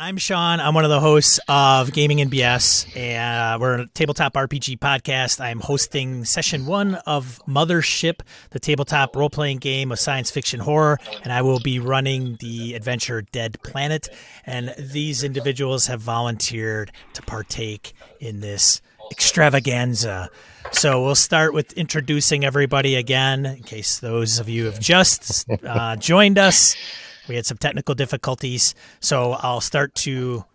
I'm Sean. I'm one of the hosts of Gaming and BS, and we're a tabletop RPG podcast. I'm hosting session 1 of Mothership, the tabletop role-playing game of science fiction horror, and I will be running the adventure Dead Planet, and these individuals have volunteered to partake in this extravaganza. So we'll start with introducing everybody again, in case those of you have just joined us. We had some technical difficulties, so I'll start to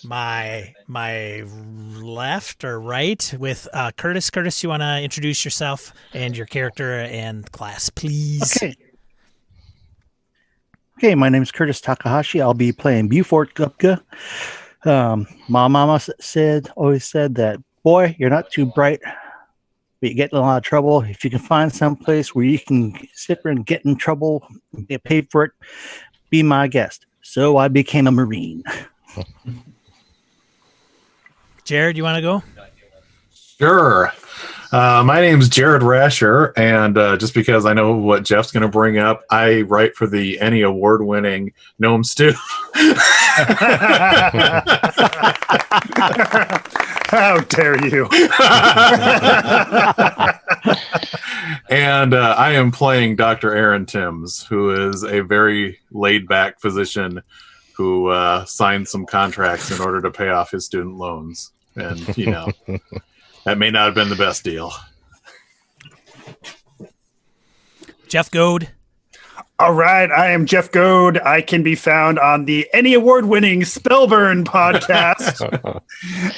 my left or right with Curtis. Curtis, you want to introduce yourself and your character and class, please? Okay, my name is Curtis Takahashi. I'll be playing Buford Gupka. My mama always said that, boy, you're not too bright, but you get in a lot of trouble. If you can find some place where you can sit there and get in trouble and get paid for it, be my guest. So I became a Marine. Jared, you want to go? Sure. My name's Jared Rasher, and just because I know what Jeff's going to bring up, I write for the Emmy award-winning Gnome Stew. How dare you? And I am playing Dr. Aaron Timms, who is a very laid-back physician who signed some contracts in order to pay off his student loans. And, you know, that may not have been the best deal. Jeff Goad. All right, I am Jeff Goad. I can be found on the Emmy award-winning Spellburn podcast.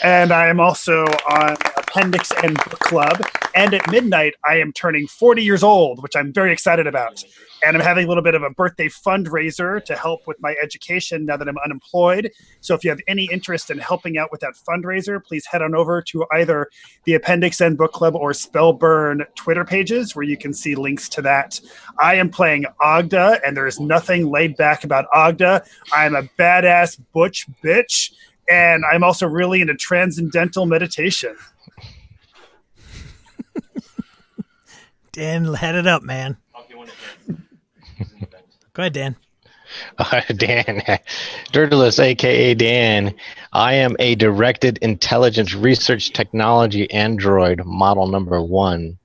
And I am also on Appendix and Book Club. And at midnight, I am turning 40 years old, which I'm very excited about. And I'm having a little bit of a birthday fundraiser to help with my education now that I'm unemployed. So if you have any interest in helping out with that fundraiser, please head on over to either the Appendix N Book Club or Spellburn Twitter pages where you can see links to that. I am playing Ogda, and there is nothing laid back about Ogda. I'm a badass butch bitch, and I'm also really into transcendental meditation. Dan, head it up, man. Go ahead, Dan. Dan, Dirtless, a.k.a. Dan. I am a directed intelligence research technology android model number 1.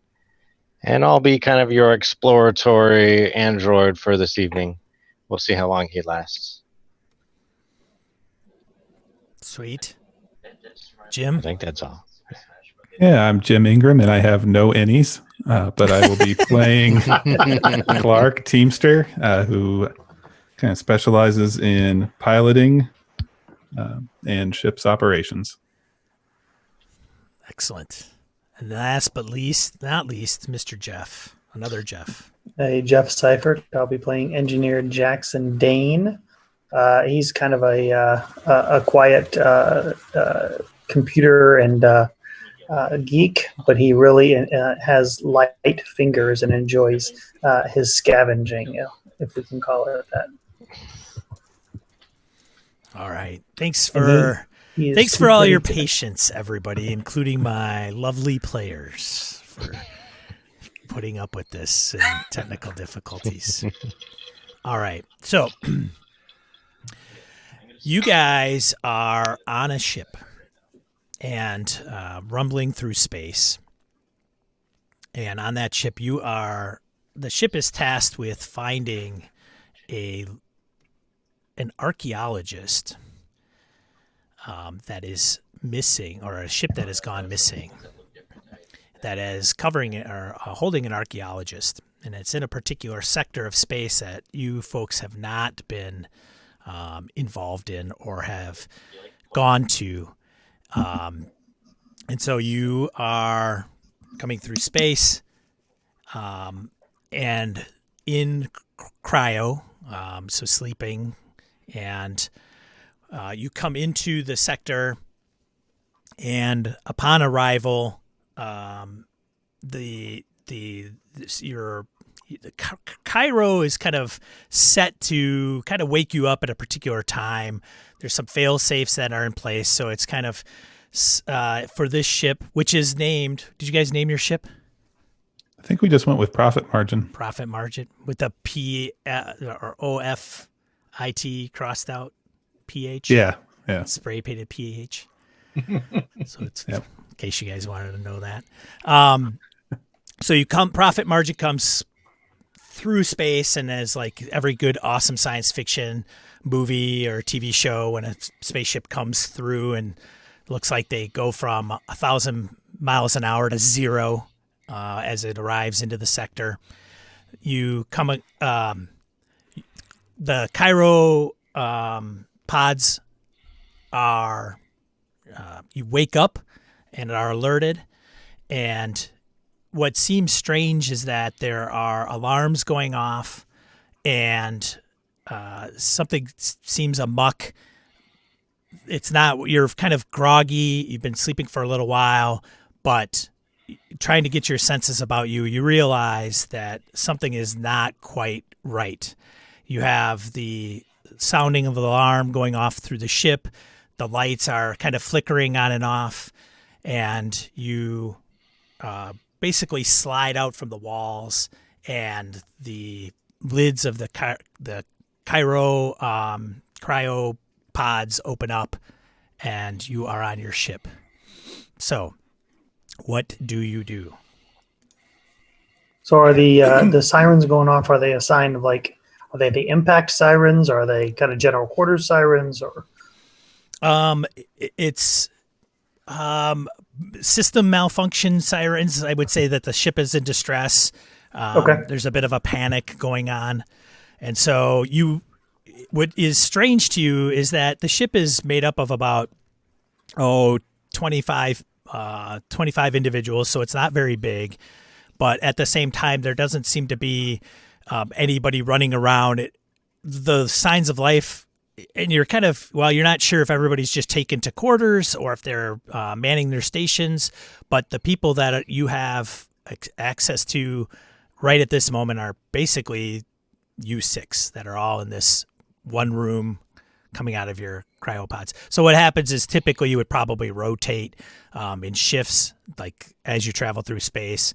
And I'll be kind of your exploratory android for this evening. We'll see how long he lasts. Sweet. Jim? I think that's all. Yeah, I'm Jim Ingram, and I have no innies, but I will be playing Clark Teamster, who kind of specializes in piloting and ship's operations. Excellent. And last but not least, Mr. Jeff. Another Jeff. Hey, Jeff Seifert. I'll be playing Engineer Jackson Dane. He's kind of a quiet computer and geek, but he really has light fingers and enjoys his scavenging, if we can call it that. All right. Thanks for all your patience, everybody, including my lovely players, for putting up with this and technical difficulties. All right. So you guys are on a ship and rumbling through space. And on that ship, the ship is tasked with finding an archaeologist that is missing, or a ship that has gone missing, that is covering or holding an archaeologist. And it's in a particular sector of space that you folks have not been involved in or have gone to. And so you are coming through space and in cryo, so sleeping, and you come into the sector, and upon arrival, Cairo is kind of set to kind of wake you up at a particular time. There's some fail safes that are in place, so it's kind of for this ship, which is named. Did you guys name your ship? I think we just went with Profit Margin. Profit Margin with the P or OFIT crossed out. PH. Yeah. Spray painted PH. So it's Yep. in case you guys wanted to know that. So profit margin comes through space, and as like every good, awesome science fiction movie or TV show, when a spaceship comes through and looks like they go from 1,000 miles an hour to zero as it arrives into the sector, you come. The Cairo pods are. You wake up and are alerted, and what seems strange is that there are alarms going off, and something seems amuck. It's not, you're kind of groggy, you've been sleeping for a little while, but trying to get your senses about you, you realize that something is not quite right. You have the sounding of the alarm going off through the ship. The lights are kind of flickering on and off, and you basically slide out from the walls, and the lids of the cryo pods open up, and you are on your ship. So, what do you do? So are the sirens going off? Are they a sign of like, are they the impact sirens? Or are they kind of general quarters sirens? Or it's system malfunction sirens. I would say that the ship is in distress. Okay. There's a bit of a panic going on. And so what is strange to you is that the ship is made up of about, 25 individuals. So it's not very big, but at the same time, there doesn't seem to be anybody running around. The signs of life, and you're kind of, you're not sure if everybody's just taken to quarters or if they're manning their stations, but the people that you have access to right at this moment are basically you six that are all in this one room coming out of your cryopods. So what happens is typically you would probably rotate in shifts, like as you travel through space.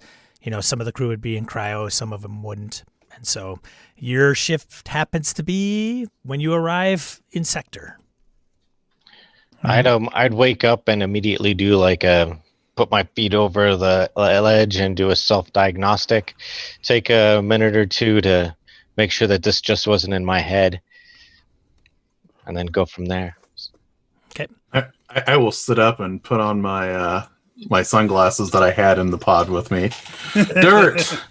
Some of the crew would be in cryo, some of them wouldn't. And so your shift happens to be when you arrive in sector. I'd wake up and immediately do put my feet over the ledge and do a self-diagnostic. Take a minute or two to make sure that this just wasn't in my head, and then go from there. Okay. I will sit up and put on my my sunglasses that I had in the pod with me. Dirt!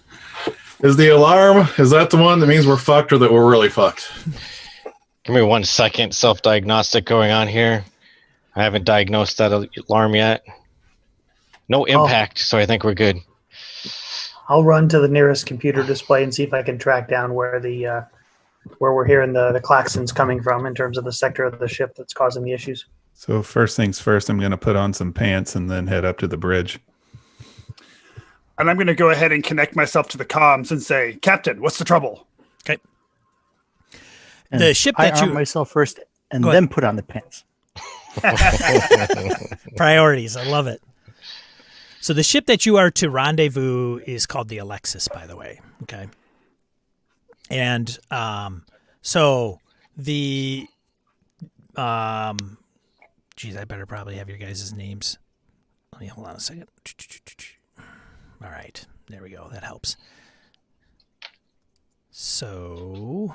Is the alarm, is that the one that means we're fucked or that we're really fucked? Give me 1 second. Self-diagnostic going on here. I haven't diagnosed that alarm yet. No impact, so I think we're good. I'll run to the nearest computer display and see if I can track down where we're hearing the klaxons coming from in terms of the sector of the ship that's causing the issues. So first things first, I'm going to put on some pants and then head up to the bridge. And I'm going to go ahead and connect myself to the comms and say, Captain, what's the trouble? Okay. And The ship I that arm you myself first and Go then ahead. put on the pants. priorities. I love it. So the ship that you are to rendezvous is called the Alexis, by the way. Okay. And so the geez, I better probably have your guys' names. Let me hold on a second. All right, there we go. That helps. So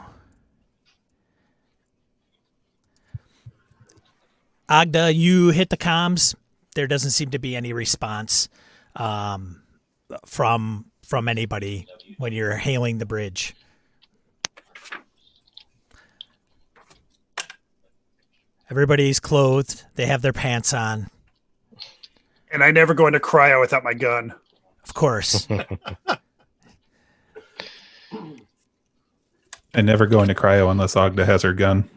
Agda, you hit the comms. There doesn't seem to be any response from anybody when you're hailing the bridge. Everybody's clothed. They have their pants on. And I never go into cryo without my gun. Of course. I never go into cryo unless Ogda has her gun.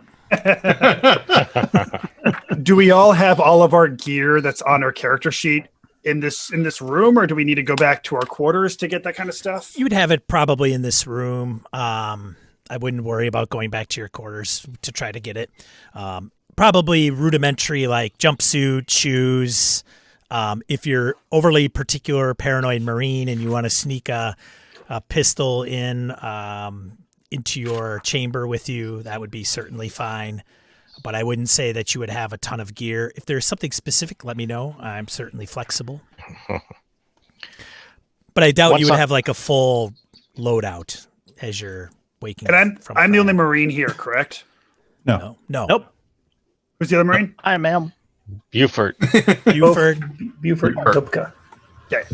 Do we all have all of our gear that's on our character sheet in this room, or do we need to go back to our quarters to get that kind of stuff? You would have it probably in this room. I wouldn't worry about going back to your quarters to try to get it. Probably rudimentary, like jumpsuit, shoes. If you're overly particular, paranoid Marine, and you want to sneak a pistol in into your chamber with you, that would be certainly fine. but I wouldn't say that you would have a ton of gear. If there's something specific, let me know. I'm certainly flexible. But I doubt you would have like a full loadout as you're waking. And I'm the only Marine here, correct? No. Nope. Who's the other Marine? I am. Buford. Buford. Buford and Tupka. Okay.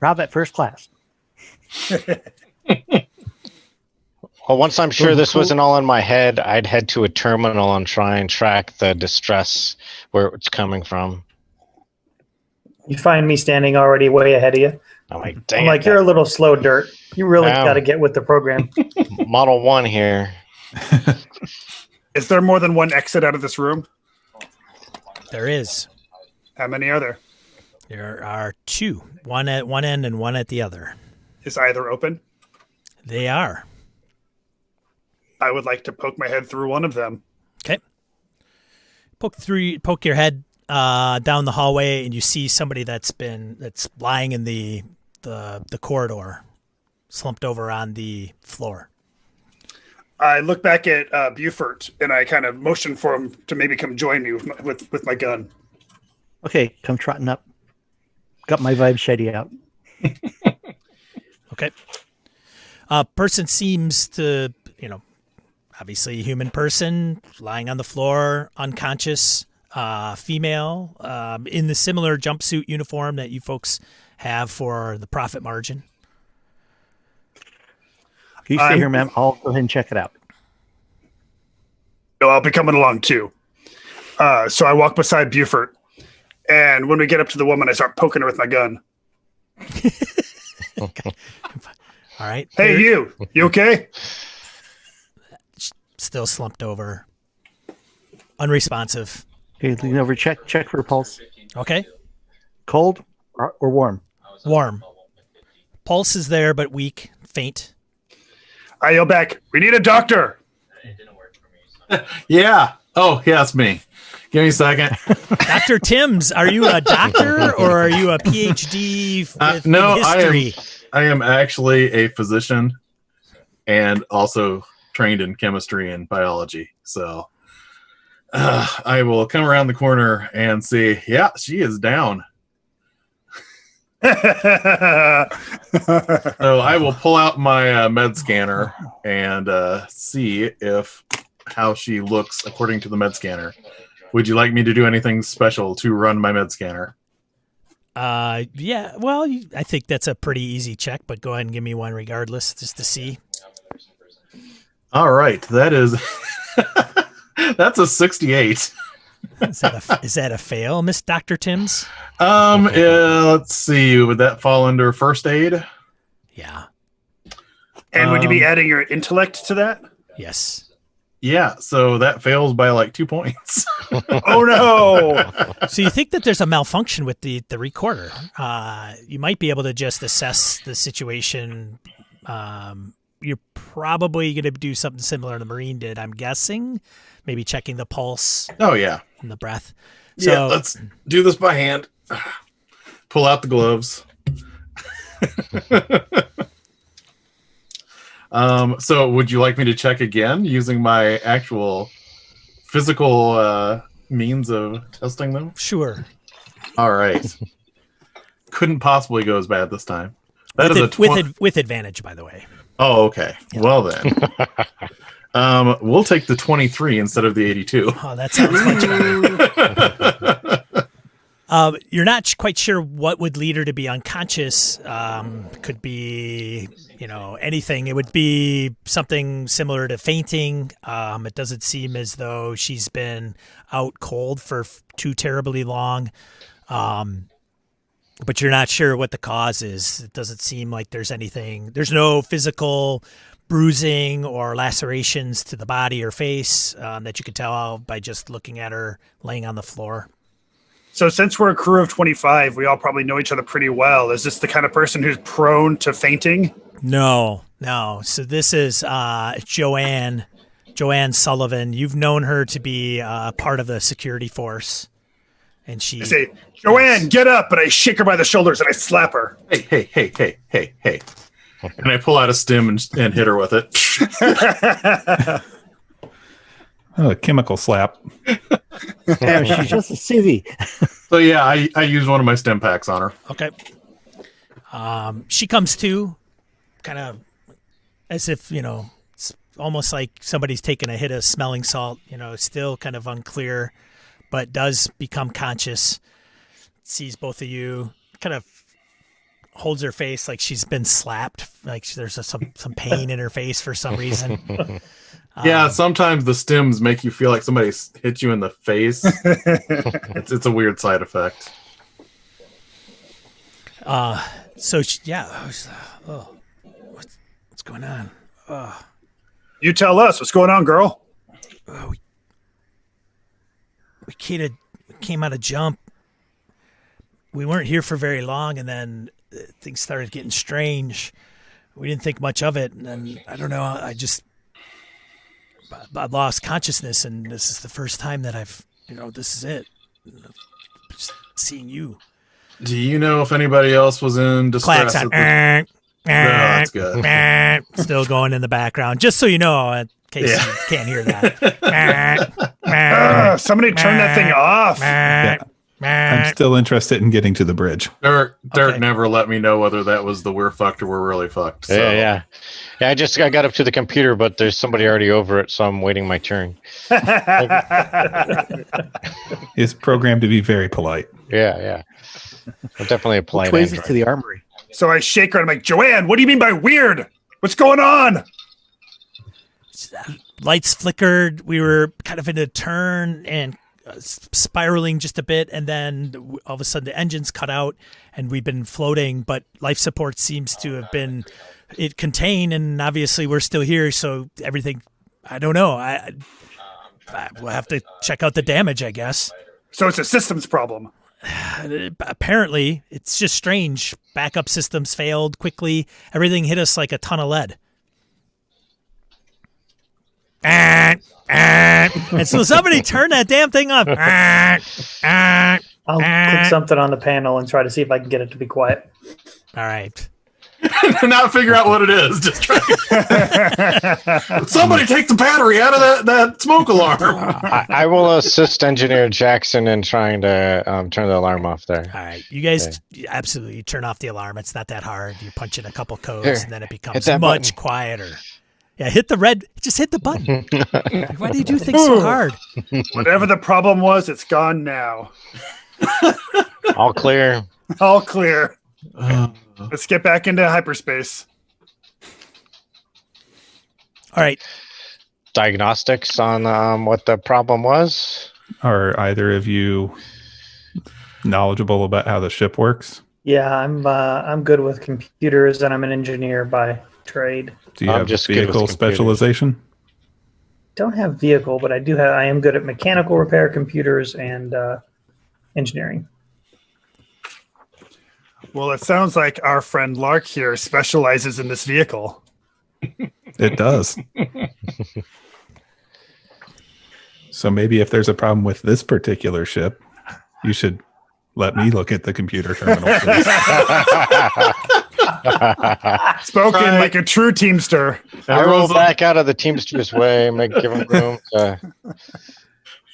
Rob at first class. Well, once I'm sure this wasn't all in my head, I'd head to a terminal and try and track the distress where it's coming from. You find me standing already way ahead of you. I'm like, dang I'm it, like, you're a little slow, Dirt. You really got to get with the program. Model 1 here. Is there more than one exit out of this room? There is. How many are there? There are 2, one at one end and one at the other. Is either open? They are. I would like to poke my head through one of them. Okay. Poke your head down the hallway, and you see somebody that's lying in the corridor, slumped over on the floor. I look back at Buford, and I kind of motion for him to maybe come join me with my gun. Okay, come trotting up. Got my vibe shady out. Okay. Person seems to, obviously a human person lying on the floor, unconscious, female, in the similar jumpsuit uniform that you folks have for the profit margin. You stay here, ma'am. I'll go ahead and check it out. No, I'll be coming along too. So I walk beside Buford, and when we get up to the woman, I start poking her with my gun. Okay. All right. Hey, you okay? Still slumped over. Unresponsive. Okay, lean over. Check for a pulse. Okay. Cold or warm? Warm. Pulse is there, but weak, faint. I yell back, "We need a doctor!" Yeah. Oh, yeah, it's me. Give me a second. Dr. Timms, are you a doctor or are you a PhD with No, history? I am actually a physician and also trained in chemistry and biology. So I will come around the corner and see, yeah, she is down. So I will pull out my med scanner and see how she looks according to the med scanner. Would you like me to do anything special to run my med scanner? Yeah. Well, I think that's a pretty easy check, but go ahead and give me one regardless, just to see. All right, that is that's a 68. Is that a fail, Miss Dr. Timms? Let's see. Would that fall under first aid? Yeah. And would you be adding your intellect to that? Yes. Yeah, so that fails by like 2 points. Oh no! So you think that there's a malfunction with the recorder? You might be able to just assess the situation. You're probably going to do something similar the Marine did, I'm guessing. Maybe checking the pulse. Oh yeah, and the breath. So, yeah, let's do this by hand. Pull out the gloves. So would you like me to check again using my actual physical means of testing them? Sure. All right. Couldn't possibly go as bad this time. That with advantage, by the way. Oh, okay. Yeah. Well then. We'll take the 23 instead of the 82. Oh, that sounds much better. You're not quite sure what would lead her to be unconscious. Could be, anything. It would be something similar to fainting. It doesn't seem as though she's been out cold for too terribly long. But you're not sure what the cause is. It doesn't seem like there's anything. There's no physical bruising or lacerations to the body or face that you could tell by just looking at her laying on the floor. So since we're a crew of 25, we all probably know each other pretty well. Is this the kind of person who's prone to fainting? No. So this is Joanne Sullivan. You've known her to be part of the security force. And she... I say, "Joanne, get up!" And I shake her by the shoulders and I slap her. Hey. And I pull out a stim and hit her with it. Oh, a chemical slap. Damn, she's just a civvy. So yeah, I use one of my stim packs on her. Okay. She comes to, kind of as if, it's almost like somebody's taken a hit of smelling salt, still kind of unclear, but does become conscious, sees both of you, kind of holds her face like she's been slapped, like there's some pain in her face for some reason. Yeah, sometimes the stims make you feel like somebody hit you in the face. It's a weird side effect. So what's going on? You tell us what's going on, girl. We came out of jump. We weren't here for very long, and then things started getting strange. We didn't think much of it, and then I don't know. I lost consciousness, and this is the first time that this is it. Just seeing you. Do you know if anybody else was in distress? Klaxon. That's good. Still going in the background, just so you know, in case you can't hear that. Somebody turn that thing off. I'm still interested in getting to the bridge. Dirk Okay. never let me know whether that was the we're fucked or we're really fucked. So. Yeah. I got up to the computer, but there's somebody already over it, so I'm waiting my turn. It's programmed to be very polite. Yeah. I'm definitely a polite Which way is it android. to the armory? So I shake her and I'm like, Joanne, what do you mean by weird? What's going on? Lights flickered. We were kind of in a turn and spiraling just a bit, and then all of a sudden the engines cut out and we've been floating, but life support seems to have been contained, and obviously we're still here, so everything, I don't know. I we'll have to check out the damage, I guess. So it's a systems problem. Apparently it's just strange. Backup systems failed quickly. Everything hit us like a ton of lead. And so somebody turn that damn thing off. I'll click something on the panel and try to see if I can get it to be quiet. All right. Not figure out what it is. Just try. Somebody take the battery out of that smoke alarm. I will assist Engineer Jackson in trying to turn the alarm off there. All right. You guys absolutely turn off the alarm. It's not that hard. You punch in a couple codes and then it becomes much quieter. Yeah, just hit the button. Why do you do things so hard? Whatever the problem was, it's gone now. All clear. All clear. Let's get back into hyperspace. All right. Diagnostics on what the problem was? Are either of you knowledgeable about how the ship works? Yeah, I'm good with computers, and I'm an engineer by trade. Do you I'm have just good with vehicle computers. specialization? Don't have vehicle, but I am good at mechanical repair, computers, and engineering. Well, it sounds like our friend Lark here specializes in this vehicle. It does. So maybe if there's a problem with this particular ship, you should let me look at the computer terminal, please. Spoken like a true teamster. I roll back out of the Teamster's way, give him room.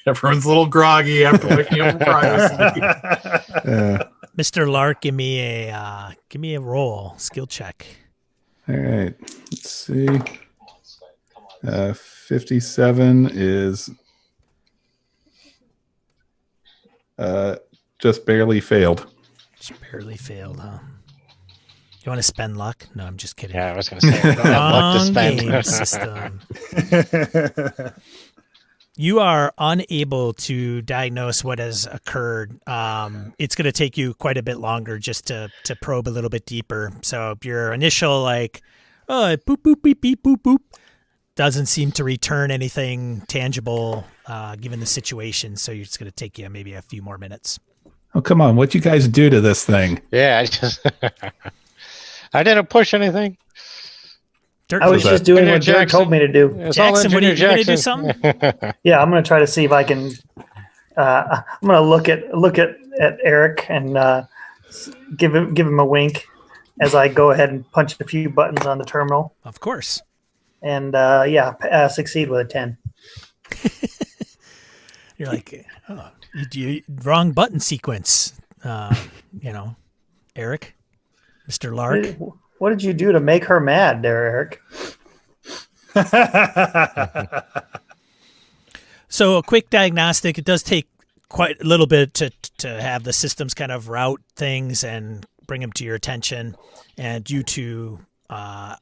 Everyone's a little groggy after waking up from privacy. Mr. Lark, give me a roll, skill check. All right. Let's see. 57 is just barely failed. Just barely failed, huh? You want to spend luck? No, I'm just kidding. Yeah, I was going to say, I don't have luck to Wrong spend. game system. You are unable to diagnose what has occurred. It's going to take you quite a bit longer just to probe a little bit deeper. So your initial boop, boop, beep, beep, boop, boop doesn't seem to return anything tangible given the situation. So it's going to take you maybe a few more minutes. Oh, come on. What'd you guys do to this thing? Yeah, I didn't push anything. Dirk, I was that? just doing what Dirk Jackson. told me to do. It's all Jackson, what are Engineer you going to do Jackson. something? Yeah, I'm going to try to see if I can. I'm going to look at Eric and give him a wink as I go ahead and punch a few buttons on the terminal. Of course. And succeed with a 10. You're like, oh, wrong button sequence. Eric, Mr. Lark. What did you do to make her mad there, Eric? So a quick diagnostic. It does take quite a little bit to have the systems kind of route things and bring them to your attention, and you to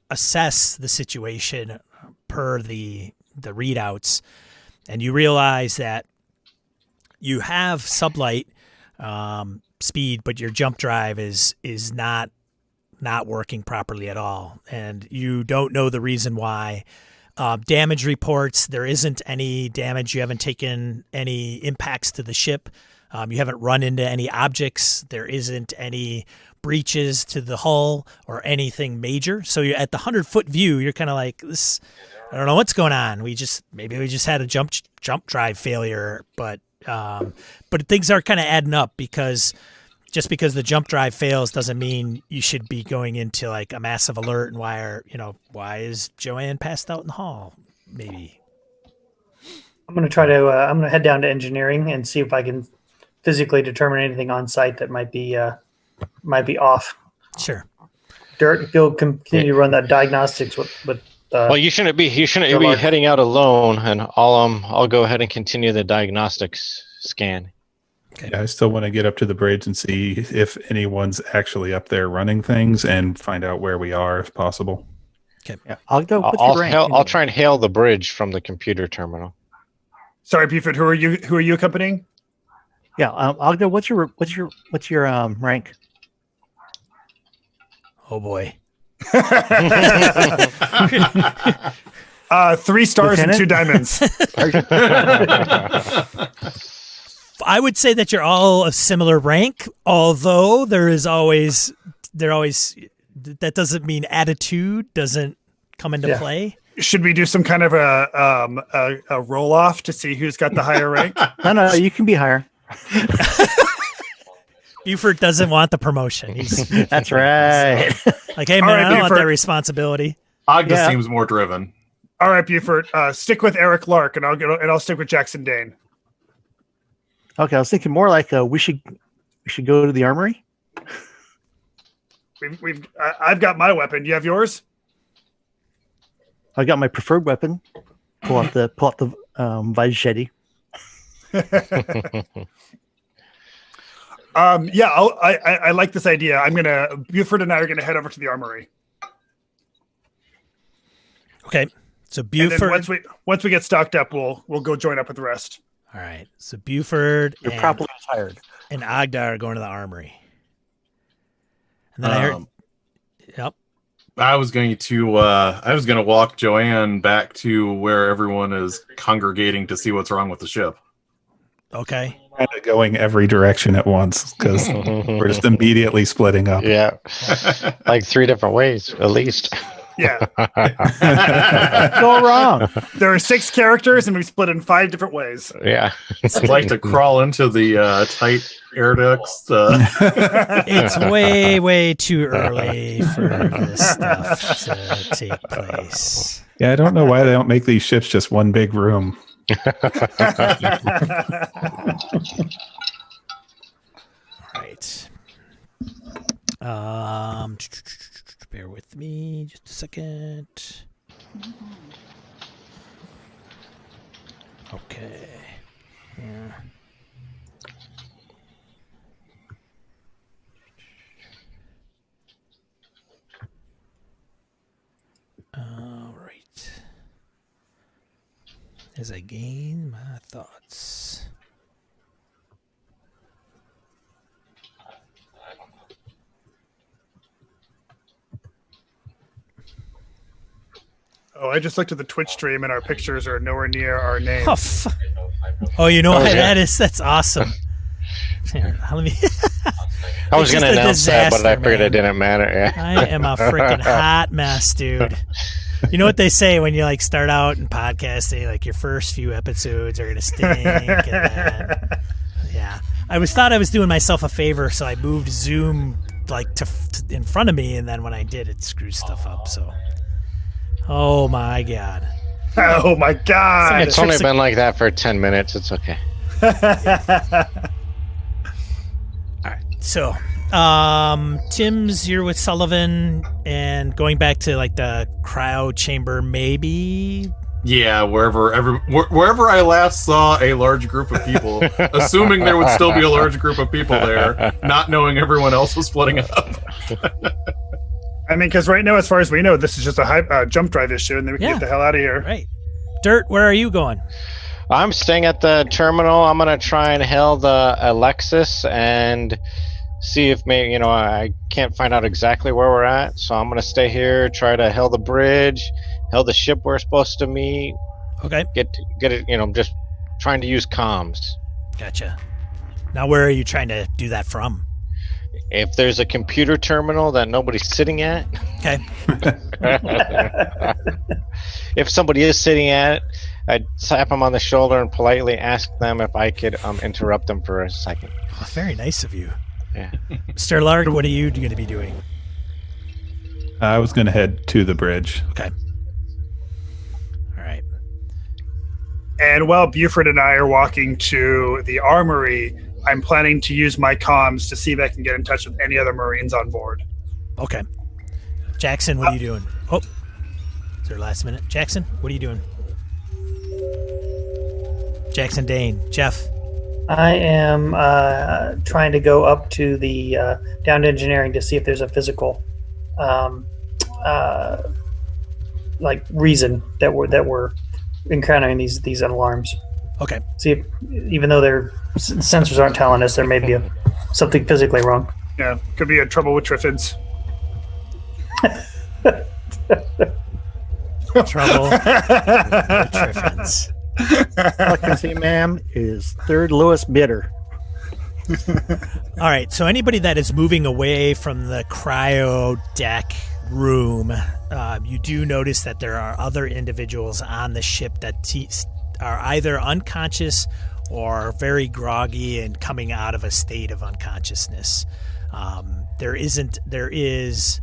assess the situation per the readouts. And you realize that you have sublight speed, but your jump drive is not working properly at all, and you don't know the reason why. Damage reports, there isn't any damage. You haven't taken any impacts to the ship. You haven't run into any objects. There isn't any breaches to the hull or anything major. So you're at the 100-foot view. You're kind of like, this. I don't know what's going on. Maybe we just had a jump drive failure, but things are kind of adding up, because just because the jump drive fails doesn't mean you should be going into like a massive alert. And why is Joanne passed out in the hall? Maybe. I'm going to try to. I'm going to head down to engineering and see if I can physically determine anything on site that might be off. Sure. Dirt, if you'll continue to run that diagnostics with. Well, you shouldn't be heading out alone, and I'll go ahead and continue the diagnostics scan. Okay. Yeah, I still want to get up to the bridge and see if anyone's actually up there running things, and find out where we are if possible. Okay. Yeah, I'll go. What's your rank? I'll try and hail the bridge from the computer terminal. Sorry, Buford. Who are you accompanying? Yeah, I'll go. What's your rank? Oh boy. 3 stars and Lieutenant? 2 diamonds. I would say that you're all of similar rank, although that doesn't mean attitude doesn't come into play. Should we do some kind of a roll off to see who's got the higher rank? No, you can be higher. Buford doesn't want the promotion. That's right. Like, hey All man, right, I don't want Buford. that responsibility. Agda Yeah. seems more driven. All right, Buford. Stick with Eric Lark, and I'll stick with Jackson Dane. Okay, I was thinking more like we should go to the armory. I've got my weapon. You have yours? I got my preferred weapon. Pull out the Vajeti. Yeah, I like this idea. Buford and I are gonna head over to the armory. Okay. So And Buford. then once we get stocked up, we'll go join up with the rest. All right. So Buford You're properly tired. and Agda are going to the armory. And then I heard. Yep. I was going to walk Joanne back to where everyone is congregating to see what's wrong with the ship. Okay. Kind of going every direction at once, because we're just immediately splitting up. Yeah, like 3 different ways at least. Yeah, Go wrong. there are 6 characters, and we split in 5 different ways. Yeah. I'd like to crawl into the tight air ducts. It's way, way too early for this stuff to take place. Yeah, I don't know why they don't make these ships just one big room. All right. Bear with me just a second. Okay. Yeah. All right. As I gain my thoughts. Oh, I just looked at the Twitch stream, and our pictures are nowhere near our names. Oh, you know what? yeah. That's awesome. Here, let me. I was It's going to just a announce that, but I disaster, figured man. it didn't matter. Yeah. I am a freaking hot mess, dude. You know what they say when you like start out in podcasting, like your first few episodes are gonna stink, and then, yeah. I thought I was doing myself a favor, so I moved Zoom like to in front of me, and then when I did, it screwed stuff up. So, oh my god. Oh my god! It's only been like that for 10 minutes. It's okay. All right. So, Tim's, you're with Sullivan, and going back to like the cryo chamber, maybe. Yeah, wherever I last saw a large group of people, assuming there would still be a large group of people there, not knowing everyone else was splitting up. I mean, because right now, as far as we know, this is just a jump drive issue, and then we can get the hell out of here. Right. Dirt, where are you going? I'm staying at the terminal. I'm gonna try and hail the Alexis and see if maybe I can't find out exactly where we're at. So I'm gonna stay here, try to hail the bridge, hail the ship we're supposed to meet. Okay. Get it. Just trying to use comms. Gotcha. Now, where are you trying to do that from? If there's a computer terminal that nobody's sitting at. Okay. If somebody is sitting at it, I'd tap them on the shoulder and politely ask them if I could interrupt them for a second. Oh, very nice of you. Yeah. Mr. Lark, what are you going to be doing? I was going to head to the bridge. Okay. All right. And while Buford and I are walking to the armory, I'm planning to use my comms to see if I can get in touch with any other Marines on board. Okay. Jackson, what are you doing? Oh, it's our last minute. Jackson, what are you doing? Jackson Dane. Jeff. I am trying to go up to the down to engineering to see if there's a physical reason that we're encountering these alarms. Okay. See if, even though their sensors aren't telling us, there may be something physically wrong. Yeah, could be a trouble with Triffids. Trouble with Triffids. All I can say, ma'am, is third lowest bidder. All right. So anybody that is moving away from the cryo deck room, you do notice that there are other individuals on the ship that are either unconscious or very groggy and coming out of a state of unconsciousness. There is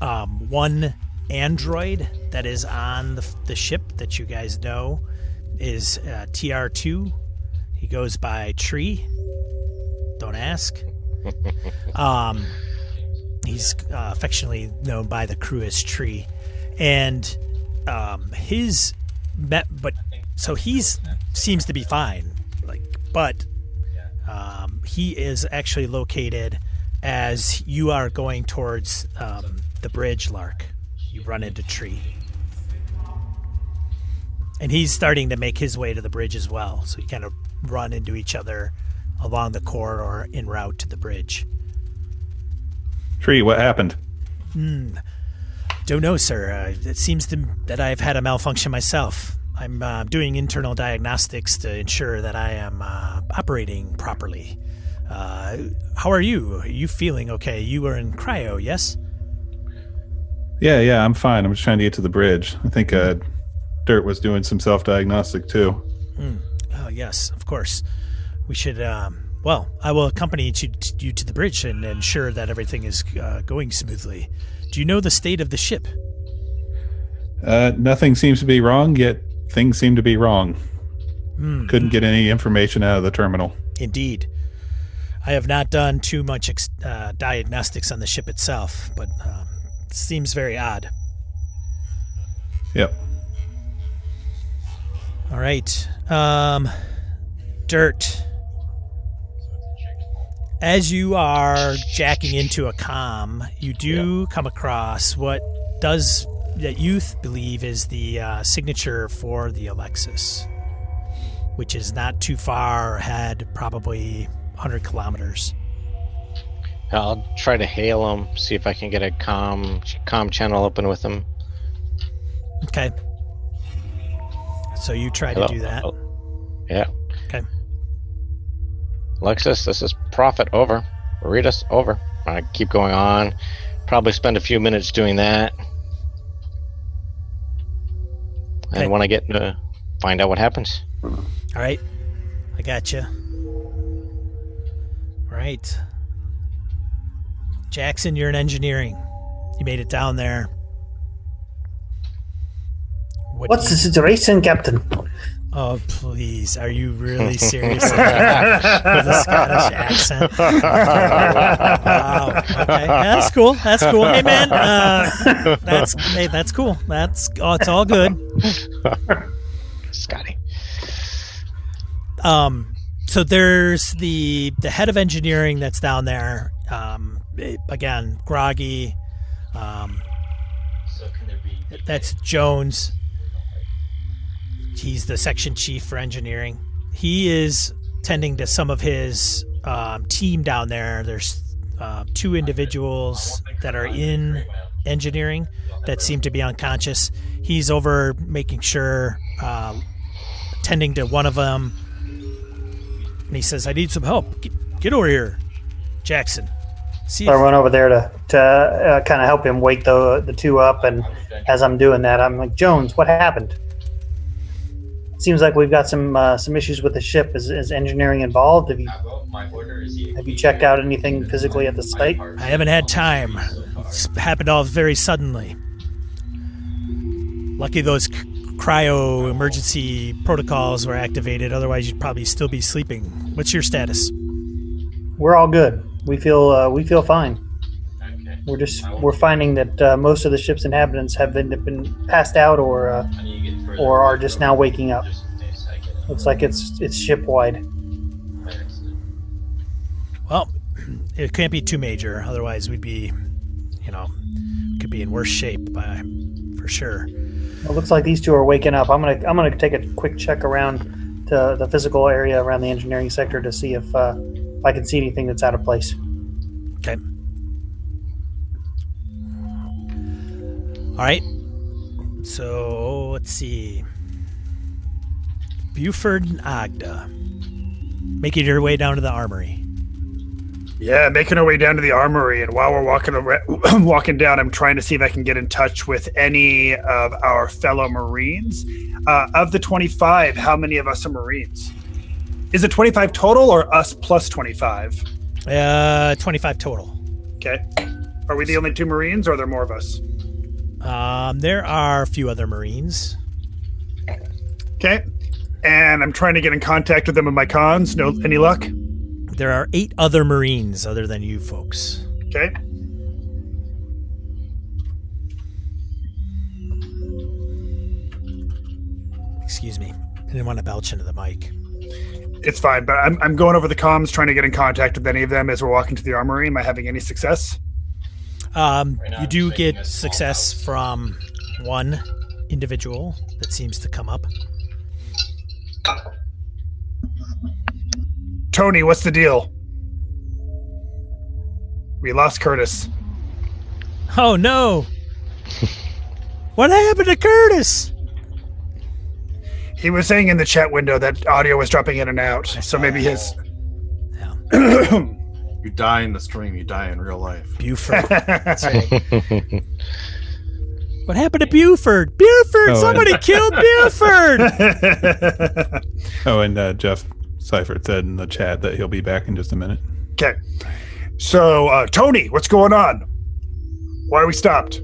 one android that is on the ship that you guys know is TR2. He goes by Tree. Don't ask. He's affectionately known by the crew as Tree, and he's seems to be fine. But he is actually located as you are going towards the bridge, Lark. You run into Tree. And he's starting to make his way to the bridge as well. So you kind of run into each other along the corridor en route to the bridge. Tree, what happened? Don't know, sir. It seems that I've had a malfunction myself. I'm doing internal diagnostics to ensure that I am operating properly. How are you? Are you feeling okay? You were in cryo, yes? Yeah, I'm fine. I'm just trying to get to the bridge. I think Dirt was doing some self-diagnostic too. Oh, yes, of course. We should, I will accompany you to the bridge and ensure that everything is going smoothly. Do you know the state of the ship? Nothing seems to be wrong, yet things seem to be wrong. Couldn't get any information out of the terminal. Indeed. I have not done too much diagnostics on the ship itself, but it seems very odd. Yep. All right. Dirt. As you are jacking into a comm, you do come across what that you believe is the signature for the Alexis, which is not too far ahead, probably 100 kilometers. I'll try to hail him, see if I can get a comm channel open with him. Okay. So you try to do that. Yeah. Okay. Alexis, this is Prophet, over. Read us, over. I keep going on. Probably spend a few minutes doing that. Okay. And when I get to find out what happens. All right. I gotcha. All right. Jackson, you're in engineering. You made it down there. What's the situation, Captain? Oh, please. Are you really serious? With a Scottish accent? Wow. Okay. Yeah, that's cool. That's cool. Hey, man. That's cool. It's all good. Scotty. So there's the head of engineering that's down there. Again, groggy. That's Jones. He's the section chief for engineering. He is tending to some of his team down there. There's 2 individuals that are in engineering that seem to be unconscious. He's over making sure, tending to one of them. And he says, I need some help. Get over here, Jackson. So I run over there to kind of help him wake the 2 up. And as I'm doing that, I'm like, Jones, what happened? Seems like we've got some issues with the ship. Is engineering involved? Have you checked out anything physically at the site? I haven't had time. It's happened all very suddenly. Lucky those cryo emergency protocols were activated. Otherwise, you'd probably still be sleeping. What's your status? We're all good. We feel fine. We're finding that most of the ship's inhabitants have been passed out or are just now waking up. Looks like it's ship-wide. Well, it can't be too major. Otherwise, we'd be, could be in worse shape for sure. Well, it looks like these 2 are waking up. I'm gonna take a quick check around the physical area around the engineering sector to see if I can see anything that's out of place. Okay. All right. So let's see. Buford and Agda, making your way down to the armory. Yeah, making our way down to the armory, and while we're walking down, I'm trying to see if I can get in touch with any of our fellow Marines. Of the 25, how many of us are Marines? Is it 25 total or us plus 25? 25 total. Okay. Are we the only 2 Marines, or are there more of us? There are a few other Marines. Okay. And I'm trying to get in contact with them with my cons. No, any luck? There are 8 other Marines other than you folks. Okay. Excuse me. I didn't want to belch into the mic. It's fine, but I'm going over the comms trying to get in contact with any of them as we're walking to the armory. Am I having any success? You do get success from one individual that seems to come up. Tony, what's the deal? We lost Curtis. Oh, no. What happened to Curtis? He was saying in the chat window that audio was dropping in and out, so maybe his... Yeah. You die in the stream, you die in real life. Buford. That's right. What happened to Buford? Buford! Oh, Somebody killed Buford! Oh, and Jeff Seifert said in the chat that he'll be back in just a minute. Okay. So, Tony, what's going on? Why are we stopped?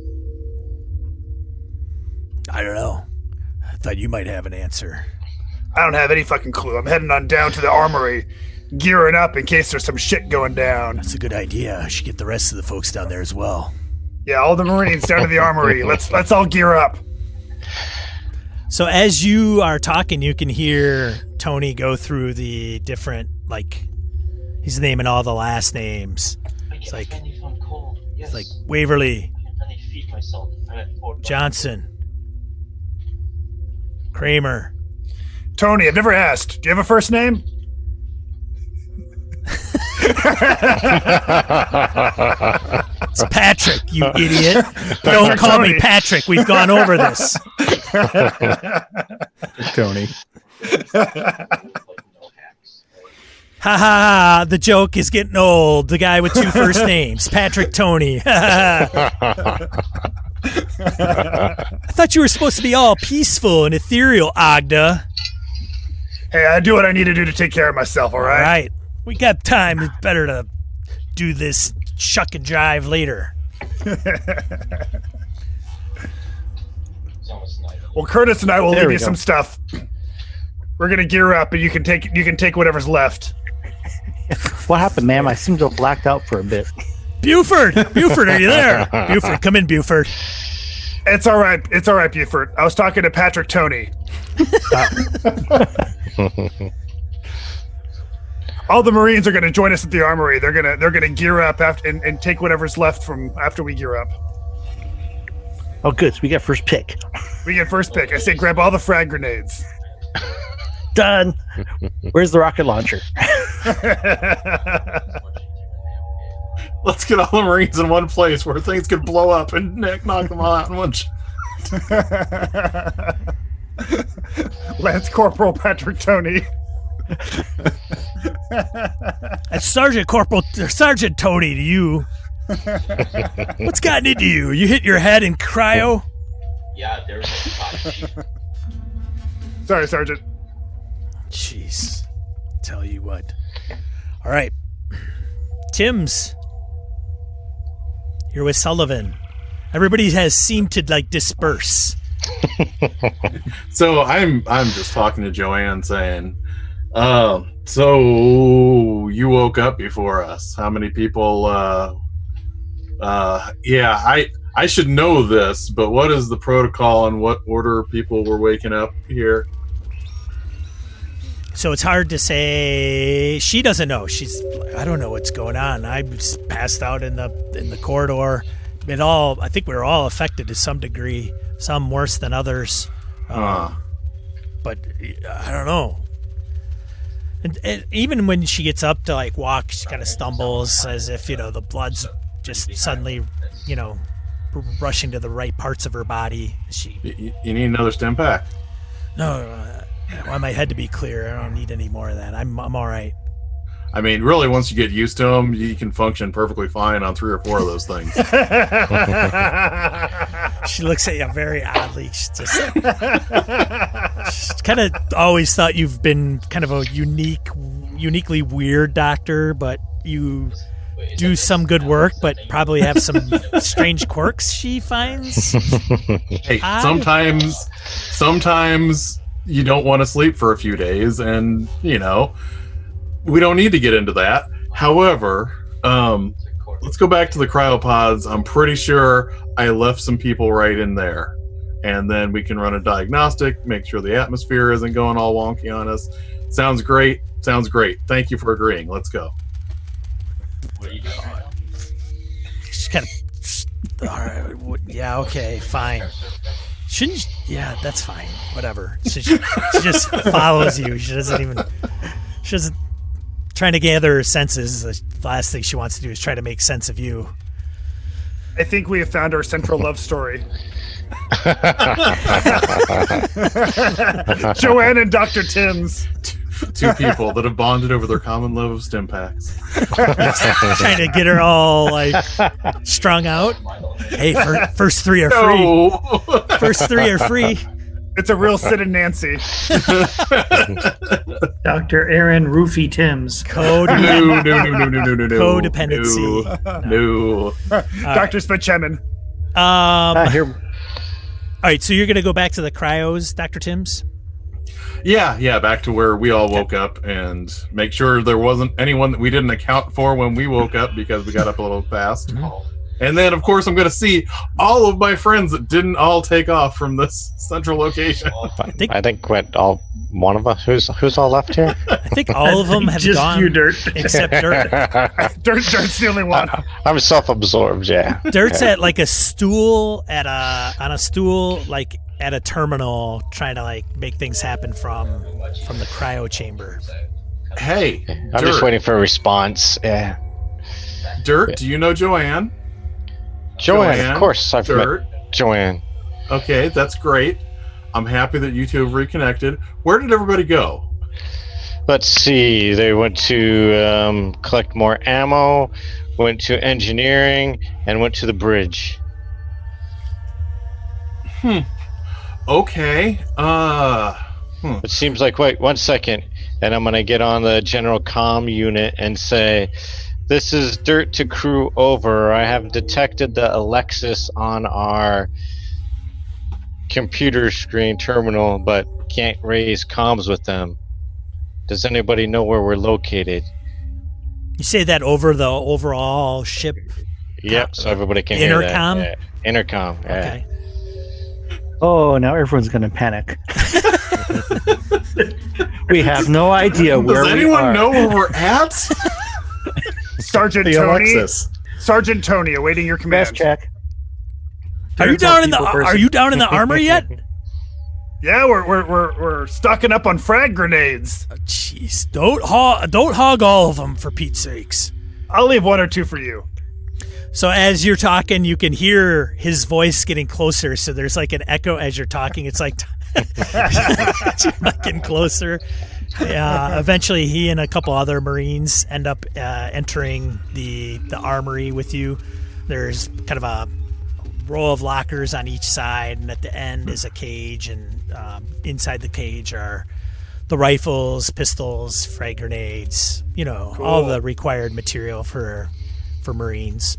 I don't know. I thought you might have an answer. I don't have any fucking clue. I'm heading on down to the armory, gearing up in case there's some shit going down. That's a good idea. I should get the rest of the folks down there as well. Yeah, all the Marines down to the armory. Let's all gear up. So as you are talking, you can hear Tony go through the different, he's naming all the last names. It's like Waverly, Johnson, Kramer. Tony, I've never asked. Do you have a first name? It's Patrick, you idiot. Don't call me Patrick. We've gone over this. Tony. Ha ha ha. The joke is getting old. The guy with 2 first names. Patrick Tony. I thought you were supposed to be all peaceful and ethereal, Agda. Hey, I do what I need to do to take care of myself, all right? All right. We got time. It's better to do this shuck and drive later. Well, Curtis and I will There leave we you go. some stuff. We're gonna gear up, and you can take whatever's left. What happened, ma'am? I seem to have blacked out for a bit. Buford, are you there? Buford, come in, Buford. It's all right. It's all right, Buford. I was talking to Patrick Tony. All the Marines are going to join us at the armory. They're gonna gear up and take whatever's left from after we gear up. Oh, good. So we get first pick. We get first pick. I say grab all the frag grenades. Done. Where's the rocket launcher? Let's get all the Marines in one place where things could blow up and knock them all out in one. Lance Corporal Patrick Tony. That's Sergeant Tony to you. What's gotten into you? You hit your head in cryo? Yeah, there's a Sorry, Sergeant. Jeez. Tell you what. All right. Tim's. You're with Sullivan. Everybody has seemed to disperse. So I'm just talking to Joanne saying, so you woke up before us. How many people yeah, I should know this, but what is the protocol and what order people were waking up here? So it's hard to say. She doesn't know. I don't know what's going on. I just passed out in the corridor. I think we were all affected to some degree, some worse than others. But I don't know. And even when she gets up to walk, she kind of stumbles as if, the blood's just suddenly, rushing to the right parts of her body. You need another stim pack. No, I want my head to be clear. I don't need any more of that. I'm all right. I mean, really, once you get used to them, you can function perfectly fine on 3 or 4 of those things. She looks at you very oddly. She's kind of always thought you've been kind of a uniquely weird doctor, but you do some good work, but probably have some strange quirks she finds. Hey, sometimes you don't want to sleep for a few days, and we don't need to get into that. However, let's go back to the cryopods. I'm pretty sure I left some people right in there, and then we can run a diagnostic, make sure the atmosphere isn't going all wonky on us. Sounds great. Thank you for agreeing. Let's go. She's kind of, all right, yeah, okay, fine. Shouldn't you, yeah, that's fine. Whatever. So she just follows you. She doesn't trying to gather her senses. The last thing she wants to do is try to make sense of you. I think we have found our central love story. Joanne and Dr. Timms. 2 people that have bonded over their common love of stim packs. Trying to get her all strung out. Hey, first 3 are free. No. First 3 are free. It's a real Sid and Nancy. Dr. Aaron Roofy Timms. No. Codependency. No. Dr. Spetchemin. Here. All right, so you're going to go back to the cryos, Dr. Timms? Yeah, back to where we all woke up and make sure there wasn't anyone that we didn't account for when we woke up because we got up a little fast. Mm-hmm. And then, of course, I'm going to see all of my friends that didn't all take off from this central location. I think one of us who's all left here. I think all of them have Just gone, you, Dirt. except Dirt. Dirt's the only one. I'm self-absorbed. Yeah. Dirt's at a stool on a stool at a terminal, trying to make things happen from the cryo chamber. Hey, I'm just waiting for a response. Yeah. Dirt, do you know Joanne? Joanne, of course, I've Dirt. met Joanne. Okay, that's great. I'm happy that you 2 have reconnected. Where did everybody go? Let's see. They went to collect more ammo, went to engineering, and went to the bridge. Okay. It seems like, wait, 1 second, and I'm going to get on the general comm unit and say, this is Dirt to crew over. I have detected the Alexis on our computer screen terminal, but can't raise comms with them. Does anybody know where we're located? You say that over the overall ship? Yep, so everybody can Intercom? hear that. Yeah. Intercom, yeah. Okay. Oh, now everyone's going to panic. We have no idea where Does we anyone are. know where we're at? Sergeant The Tony. Alexis. Sergeant Tony, awaiting your command. Best check. Are you down in the armory yet? Yeah, we're stocking up on frag grenades. Jeez, don't hog all of them, for Pete's sakes. I'll leave 1 or 2 for you. So as you're talking, you can hear his voice getting closer. So there's like an echo as you're talking. It's like you're getting closer. Eventually, he and a couple other Marines end up entering the armory with you. There's kind of a row of lockers on each side, and at the end is a cage, and inside the cage are the rifles, pistols, frag grenades, all the required material for Marines.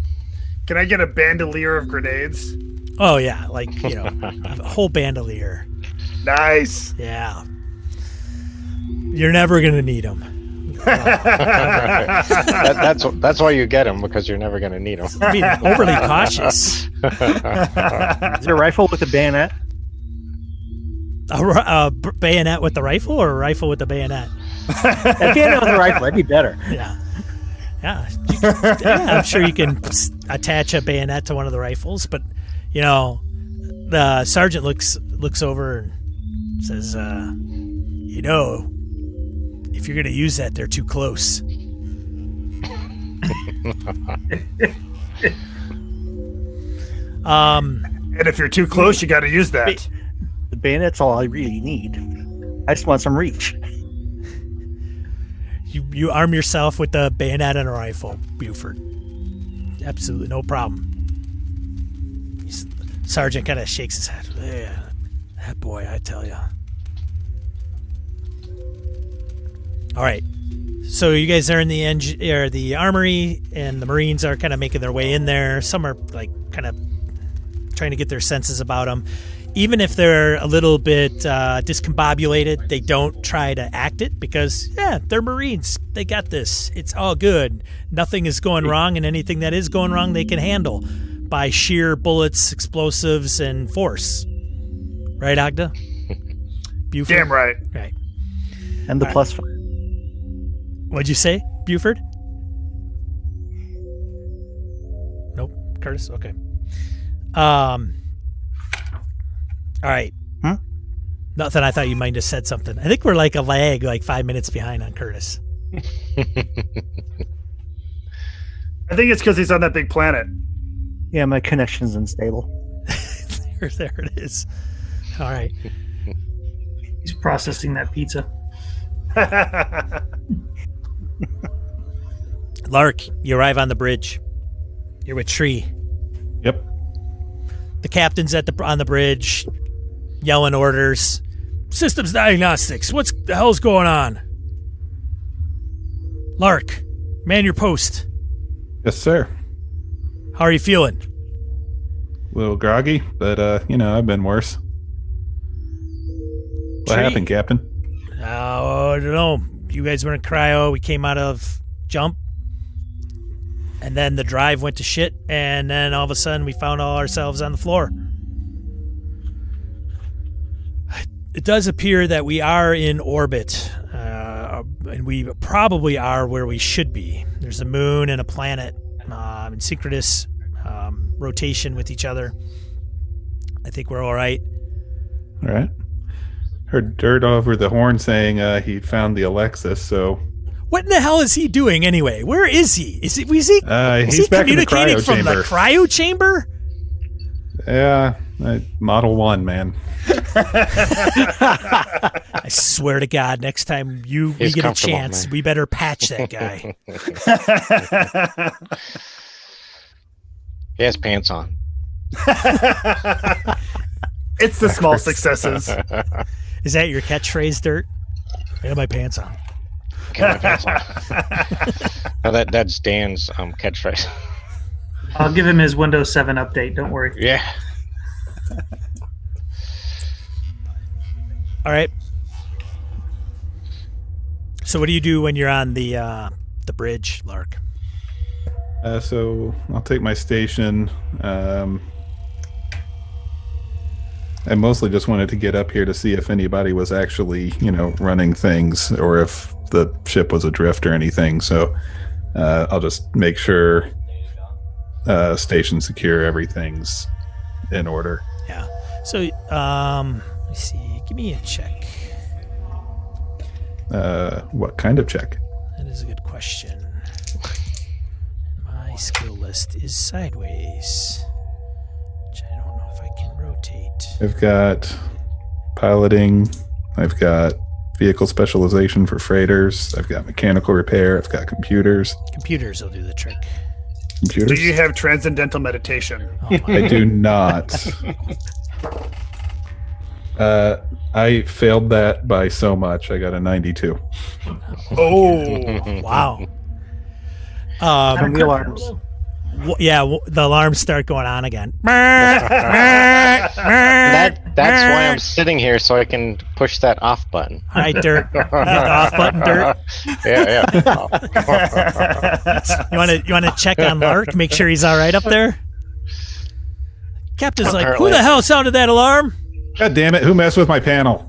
Can I get a bandolier of grenades? Oh yeah, like a whole bandolier. Nice. Yeah, you're never gonna need them. That's why you get them, because you're never going to need them. Being overly cautious. Is there a rifle with a bayonet? A bayonet with the rifle, or a rifle with the bayonet? A bayonet with a rifle, that'd be better. Yeah. I'm sure you can attach a bayonet to one of the rifles, but the sergeant looks over and says, if you're going to use that, they're too close. And if you're too close, you got to use that. The bayonet's all I really need. I just want some reach. You arm yourself with the bayonet and a rifle, Buford. Absolutely no problem. Sergeant kind of shakes his head. Yeah, that boy, I tell you. All right. So you guys are in the armory, and the Marines are kind of making their way in there. Some are like kind of trying to get their senses about them. Even if they're a little bit discombobulated, they don't try to act it because, they're Marines. They got this. It's all good. Nothing is going wrong, and anything that is going wrong, they can handle by sheer bullets, explosives, and force. Right, Agda? Buford? Damn right. Right. And the plus 5. What'd you say, Buford? Nope. Curtis? Okay. All right. Nothing. I thought you might have said something. I think we're like a lag, like 5 minutes behind on Curtis. I think it's because he's on that big planet. Yeah, my connection's unstable. There it is. All right. He's processing that pizza. Lark, you arrive on the bridge. You're with Tree. Yep. The captain's on the bridge, yelling orders. Systems diagnostics. What the hell's going on? Lark, man your post. Yes, sir. How are you feeling? A little groggy, but I've been worse. What Tree? happened, Captain? Oh, I don't know. You guys were in cryo. We came out of jump. And then the drive went to shit. And then all of a sudden we found ourselves on the floor. It does appear that we are in orbit. And we probably are where we should be. There's a moon and a planet in synchronous rotation with each other. I think we're all right. All right. Heard Dirt over the horn saying he found the Alexis, so... What in the hell is he doing anyway? Where is he? Is he he's back in the communicating cryo from chamber. the cryo chamber? Yeah, Model 1, man. I swear to God, next time we get a chance, man. we better patch that guy. He has pants on. It's the small successes. Is that your catchphrase, Dirt? I got my pants on. Got my pants on. No, that's Dan's catchphrase. I'll give him his Windows 7 update. Don't worry. Yeah. All right. So what do you do when you're on the bridge, Lark? So I'll take my station. I mostly just wanted to get up here to see if anybody was actually, running things or if the ship was adrift or anything. So I'll just make sure station secure, everything's in order. Yeah. So let me see. Give me a check. What kind of check? That is a good question. My skill list is sideways, which I don't know if I can rotate. I've got piloting. I've got vehicle specialization for freighters. I've got mechanical repair. I've got computers. Computers will do the trick. Computers? Do you have transcendental meditation? Oh, my I do not. I failed that by so much. I got a 92. Oh, wow. Turn the alarms. The alarms start going on again. That's why I'm sitting here, so I can push that off button. All right, Dirt. You hit the off button, Dirt. Yeah. You want to check on Lark, make sure he's all right up there? Captain's like, Apparently. who the hell sounded that alarm? God damn it! Who messed with my panel?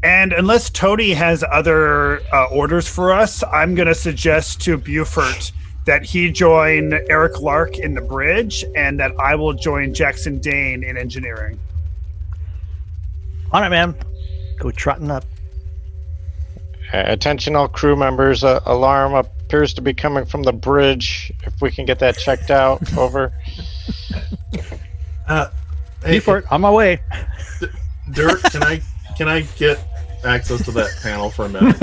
and unless Tony has other orders for us, I'm going to suggest to Buford that he join Eric Lark in the bridge and that I will join Jackson Dane in engineering. On it, man. Go trotting up. Attention all crew members, alarm appears to be coming from the bridge. If we can get that checked out, over. Hey, Buford, on my way. Dirt, can I get access to that panel for a minute?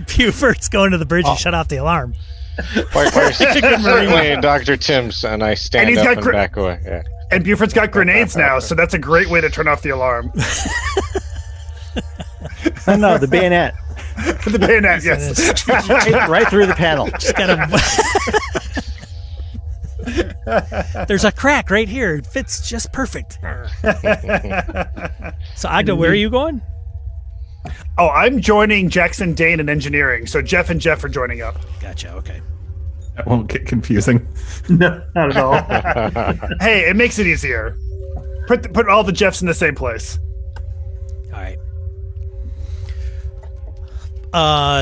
Buford's going to the bridge and shut off the alarm. Certainly, Dr. Tim's, and I stand he's up got and gr- back away. Yeah. And Buford's got grenades now, so that's a great way to turn off the alarm. No, the bayonet. The bayonet, yes. right through the panel. Just gotta. There's a crack right here. It fits just perfect. So, Agda, where are you going? Oh, I'm joining Jackson Dane in engineering. So Jeff and Jeff are joining up. Gotcha. Okay. That won't get confusing. No, not at all. Hey, it makes it easier. Put all the Jeffs in the same place. All right.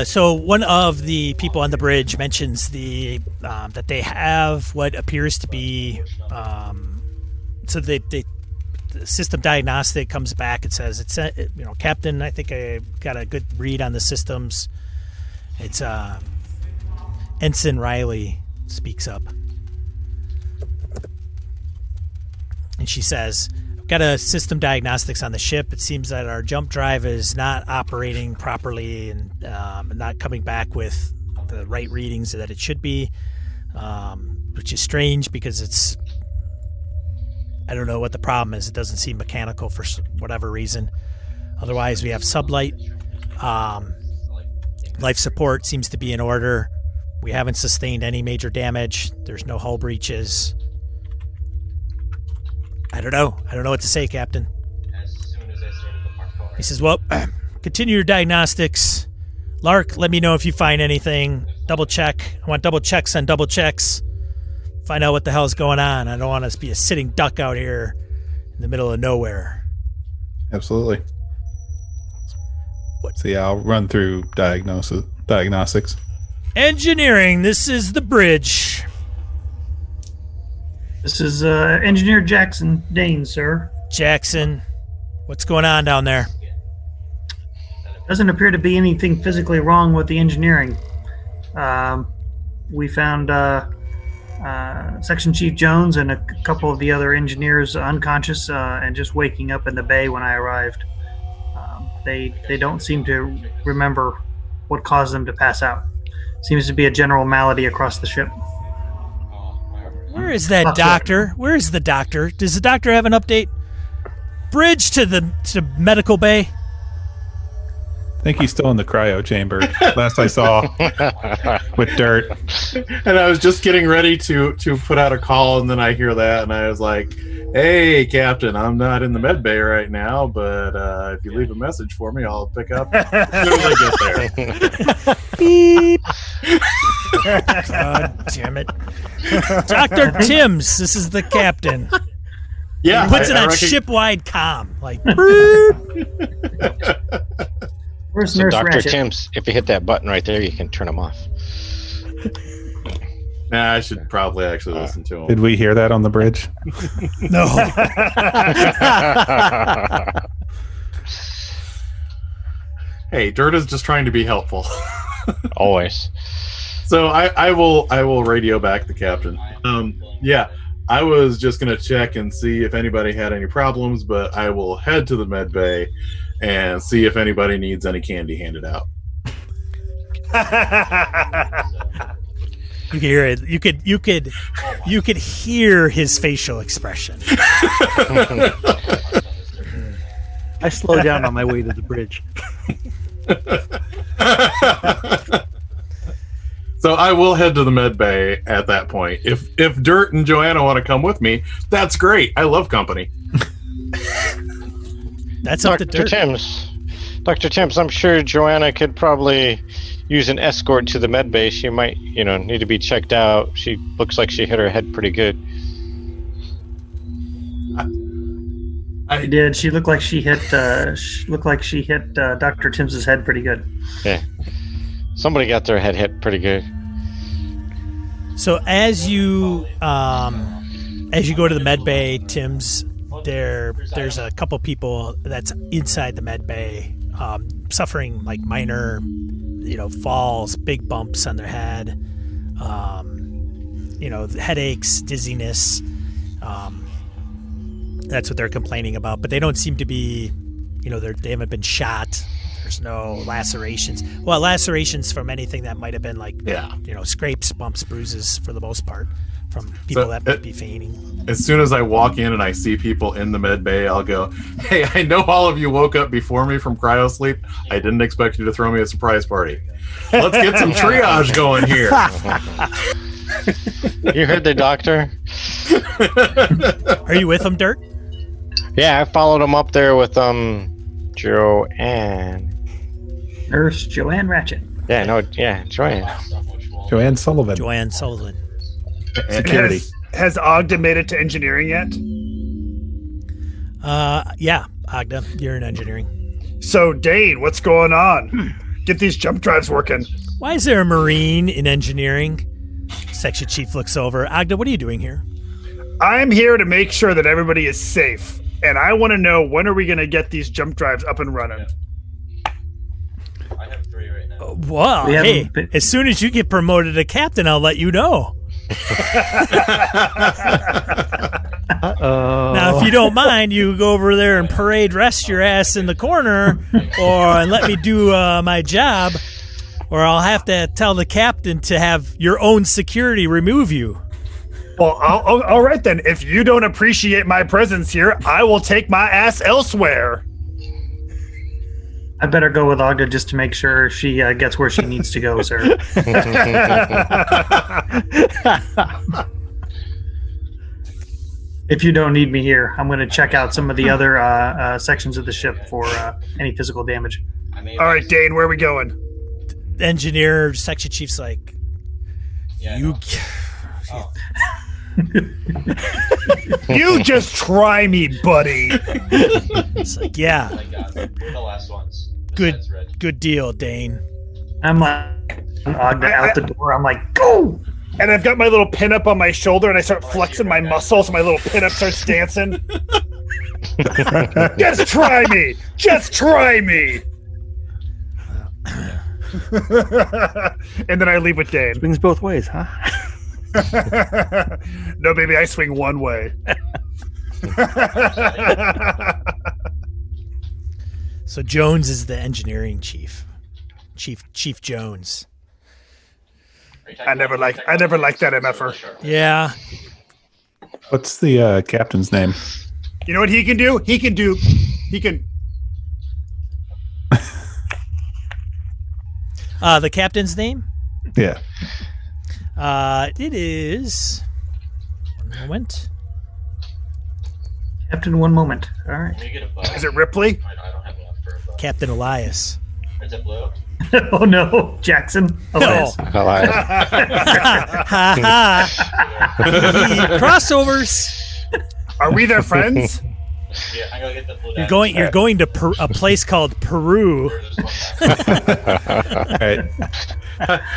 So one of the people on the bridge mentions that they have what appears to be the system diagnostic comes back and says Captain, I think I got a good read on the systems. It's Ensign Riley speaks up, and she says, got a system diagnostics on the ship. It seems that our jump drive is not operating properly and not coming back with the right readings that it should be, which is strange because I don't know what the problem is. It doesn't seem mechanical for whatever reason. Otherwise, we have sublight. Life support seems to be in order. We haven't sustained any major damage. There's no hull breaches. I don't know what to say, Captain. As soon as I started the parkour. He says, well, continue your diagnostics. Lark, let me know if you find anything. Double check. I want double checks on double checks. Find out what the hell's going on. I don't want us to be a sitting duck out here in the middle of nowhere. Absolutely. So yeah, I'll run through diagnostics. Engineering, this is the bridge. This is Engineer Jackson Dane, sir. Jackson, what's going on down there? Doesn't appear to be anything physically wrong with the engineering. We found Section Chief Jones and a couple of the other engineers unconscious and just waking up in the bay when I arrived. They don't seem to remember what caused them to pass out. Seems to be a general malady across the ship. Where is that doctor? Where is the doctor? Does the doctor have an update? Bridge to medical bay. I think he's still in the cryo chamber. Last I saw, with Dirt. And I was just getting ready to put out a call, and then I hear that, and I was like, "Hey, Captain, I'm not in the med bay right now, but if you leave a message for me, I'll pick up as soon as I get there." Beep. God damn it. Dr. Timms, this is the captain. Yeah, He puts it I on reckon- ship-wide comm. Like, Where's So Nurse Dr. Ratchet? Timms, if you hit that button right there, you can turn them off. Nah, I should probably actually listen to him. Did we hear that on the bridge? no. Hey, Dirt is just trying to be helpful. Always. So I will radio back the captain. Yeah, I was just gonna check and see if anybody had any problems, but I will head to the med bay and see if anybody needs any candy handed out. You could hear it. You could hear his facial expression. I slow down on my way to the bridge. So I will head to the med bay at that point. If Dirt and Joanna want to come with me, that's great. I love company. That's up to Dr. Dirt. Timms. Dr. Timms, I'm sure Joanna could probably use an escort to the med bay. She might, need to be checked out. She looks like she hit her head pretty good. She did. She looked like she hit. Dr. Timms's head pretty good. Yeah. Somebody got their head hit pretty good. So as you go to the med bay, Tim's there's a couple people that's inside the med bay, suffering like minor, falls, big bumps on their head, headaches, dizziness. That's what they're complaining about, but they don't seem to be, they haven't been shot. There's no lacerations. Well, lacerations from anything that might have been like, scrapes, bumps, bruises for the most part from people that might be fainting. As soon as I walk in and I see people in the med bay, I'll go, "Hey, I know all of you woke up before me from cryo sleep. I didn't expect you to throw me a surprise party. Let's get some triage going here." You heard the doctor? Are you with them, Dirt? Yeah, I followed him up there with Joanne. Nurse Joanne Ratchet. Joanne. Joanne Sullivan. Joanne Sullivan. Security. Has Ogden made it to engineering yet? Yeah, Agda, you're in engineering. So, Dane, what's going on? Get these jump drives working. Why is there a Marine in engineering? Section Chief looks over. Agda, what are you doing here? I'm here to make sure that everybody is safe, and I want to know, when are we going to get these jump drives up and running? I have 3 right now. Well, We hey, haven't been- as soon as you get promoted to captain, I'll let you know. Uh-oh. Now, if you don't mind, you go over there and rest your ass in the corner, and let me do my job, or I'll have to tell the captain to have your own security remove you. Well, all right then. If you don't appreciate my presence here, I will take my ass elsewhere. I better go with Ogda just to make sure she gets where she needs to go, sir. If you don't need me here, I'm going to check out some of the other sections of the ship for any physical damage. All right, Dane, where are we going? The engineer, section chief's like, you. You just try me, buddy. It's like, yeah, I got the last ones. Good. That's red. good deal, Dane. I'm like, Ogda out the door. I'm like, go! And I've got my little pin up on my shoulder, and I start flexing my muscles, so my little pin up starts dancing. Just try me. Just try me. And then I leave with Dane. Swings both ways, huh? No, baby, I swing one way. So Jones is the engineering chief. Chief Jones. I never liked that MFer. Yeah. What's the captain's name? You know what he can do? He can. The captain's name? Yeah. It is. One moment. Captain, one moment. All right. Can you get a bug? Is it Ripley? I don't have enough for a bug. Captain Elias. Is it blue? Oh no, Jackson. Elias. Elias. Ha ha. Crossovers. Are we their friends? Yeah, I'm gonna get the blue. You're going to a place called Peru. All right.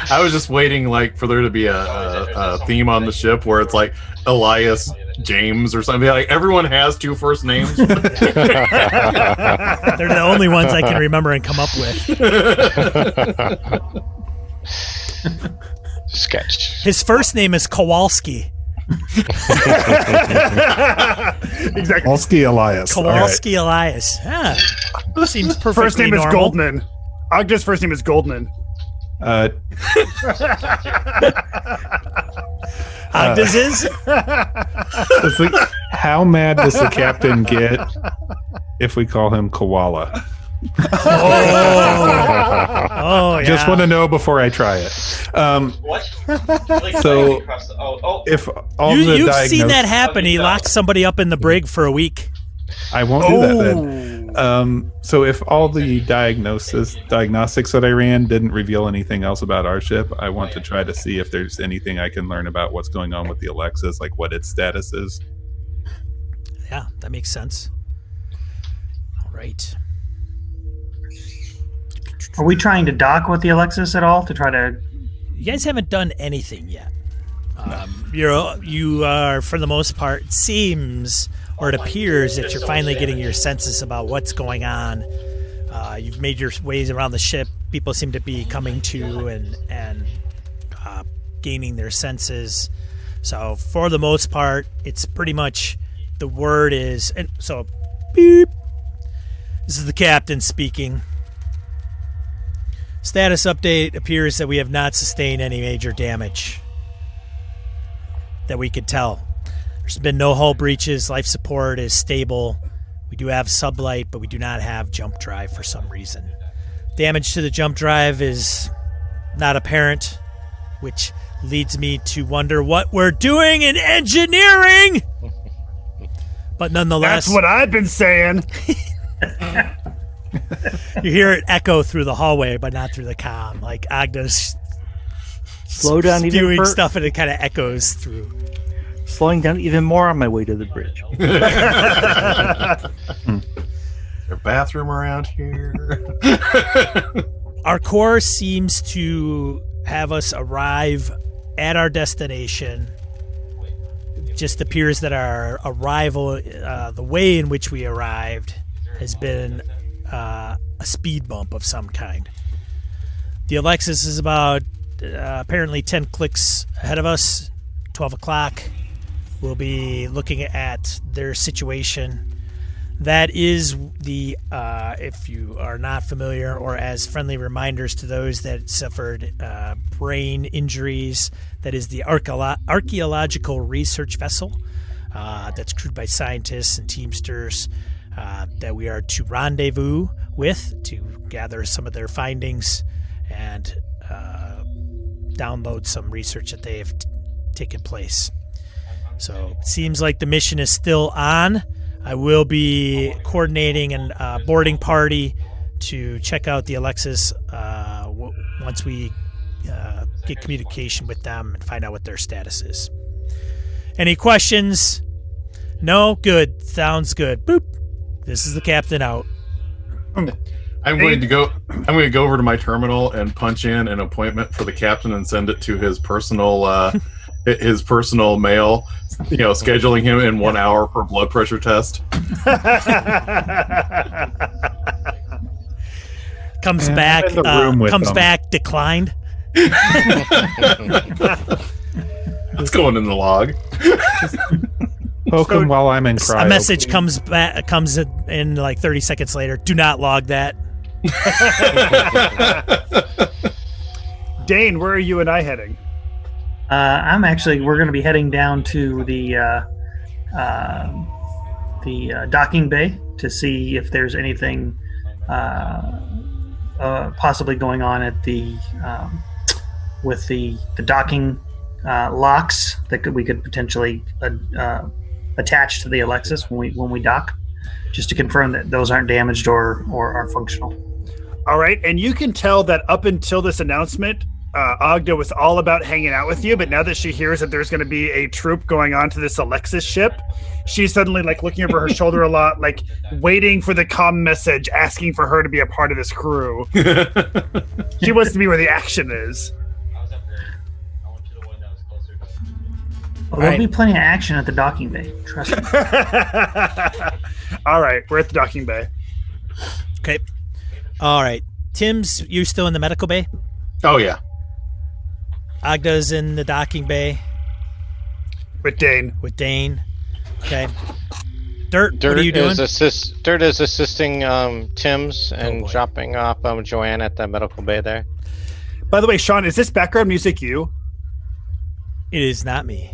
I was just waiting like for there to be a theme on the ship where it's like Elias James or something. Like everyone has two first names. They're the only ones I can remember and come up with. Sketch. His first name is Kowalski. Exactly. Kowalski Elias. All right. Kowalski Elias. Yeah. Seems perfectly First name is normal. Goldman. Agda's first name is Goldman. Agda's is? It's like, how mad does the captain get if we call him Koala? Oh, yeah. Just want to know before I try it. What? Like, So- across the, oh, If all You've the seen that diagnosis, happen. He locked somebody up in the brig for a week. I won't do that then. So if all the diagnostics that I ran didn't reveal anything else about our ship, I want to try to see if there's anything I can learn about what's going on with the Alexis, like what its status is. Yeah, that makes sense. All right. Are we trying to dock with the Alexis at all to try to? You guys haven't done anything yet. You are, for the most part, it seems, or it appears that you're finally getting your senses about what's going on. You've made your ways around the ship. People seem to be coming to and gaining their senses. So for the most part, it's pretty much the word is, and so beep. This is the captain speaking. Status update appears that we have not sustained any major damage that we could tell. There's been no hull breaches. Life support is stable. We do have sublight, but we do not have jump drive for some reason. Damage to the jump drive is not apparent, which leads me to wonder what we're doing in engineering. But nonetheless, That's what I've been saying. you hear it echo through the hallway, but not through the comm. Like Agda's Slow down even spewing further. stuff, and it kind of echoes through. Slowing down even more on my way to the bridge. Their bathroom around here. Our core seems to have us arrive at our destination. It just appears that our arrival, the way in which we arrived, has been a speed bump of some kind. The Alexis is about apparently 10 clicks ahead of us, 12 o'clock. We'll be looking at their situation. That is the, if you are not familiar, or as friendly reminders to those that suffered brain injuries, that is the archaeological research vessel that's crewed by scientists and teamsters that we are to rendezvous with to gather some of their findings and download some research that they have taken place. So it seems like the mission is still on. I will be coordinating a boarding party to check out the Alexis once we get communication with them and find out what their status is. Any questions? No? Good. Sounds good. Boop. This is the captain out. I'm going to go over to my terminal and punch in an appointment for the captain and send it to his personal mail. You know, scheduling him in 1 hour for blood pressure test. Comes Yeah, back. I'm in the room with Comes them. back declined. It's going in the log. Poke him while I'm in cryo. A message comes in like 30 seconds later. Do not log that. Dane, where are you and I heading? We're going to be heading down to the docking bay to see if there's anything possibly going on at the with the docking locks that we could potentially attach to the Alexis when we dock, just to confirm that those aren't damaged or are functional. All right, and you can tell that up until this announcement, Agda was all about hanging out with you, but now that she hears that there's going to be a troop going on to this Alexis ship, she's suddenly like looking over her shoulder a lot, like waiting for the comm message, asking for her to be a part of this crew. She wants to be where the action is. I was up here. I went to the one that was closer. Well, there'll be plenty of action at the docking bay. Trust me. All right, we're at the docking bay. Okay. All right. Tim's, you still in the medical bay? Oh yeah. Agda's in the docking bay With Dane. with Dane. Okay. Dirt, Dirt what are you doing? Dirt is assisting Tim's and boy. dropping off Joanne at the medical bay there. By the way, Sean, is this background music you? It is not me.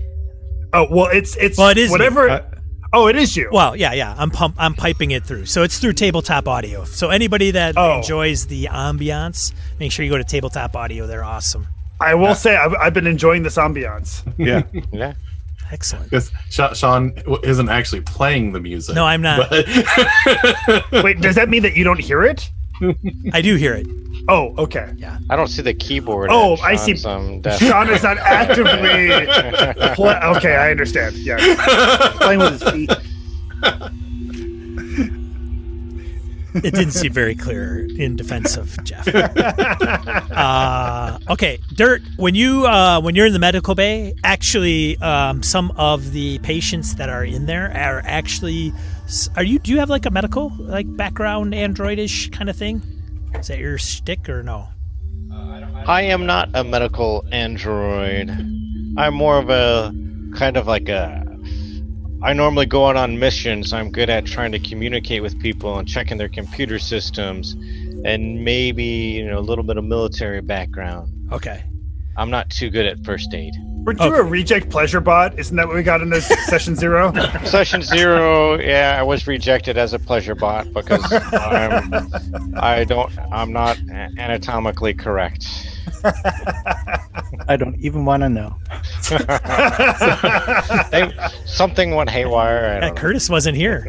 Oh, well, it's Well, it is me. whatever. Oh, it is you. Well, yeah. I'm piping it through. So it's through tabletop audio. So anybody that enjoys the ambiance, make sure you go to tabletop audio. They're awesome. I will say I've been enjoying this ambiance. Yeah. Yeah. Excellent. Because Sean isn't actually playing the music. No, I'm not. but- Wait, does that mean that you don't hear it? I do hear it. Oh, okay. I don't see the keyboard. Oh, at I see. Sean's, desk. Sean is not actively. Okay, I understand. Yeah. Playing with his feet. It didn't seem very clear in defense of Jeff. Okay, Dirt. When you're in the medical bay, actually, some of the patients that are in there are actually. Do you have like a medical background, androidish kind of thing? Is that your shtick or no? I am not a medical android. I'm more of a kind of like a. I normally go out on missions. I'm good at trying to communicate with people and checking their computer systems, and maybe a little bit of military background. Okay. I'm not too good at first aid. Weren't you a reject pleasure bot? Isn't that what we got in this session 0? Session 0, yeah, I was rejected as a pleasure bot because I'm not anatomically correct. I don't even want to know. Something went haywire. I Yeah, don't know. Curtis wasn't here.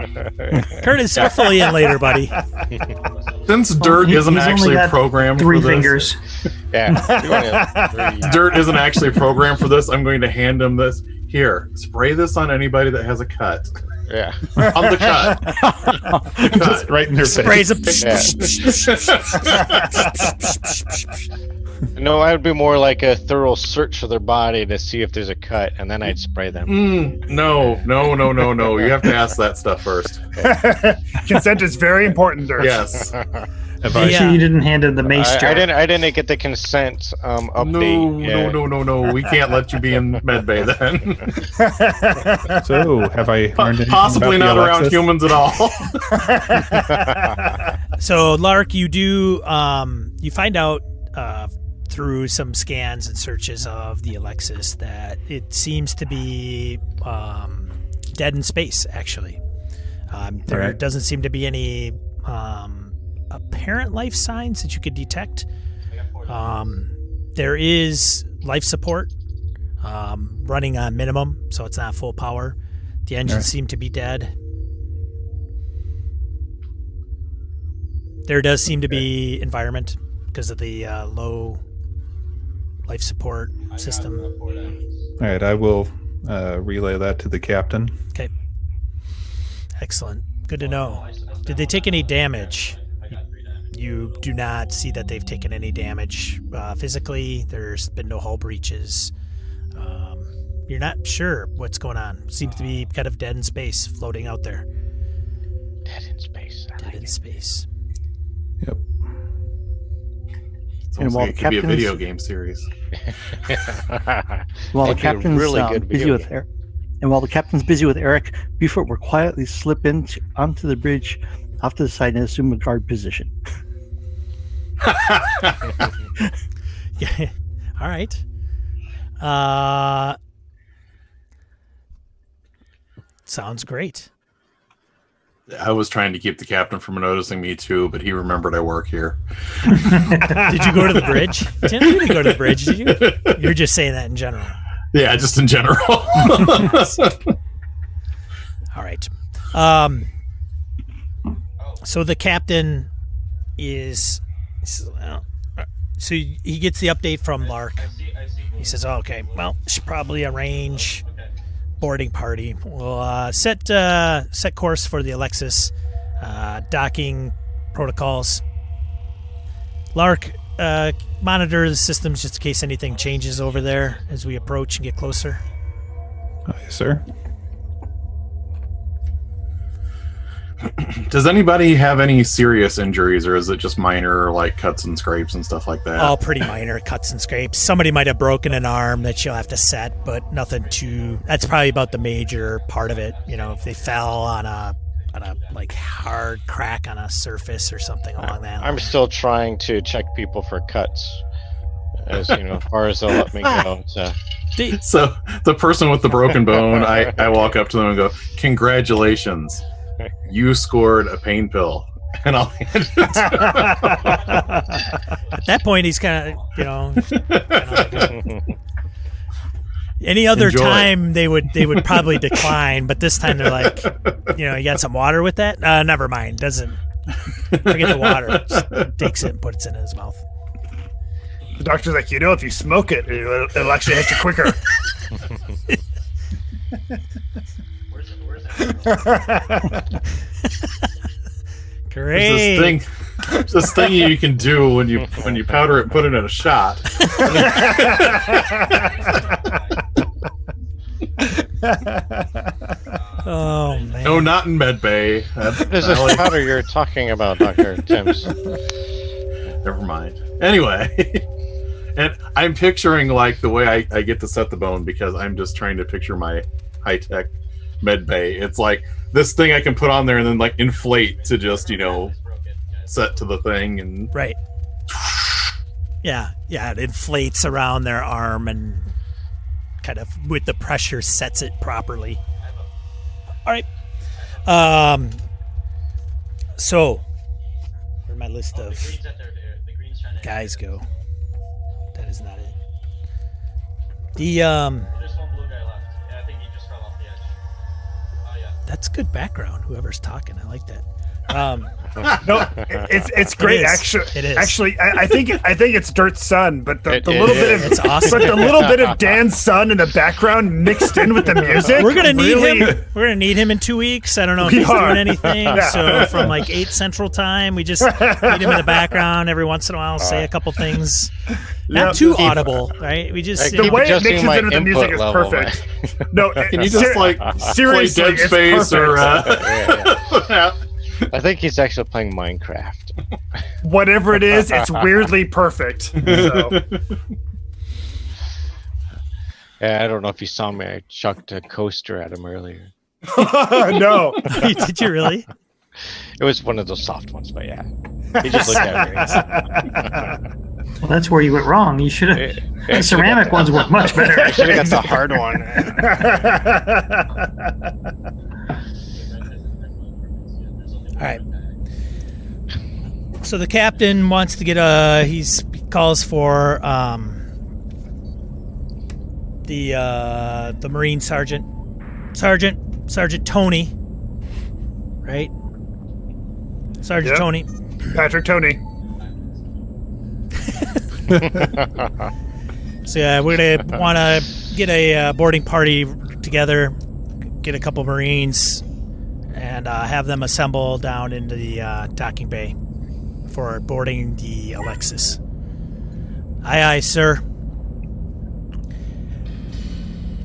Curtis, we'll fill you in later, buddy. Since Dirt he's isn't only actually got programmed 3 for this, fingers. Yeah. Dirt isn't actually programmed for this. I'm going to hand him this. Here, spray this on anybody that has a cut. Yeah. On the cut. Just right in their Sprays face. No, I would be more like a thorough search of their body to see if there's a cut, and then I'd spray them. No. You have to ask that stuff first. Consent is very important, Dirt. Yes. Have Yeah. I, Make sure you didn't hand him the mace jar. I didn't get the consent update. yet. No. We can't let you be in medbay then. so, have I learned anything Possibly about not the around Alexis? humans at all. So, Lark, you do you find out through some scans and searches of the Alexis that it seems to be dead in space. Actually, there Alright. doesn't seem to be any apparent life signs that you could detect. There is life support running on minimum, so it's not full power. The engines Alright. seem to be dead. There does seem to be environment because of the low life support system. All right, I will relay that to the captain. Okay. Excellent. Good to know. Did they take any damage? You do not see that they've taken any damage physically. There's been no hull breaches. You're not sure what's going on. Seems to be kind of dead in space, floating out there. Dead in space. Dead in space. Yep. It's And almost while like it the could be a captain's- video game series. While the That'd be a captain's really good busy video with game. Eric, and while the captain's busy with Eric, Buford will quietly slip onto the bridge off to the side and assume a guard position. Yeah. All right. Sounds great. I was trying to keep the captain from noticing me too, but he remembered I work here. Did you go to the bridge? You didn't go to the bridge, did you? You're just saying that in general. Yeah, just in general. All right. So the captain is so he gets the update from Lark. He says, oh, okay, well, should probably arrange boarding party. We'll set course for the Alexis, docking protocols. Lark, monitor the systems just in case anything changes over there as we approach and get closer. Yes, sir. Does anybody have any serious injuries, or is it just minor, like cuts and scrapes and stuff like that? All pretty minor cuts and scrapes. Somebody might have broken an arm that you'll have to set, but nothing too. That's probably about the major part of it. You know, if they fell on a like hard crack on a surface or something along that line. I'm still trying to check people for cuts, as far as they'll let me go. So the person with the broken bone, I walk up to them and go, "Congratulations, you scored a pain pill," and I'll hand it to At that point, he's kind of, any other Enjoy. time they would probably decline, but this time they're like, you got some water with that? Never mind. Doesn't forget the water. Just takes it and puts it in his mouth. The doctor's like, if you smoke it, it'll actually hit you quicker. Great. There's this thing you can do when you powder it and put it in a shot. Oh man. No, not in med bay. What is this powder you're talking about, Dr. Timms? Never mind. Anyway, and I'm picturing like the way I get to set the bone, because I'm just trying to picture my high-tech med bay. It's like this thing I can put on there and then like inflate to just set to the thing and Right. Yeah, it inflates around their arm and kind of with the pressure sets it properly. All right. So where'd my list of guys go? That is not it. The There's one blue guy left. Yeah, I think he just fell off the edge. Oh yeah. that's good background. Whoever's talking, I like that. No, it's great. It is. Actually, It is. Actually, I think it's Dirt's son, but the It little is. bit of It's awesome. but the little bit of Dan's son in the background mixed in with the music. We're gonna need really- him. We're gonna need him in 2 weeks. I don't know if We he's are. doing anything. Yeah. So from like 8 Central Time, we just need him in the background every once in a while. Say a couple things, not Yeah. too audible, right? We just The Keep way it adjusting mixes my in with the music input is level, perfect. No, can you just like seriously, play Dead it's Space or Yeah. I think he's actually playing Minecraft. whatever it is, it's weirdly perfect. So. Yeah, I don't know if you saw me. I chucked a coaster at him earlier. No. Did you really? It was one of those soft ones, but yeah. He just looked at me. Well, that's where you went wrong. You should have. The ceramic ones work much better. I should have got the hard one. All right. So the captain wants to get he calls for the Marine Sergeant Tony, right? Sergeant Yep. Tony. Patrick Tony. So yeah, we're gonna want to get a boarding party together, get a couple Marines, and have them assemble down into the docking bay for boarding the Alexis. Aye, aye, sir.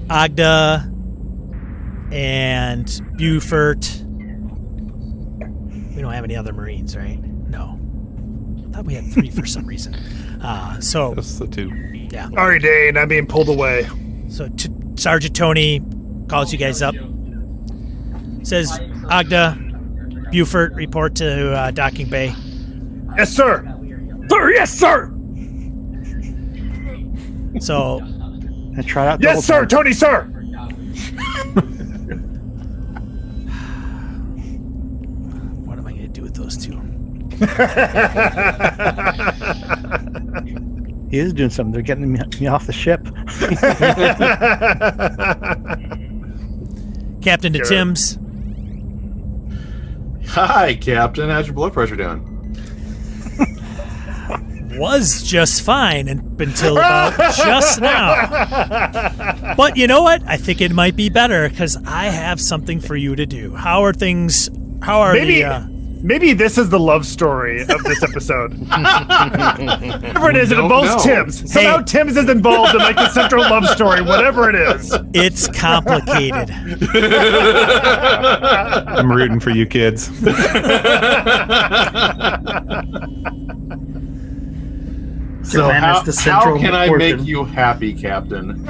Agda and Beaufort. We don't have any other Marines, right? No. I thought we had 3 for some reason. So That's the 2. yeah. Sorry, Dane. I'm being pulled away. So Sergeant Tony calls you guys up. Says, Agda, Beaufort, report to docking bay. Yes, sir. Sir, yes, sir. So I tried out. the whole Yes, sir. time. Tony, sir. what am I going to do with those 2? He is doing something. They're getting me off the ship. Captain to Sure. Tim's. Hi, Captain. How's your blood pressure doing? Was just fine until about just now. But you know what? I think it might be better because I have something for you to do. How are things? How are Maybe this is the love story of this episode. Whatever it is, it Don't involves know. Tim's. Somehow Tim's is involved in like the central love story, whatever it is. It's complicated. I'm rooting for you kids. So Joanne how, is the central how can I portion. make you happy, Captain?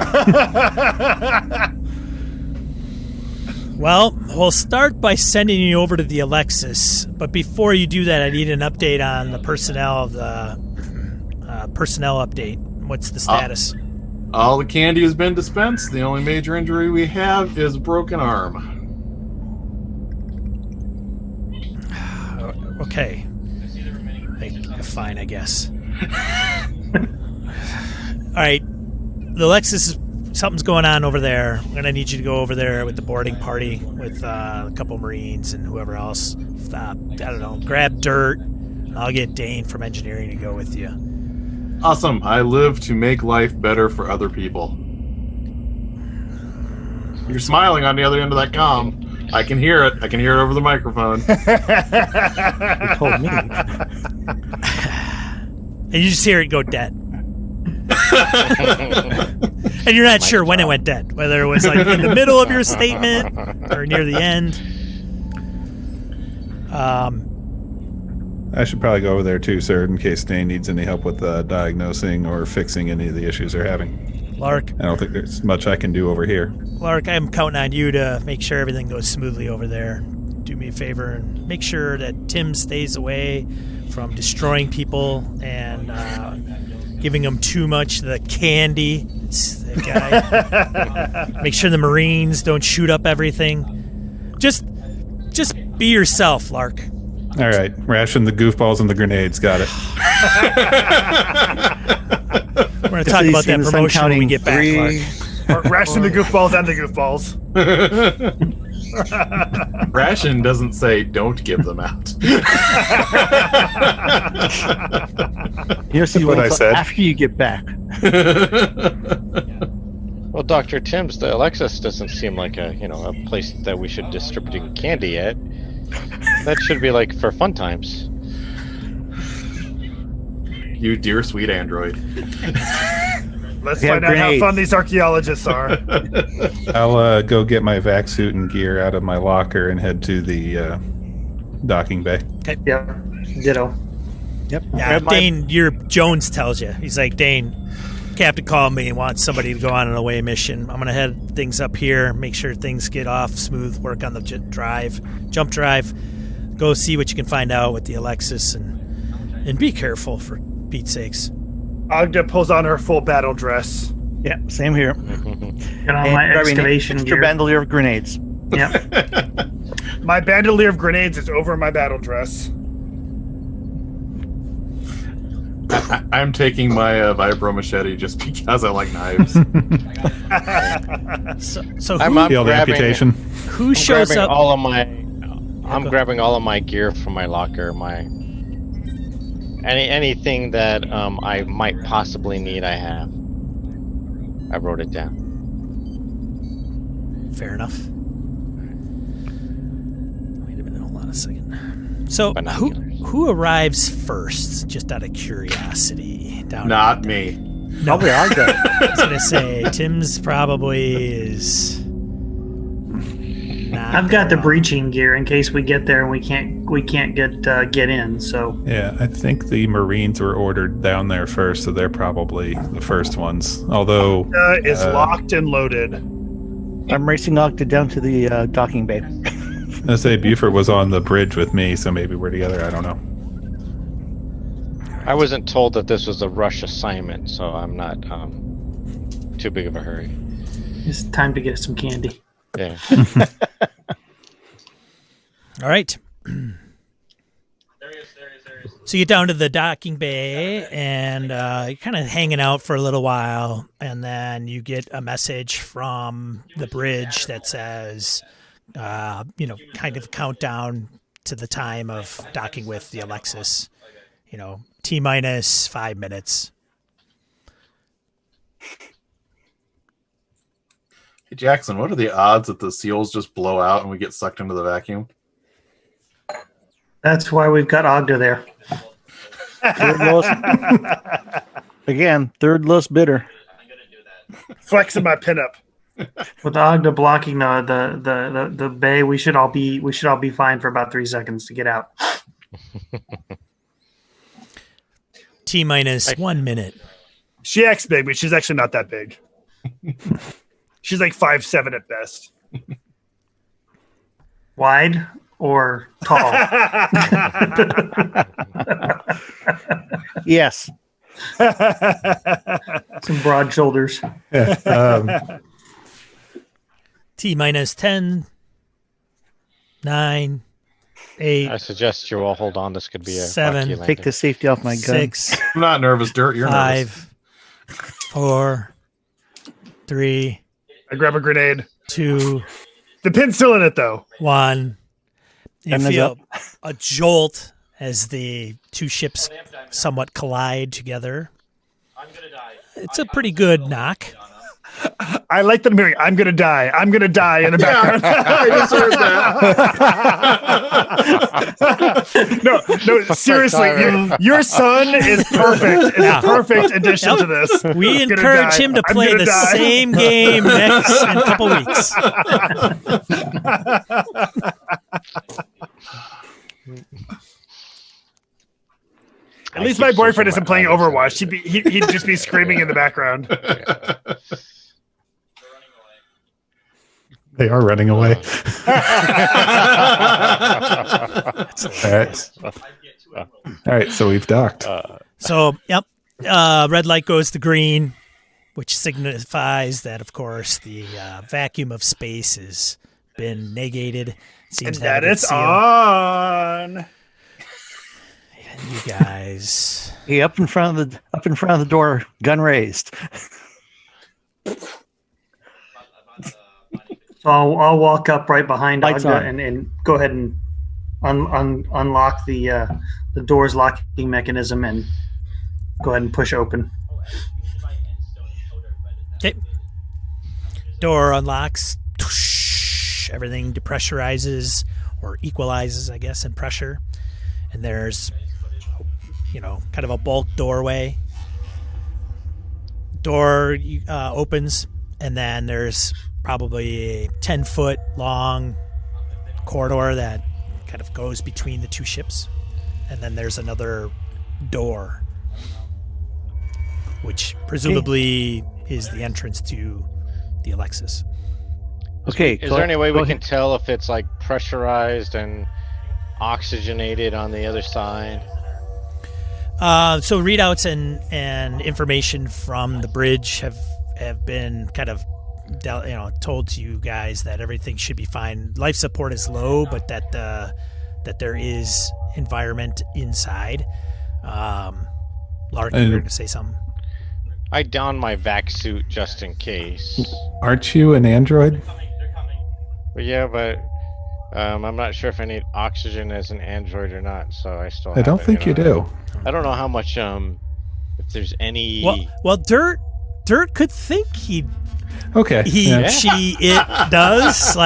Well, we'll start by sending you over to the Alexis. But before you do that, I need an update on the personnel of the personnel update. What's the status? All the candy has been dispensed. The only major injury we have is a broken arm. Okay. Fine, I guess. All right. The Alexis, something's going on over there. I'm going to need you to go over there with the boarding party with a couple Marines and whoever else. I don't know. Grab Dirt. I'll get Dane from engineering to go with you. Awesome. I live to make life better for other people. You're smiling on the other end of that comm. I can hear it. I can hear it over the microphone. He told me. And you just hear it go dead. And you're not sure when it went dead, whether it was like in the middle of your statement or near the end. I should probably go over there too, sir, in case Dane needs any help with diagnosing or fixing any of the issues they're having. Lark, I don't think there's much I can do over here. I'm counting on you to make sure everything goes smoothly over there. Do me a favor and make sure that Tim stays away from destroying people and giving them too much of the candy. It's that guy. Make sure the Marines don't shoot up everything. Just be yourself, Lark. All right, ration the goofballs and the grenades. Got it. We're going to talk about that promotion when we get back, Lark. Ration the goofballs and the goofballs. Ration doesn't say don't give them out. You'll see What I said. after you get back. Well, Dr. Tim's, the Alexis doesn't seem like a place that we should distribute candy at. That should be like for fun times. You dear sweet android. Let's We have find out how grenades. fun these archaeologists are. I'll go get my vac suit and gear out of my locker and head to the docking bay. Yep. Ditto. Yep. Yeah, Grab my- Dane, Jones tells you. He's like, Dane, Captain called me and wants somebody to go on an away mission. I'm going to head things up here, make sure things get off smooth, work on the jump drive, go see what you can find out with the Alexis, and be careful, for Pete's sakes. Agda pulls on her full battle dress. Yeah, same here. Get on And my grabbing an excavation extra gear. bandolier of grenades. Yep. My bandolier of grenades is over my battle dress. I'm taking my vibro machete just because I like knives. So I'm who, up Field grabbing, amputation. who shows grabbing up? all of my. go. I'm grabbing all of my gear from my locker. Anything that I might possibly need, I have. I wrote it down. Fair enough. Wait a minute, hold on a second. So who arrives first, just out of curiosity? Down Not me. No, Probably Agda. I was gonna say Tim's probably is. Not I've got the wrong. breaching gear in case we get there and we can't get in. So Yeah, I think the Marines were ordered down there first, so they're probably the first ones. Although Is locked and loaded. I'm racing Agda down to the docking bay. I say Buford was on the bridge with me, so maybe we're together. I don't know. I wasn't told that this was a rush assignment, so I'm not too big of a hurry. it's time to get some candy. Yeah. All right. There he is. So you get down to the docking bay and you're kind of hanging out for a little while, and then you get a message from the bridge that says, kind of countdown to the time of docking with the Alexis. T-minus 5 minutes. Hey, Jackson, what are the odds that the seals just blow out and we get sucked into the vacuum? That's why we've got Ogda there. Third lowest, again, third lowest bidder. Flexing my pinup. With Ogda blocking the bay, we should all be fine for about 3 seconds to get out. T-minus 1 minute. She acts big, but she's actually not that big. She's like 5'7" at best. Wide or tall? Yes. Some broad shoulders. Yeah. T-minus 10, 9, 8, I suggest you all hold on. This could be a 7, rocky landing. Take the safety off my gun. 6, I'm not nervous, Dirt. You're nervous. 5, 4, 3, I grab a grenade. 2, The pin's still in it, though. 1. You And feel a jolt as the two ships somewhat collide together. I'm gonna die. It's a pretty good knock. I like that I'm hearing, I'm going to die. I'm going to die in the background. I just heard that. No, seriously. Your son is perfect. It's Yeah. a perfect addition to this. We I'm gonna encourage die. him to I'm play gonna the die. same game next in a couple weeks. At least my boyfriend isn't playing Overwatch. He'd just be screaming in the background. They are running away. All right. All right. So we've docked. So, yep. Red light goes to green, which signifies that, of course, the vacuum of space has been negated. Seems And to have that been it's sealed. on. And you guys. Hey, up in front of the door, gun raised. So I'll walk up right behind Lights Ogda on. and go ahead and unlock the door's locking mechanism and go ahead and push open. Okay. Door unlocks. Tush. Everything depressurizes or equalizes, I guess, in pressure. And there's, kind of a bulk doorway. Door opens, and then there's probably a 10-foot long corridor that kind of goes between the two ships. And then there's another door, which presumably is the entrance to the Alexis. Okay. Is there any way go we can ahead. tell if it's like pressurized and oxygenated on the other side? So readouts and information from the bridge have been kind of told to you guys that everything should be fine. Life support is low, but that there is environment inside. Lark, you were going to say something. I don my vac suit just in case. Aren't you an android? They're coming. But yeah, but I'm not sure if I need oxygen as an android or not, so I still. I don't have it, think you do. I don't know how much. If there's any. Well, Dirt could think he, Okay. yeah. she, it does.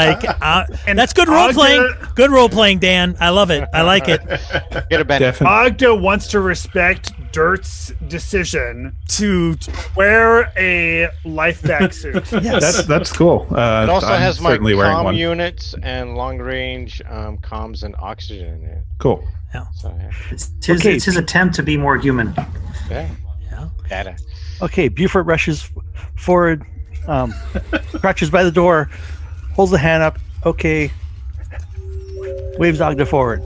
And That's good role playing. Ogda- Good role playing, Dan. I love it. I like it. Get a benefit. Definitely. Ogda wants to respect Dirt's decision To wear a life vac suit. yes. That's cool. It also I'm has my certainly wearing comm one. units and long range comms and oxygen in it. Cool. So It's Okay. his attempt to be more human. yeah. Yeah. Data. Okay, Buford rushes forward, crouches by the door, holds the hand up. Okay, waves Ogda forward.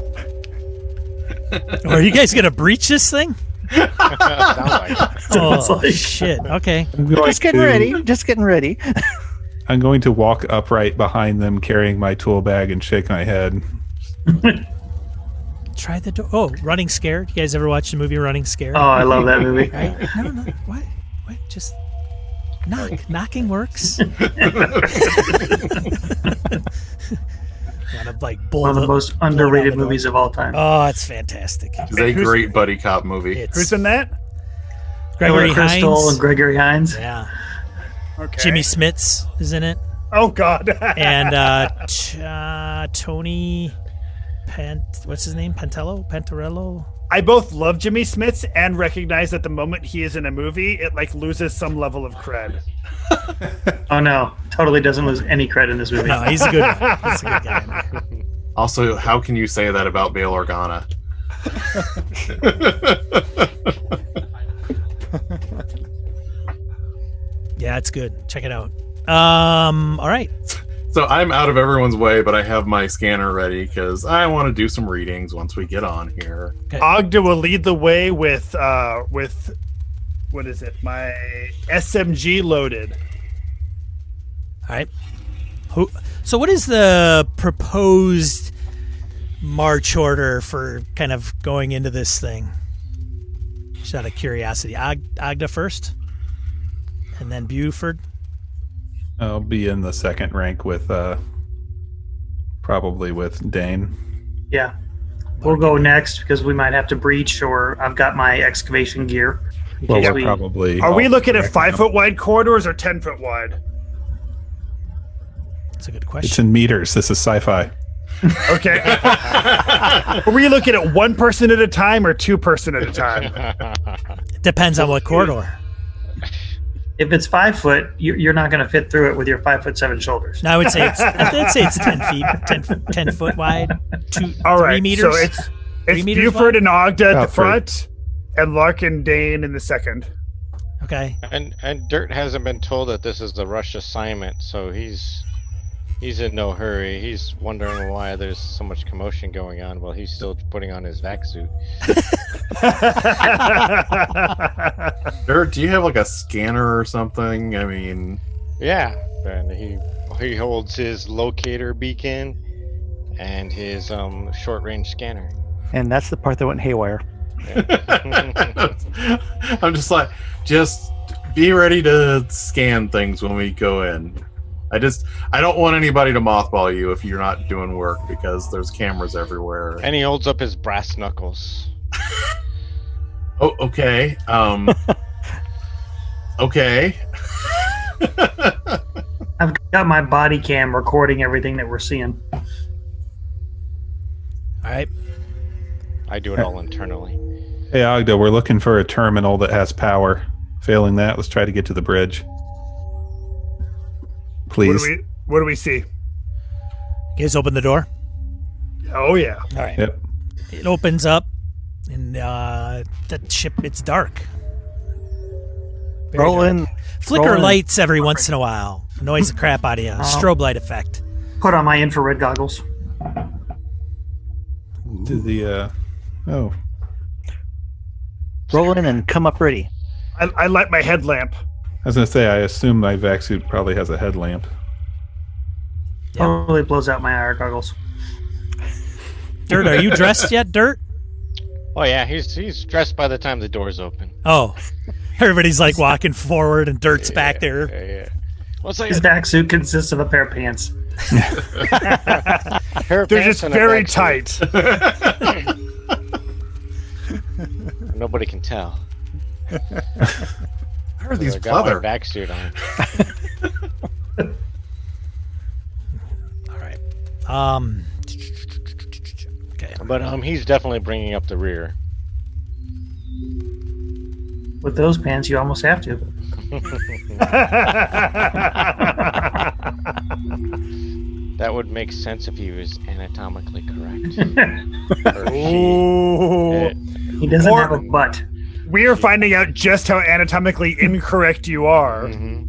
Are you guys gonna breach this thing? Sounds like it. Oh shit. Okay. I'm going Just getting to- ready. Just getting ready. I'm going to walk upright behind them, carrying my tool bag, and shake my head. Try the door. Oh, Running Scared. You guys ever watch the movie Running Scared? Oh, I love that movie. Right? No. What? Just knock. Knocking works. Want to like bull One of the most underrated movies of all time. Oh, it's fantastic. It's a great buddy cop movie. It's Who's in that? Gregory Crystal Hines. and Gregory Hines. Yeah. Okay. Jimmy Smits is in it. Oh God. And Tony what's his name? Pentarello? I both love Jimmy Smits and recognize that the moment he is in a movie, it like loses some level of cred. Oh no, totally doesn't lose any credit in this movie. No, he's a good one. He's a good guy. Also, how can you say that about Bail Organa? Yeah, it's good. Check it out. All right. So I'm out of everyone's way, but I have my scanner ready because I want to do some readings once we get on here. Okay. Ogda will lead the way with what is it? My SMG loaded. All right. So what is the proposed march order for kind of going into this thing? Just out of curiosity. Ogda first? And then Buford? I'll be in the second rank with probably with Dane. Yeah. We'll go next because we might have to breach, or I've got my excavation gear. in Well, case we're we- probably. Are we all looking at correct 5 now. foot wide corridors or 10 foot wide? That's a good It's question. in meters. This is sci-fi. Okay. Are we looking at one person at a time or two person at a time? Depends on what corridor. If it's 5 foot, you're not going to fit through it with your 5'7" shoulders. No, I'd say it's 10 feet, 10 foot wide, All 3 right. meters. So it's 3 meters Buford wide? and Ogda at About the front, and Lark and Dane in the second. Okay. And Dirt hasn't been told that this is the rush assignment, so he's in no hurry. He's wondering why there's so much commotion going on while he's still putting on his vac suit. Dirt, do you have like a scanner or something? I mean, Yeah, and he holds his locator beacon and his short range scanner. And that's the part that went haywire. I'm just like, just be ready to scan things when we go in. I don't want anybody to mothball you if you're not doing work because there's cameras everywhere. And he holds up his brass knuckles. Oh, okay. Okay. I've got my body cam recording everything that we're seeing. All right. I do it all internally. Hey, Ogda, we're looking for a terminal that has power. Failing that, let's try to get to the bridge. Please. What do we see? You guys open the door. Oh yeah. All right. Yep. It opens up, and the ship, it's dark. Very Roll dark. in. Flicker roll in. lights every once in a while. Annoys the crap out of you. Strobe light effect. Put on my infrared goggles. To the oh, Roll in and come up ready. I light my headlamp. I was gonna say I assume my vac suit probably has a headlamp. Yeah. Totally blows out my IR goggles. Dirt, are you dressed yet, Dirt? Oh yeah, he's dressed by the time the doors open. Oh. Everybody's like walking forward, and Dirt's back there. Yeah. What's that? His back suit consists of a pair of pants. They're just very tight. Nobody can tell. How are these I got my pleather? back suit on. All right. Okay. But he's definitely bringing up the rear. With those pants, you almost have to. That would make sense if he was anatomically correct. Or she. Ooh. He doesn't Or- have a butt. We are finding out just how anatomically incorrect you are. Mhm.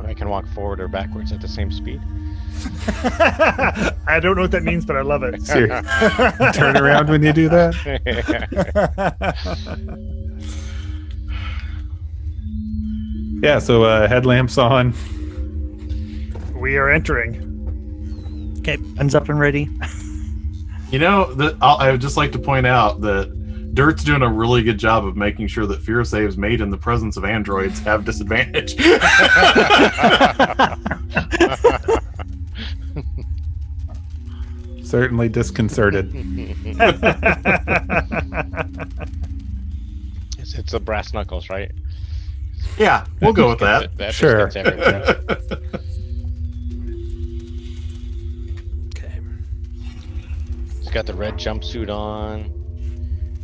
I can walk forward or backwards at the same speed. I don't know what that means, but I love it. Seriously. Turn around when you do that. Yeah. So headlamps on. We are entering. Guns up and ready. You know, I would just like to point out that Dirt's doing a really good job of making sure that fear saves made in the presence of androids have disadvantage. Certainly disconcerted. It's the brass knuckles, right? Yeah, we'll go with that. That just Sure. gets everybody. Okay. He's got the red jumpsuit on,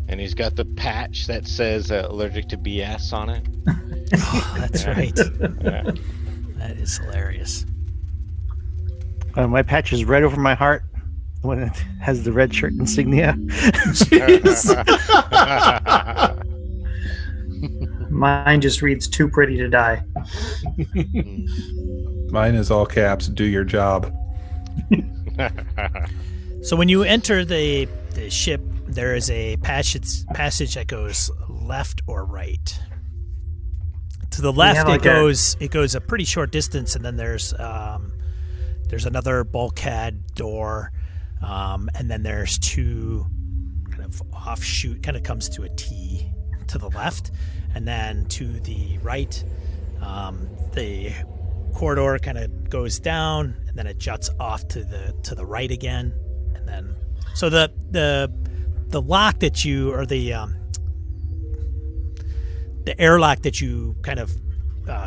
and he's got the patch that says allergic to BS on it. Oh, that's right. Yeah. That is hilarious. My patch is red over my heart when it has the red shirt insignia. Mine just reads "Too pretty to die." Mine is all caps. Do your job. So when you enter the ship, there is a passage that goes left or right. To the left, like it goes a pretty short distance, and then there's another bulkhead door, and then there's two kind of offshoot, kind of comes to a T to the left, and then to the right, the corridor kind of goes down, and then it juts off to the right again, and then so the lock that you or the airlock that you kind of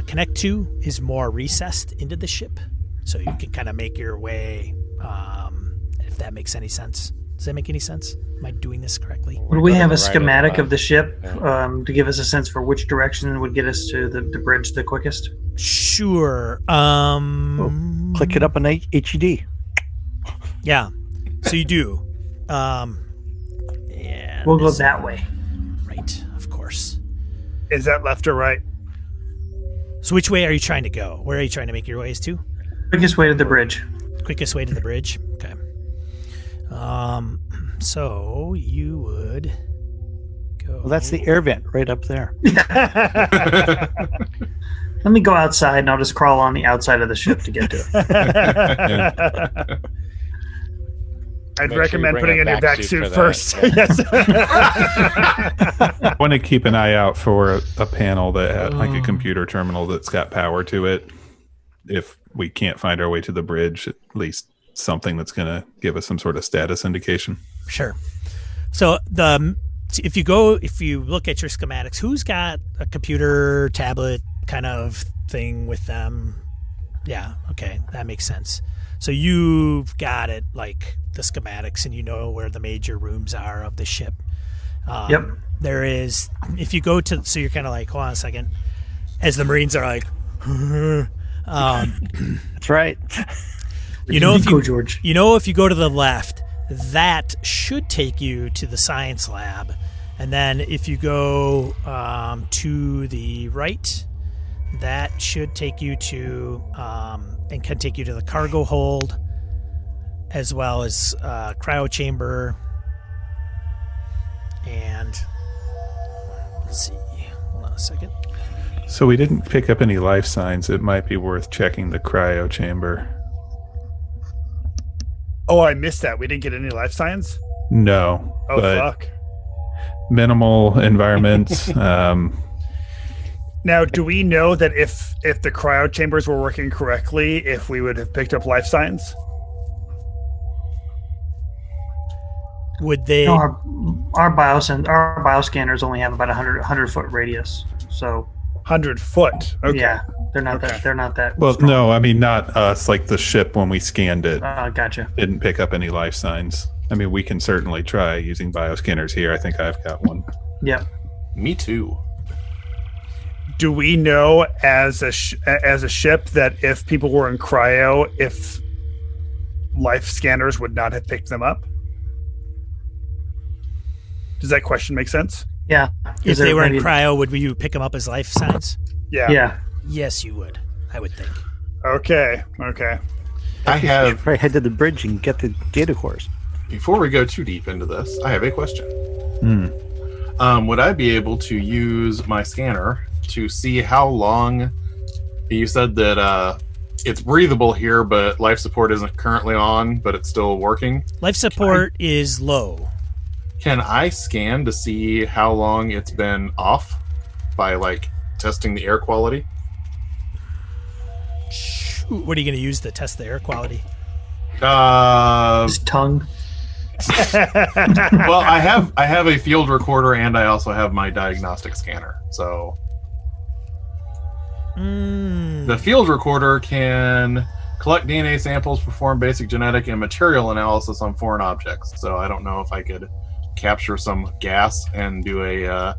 connect to is more recessed into the ship, so you can kind of make your way. If that makes any sense. Does that make any sense? Am I doing this correctly? Would we have a Right schematic over of the ship Yeah. to give us a sense for which direction would get us to the bridge the quickest? Sure. Click it up on HUD. Yeah. So you do. And We'll go that way. Right, of course. Is that left or right? So which way are you trying to go? Where are you trying to make your ways to? Quickest way to the bridge. Quickest way to the bridge? Okay. So you would go. Well, that's the air vent right up there. Let me go outside, and I'll just crawl on the outside of the ship to get to it. I'd Make sure recommend you putting bring on a your back suit back suit for first. that. Yes. I want to keep an eye out for a panel that has like a computer terminal that's got power to it. If we can't find our way to the bridge, at least something that's going to give us some sort of status indication. Sure. So if you look at your schematics, who's got a computer tablet kind of thing with them? Yeah. Okay. That makes sense. So you've got it like the schematics, and you know where the major rooms are of the ship. Yep. There is, if you go to, so you're kind of like, hold on a second, as the Marines are like, That's right. you know, if Go, you George. if you go to the left, that should take you to the science lab, and then if you go to the right, that should take you to and can take you to the cargo hold, as well as cryo chamber. And let's see, hold on a second. So we didn't pick up any life signs. It might be worth checking the cryo chamber. Oh, I missed that. We didn't get any life signs? No, Oh, but fuck. minimal environments. Now, do we know that if the cryo chambers were working correctly, if we would have picked up life signs? Would they? No, our bioscanners only have about 100 foot radius. So 100 foot. Okay. yeah, they're not Okay. that. Well, strong. no, I mean, not us. Like the ship, when we scanned it, Gotcha. didn't pick up any life signs. I mean, we can certainly try using bioscanners here. I think I've got one. Yep. Me too. Do we know as a ship that if people were in cryo, if life scanners would not have picked them up? Does that question make sense? Yeah. If Is there they were in maybe- cryo, would you pick them up as life signs? Yeah. Yeah. Yes, you would. I would think. Okay. Okay. I You have, should probably head to the bridge and get the data cores. before we go too deep into this, I have a question. Hmm. Would I be able to use my scanner to see how long? You said that it's breathable here, but life support isn't currently on, but it's still working. Life support is low. Can I scan to see how long it's been off by like testing the air quality? Shoot, what are you going to use to test the air quality? His tongue. Well, I have a field recorder and I also have my diagnostic scanner. So the field recorder can collect DNA samples, perform basic genetic and material analysis on foreign objects. So I don't know if I could capture some gas and do a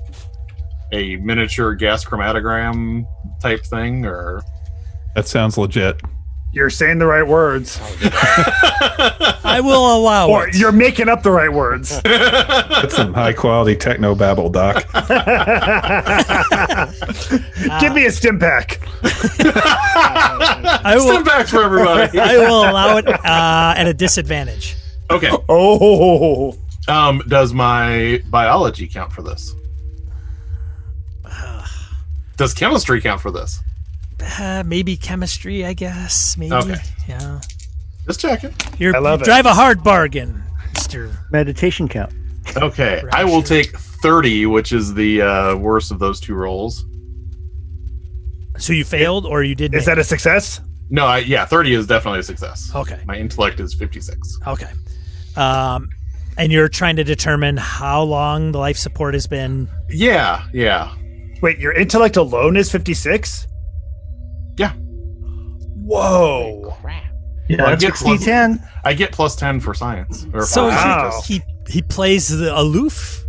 miniature gas chromatogram type thing, or That sounds legit. You're saying the right words. I will allow Or it. you're making up the right words. That's some high quality techno babble, Doc. Give me a stim pack. I will, Stim packs for everybody. I will allow it at a disadvantage. Okay. Oh. Does my biology count for this? Does chemistry count for this? Maybe chemistry, I guess. Maybe. Okay. Yeah. Just checking. You I love it. drive a hard bargain, Mr. Meditation count. Okay, Right, I will sure. take 30, which is the worst of those two rolls. So you failed or you did Is that a success? No, 30 is definitely a success. Okay. My intellect is 56. Okay. And you're trying to determine how long the life support has been. Yeah. Wait, your intellect alone is 56? Yeah. Whoa. Crap. Yeah, I that's get plus, D10. I get plus 10 for science. Or So for Wow. he plays the aloof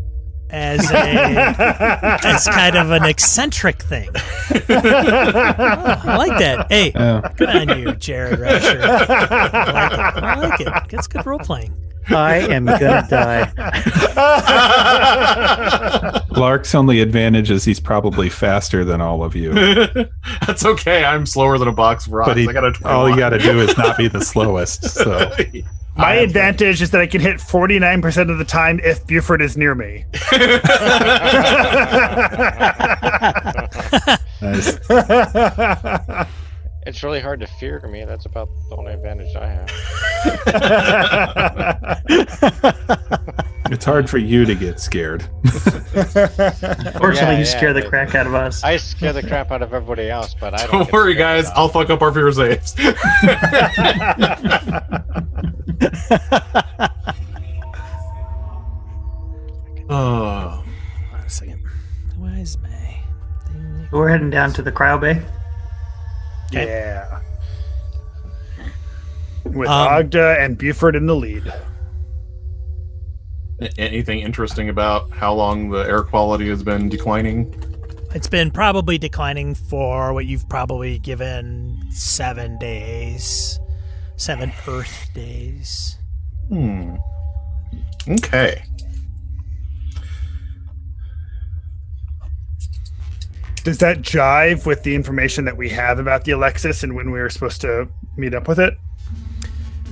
as as kind of an eccentric thing. I like that. Hey, good on you, Jared Rasher. I like it. That's good role playing. I am gonna die. Lark's only advantage is he's probably faster than all of you. That's okay. I'm slower than a box of rocks. But I got a all you got to do is not be the slowest. So My advantage is that I can hit 49% of the time if Buford is near me. nice. It's really hard to fear me. That's about the only advantage I have. It's hard for you to get scared. Fortunately, you scare the crap out of us. I scare the crap out of everybody else, but I don't. Don't get worry, scared guys. at I'll all. fuck up our fear saves. Oh. Hold on a second. Why is my thing? We're heading down to the cryo bay. Okay. Yeah. With Um, Ogda and Buford in the lead. Anything interesting about how long the air quality has been declining? It's been probably declining for what you've probably given 7 days, 7 Earth days. Okay. Does that jive with the information that we have about the Alexis and when we were supposed to meet up with it?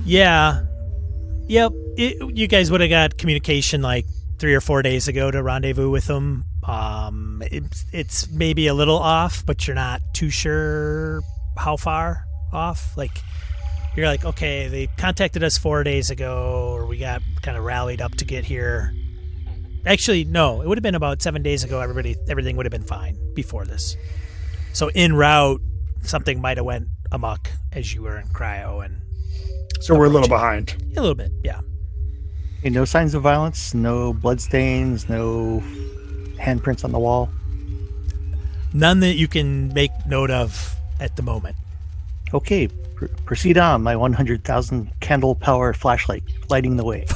Yeah. Yep. You guys would have got communication like 3 or 4 days ago to rendezvous with them. It's maybe a little off, but you're not too sure how far off. Like, you're like, okay, they contacted us 4 days ago, or we got kind of rallied up to get here. Actually, no, it would have been about 7 days ago. Everything would have been fine before this. So en route, something might have went amok as you were in cryo, and So we're a little behind. a little bit, yeah. Okay, no signs of violence, no bloodstains, no handprints on the wall. None that you can make note of at the moment. Okay, proceed on. My 100,000 candle power flashlight lighting the way.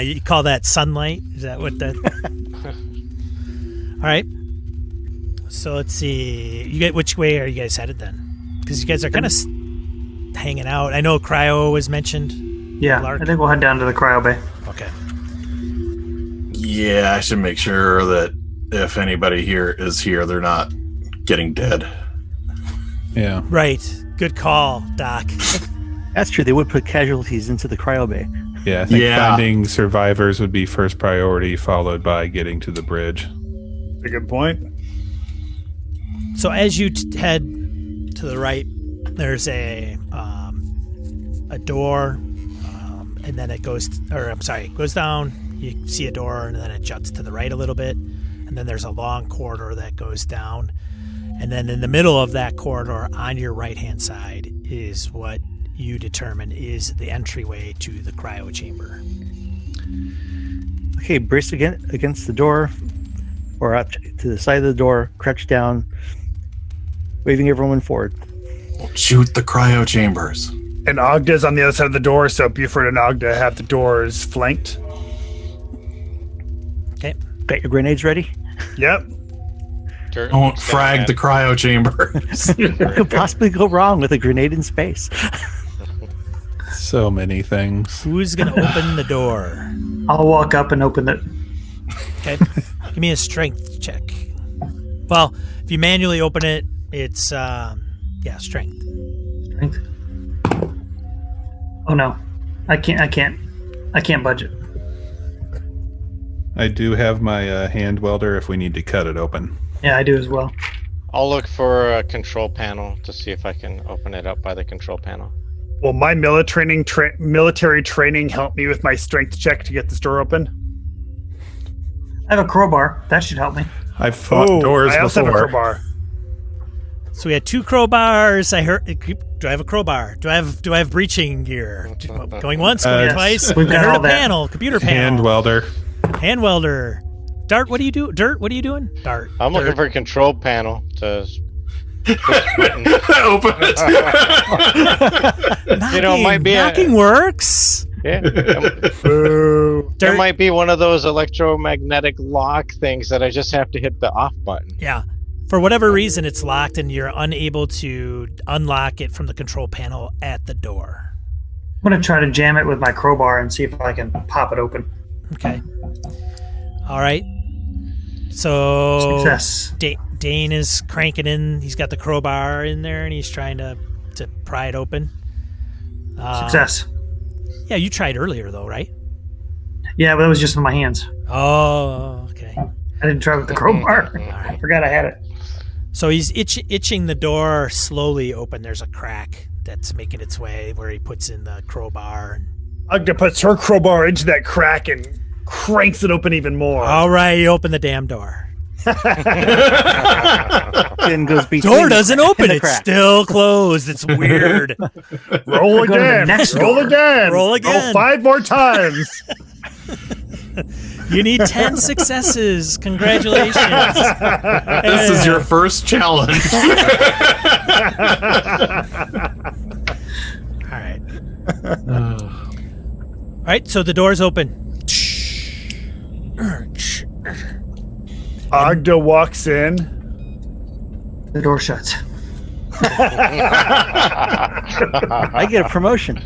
You call that sunlight? Is that what that? All right. So let's see. You get which way are you guys headed then? Because you guys are kind of hanging out. I know cryo was mentioned. Yeah, Lark. I think we'll head down to the cryo bay. Okay. Yeah, I should make sure that if anybody here is here, they're not getting dead. Yeah. Right. Good call, Doc. That's true. They would put casualties into the cryo bay. Yeah, I think Yeah. finding survivors would be first priority, followed by getting to the bridge. A good point. So as you head to the right, there's a door, and then it goes down. You see a door, and then it juts to the right a little bit, and then there's a long corridor that goes down, and then in the middle of that corridor, on your right-hand side, is what you determine is the entryway to the cryo chamber. Okay, brace against the door, or up to the side of the door, crouch down, waving everyone forward. Shoot the cryo chambers. And Ogda's on the other side of the door, so Buford and Ogda have the doors flanked. Okay. Got your grenades ready? Yep. Don't frag the cryo chambers. What could possibly go wrong with a grenade in space? So many things. Who's going to open the door? I'll walk up and open it. Okay. Give me a strength check. Well, if you manually open it, it's, strength. Strength. Oh no, I can't budget. I do have my hand welder if we need to cut it open. Yeah, I do as well. I'll look for a control panel to see if I can open it up by the control panel. Will my military training help me with my strength check to get this door open? I have a crowbar. That should help me. I've fought doors I also before. have a crowbar. So we had 2 crowbars. I heard. Do I have a crowbar? Do I have breaching gear? Going once, going Yes. twice. We've got I heard all a that. panel, computer panel. Hand welder. Hand welder. Dart, what do you do? Dirt, what are you doing? Dart. I'm looking Dirt. for a control panel to. Open it. Knocking, You know, it might be knocking works. Yeah. Boo. There Dirt. might be one of those electromagnetic lock things that I just have to hit the off button. Yeah. For whatever reason, it's locked, and you're unable to unlock it from the control panel at the door. I'm gonna try to jam it with my crowbar and see if I can pop it open. Okay. All right. So Success. Dane is cranking in. He's got the crowbar in there, and he's trying to pry it open. Success. Yeah, you tried earlier, though, right? Yeah, but it was just in my hands. Oh, okay. I didn't try with the crowbar. I forgot I had it. So he's itching the door slowly open. There's a crack that's making its way where he puts in the crowbar. Ogda puts her crowbar into that crack and cranks it open even more. All right, you open the damn door. Then goes between Door doesn't open. the It's crack. still closed. It's weird. Roll Go to the again. next Roll door. again. Roll again. Roll 5 more times. You need 10 successes. Congratulations. This is your first challenge. All right. All right, so the door's open. Ogda walks in. The door shuts. I get a promotion.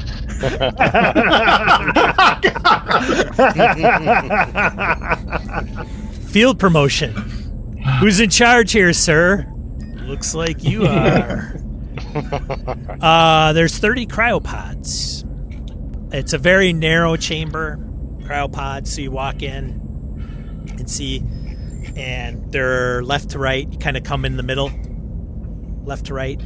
Field promotion. Who's in charge here, sir? Looks like you are. There's 30 cryopods. It's a very narrow chamber, cryopods. So you walk in and see, and they're left to right. You kind of come in the middle, left to right.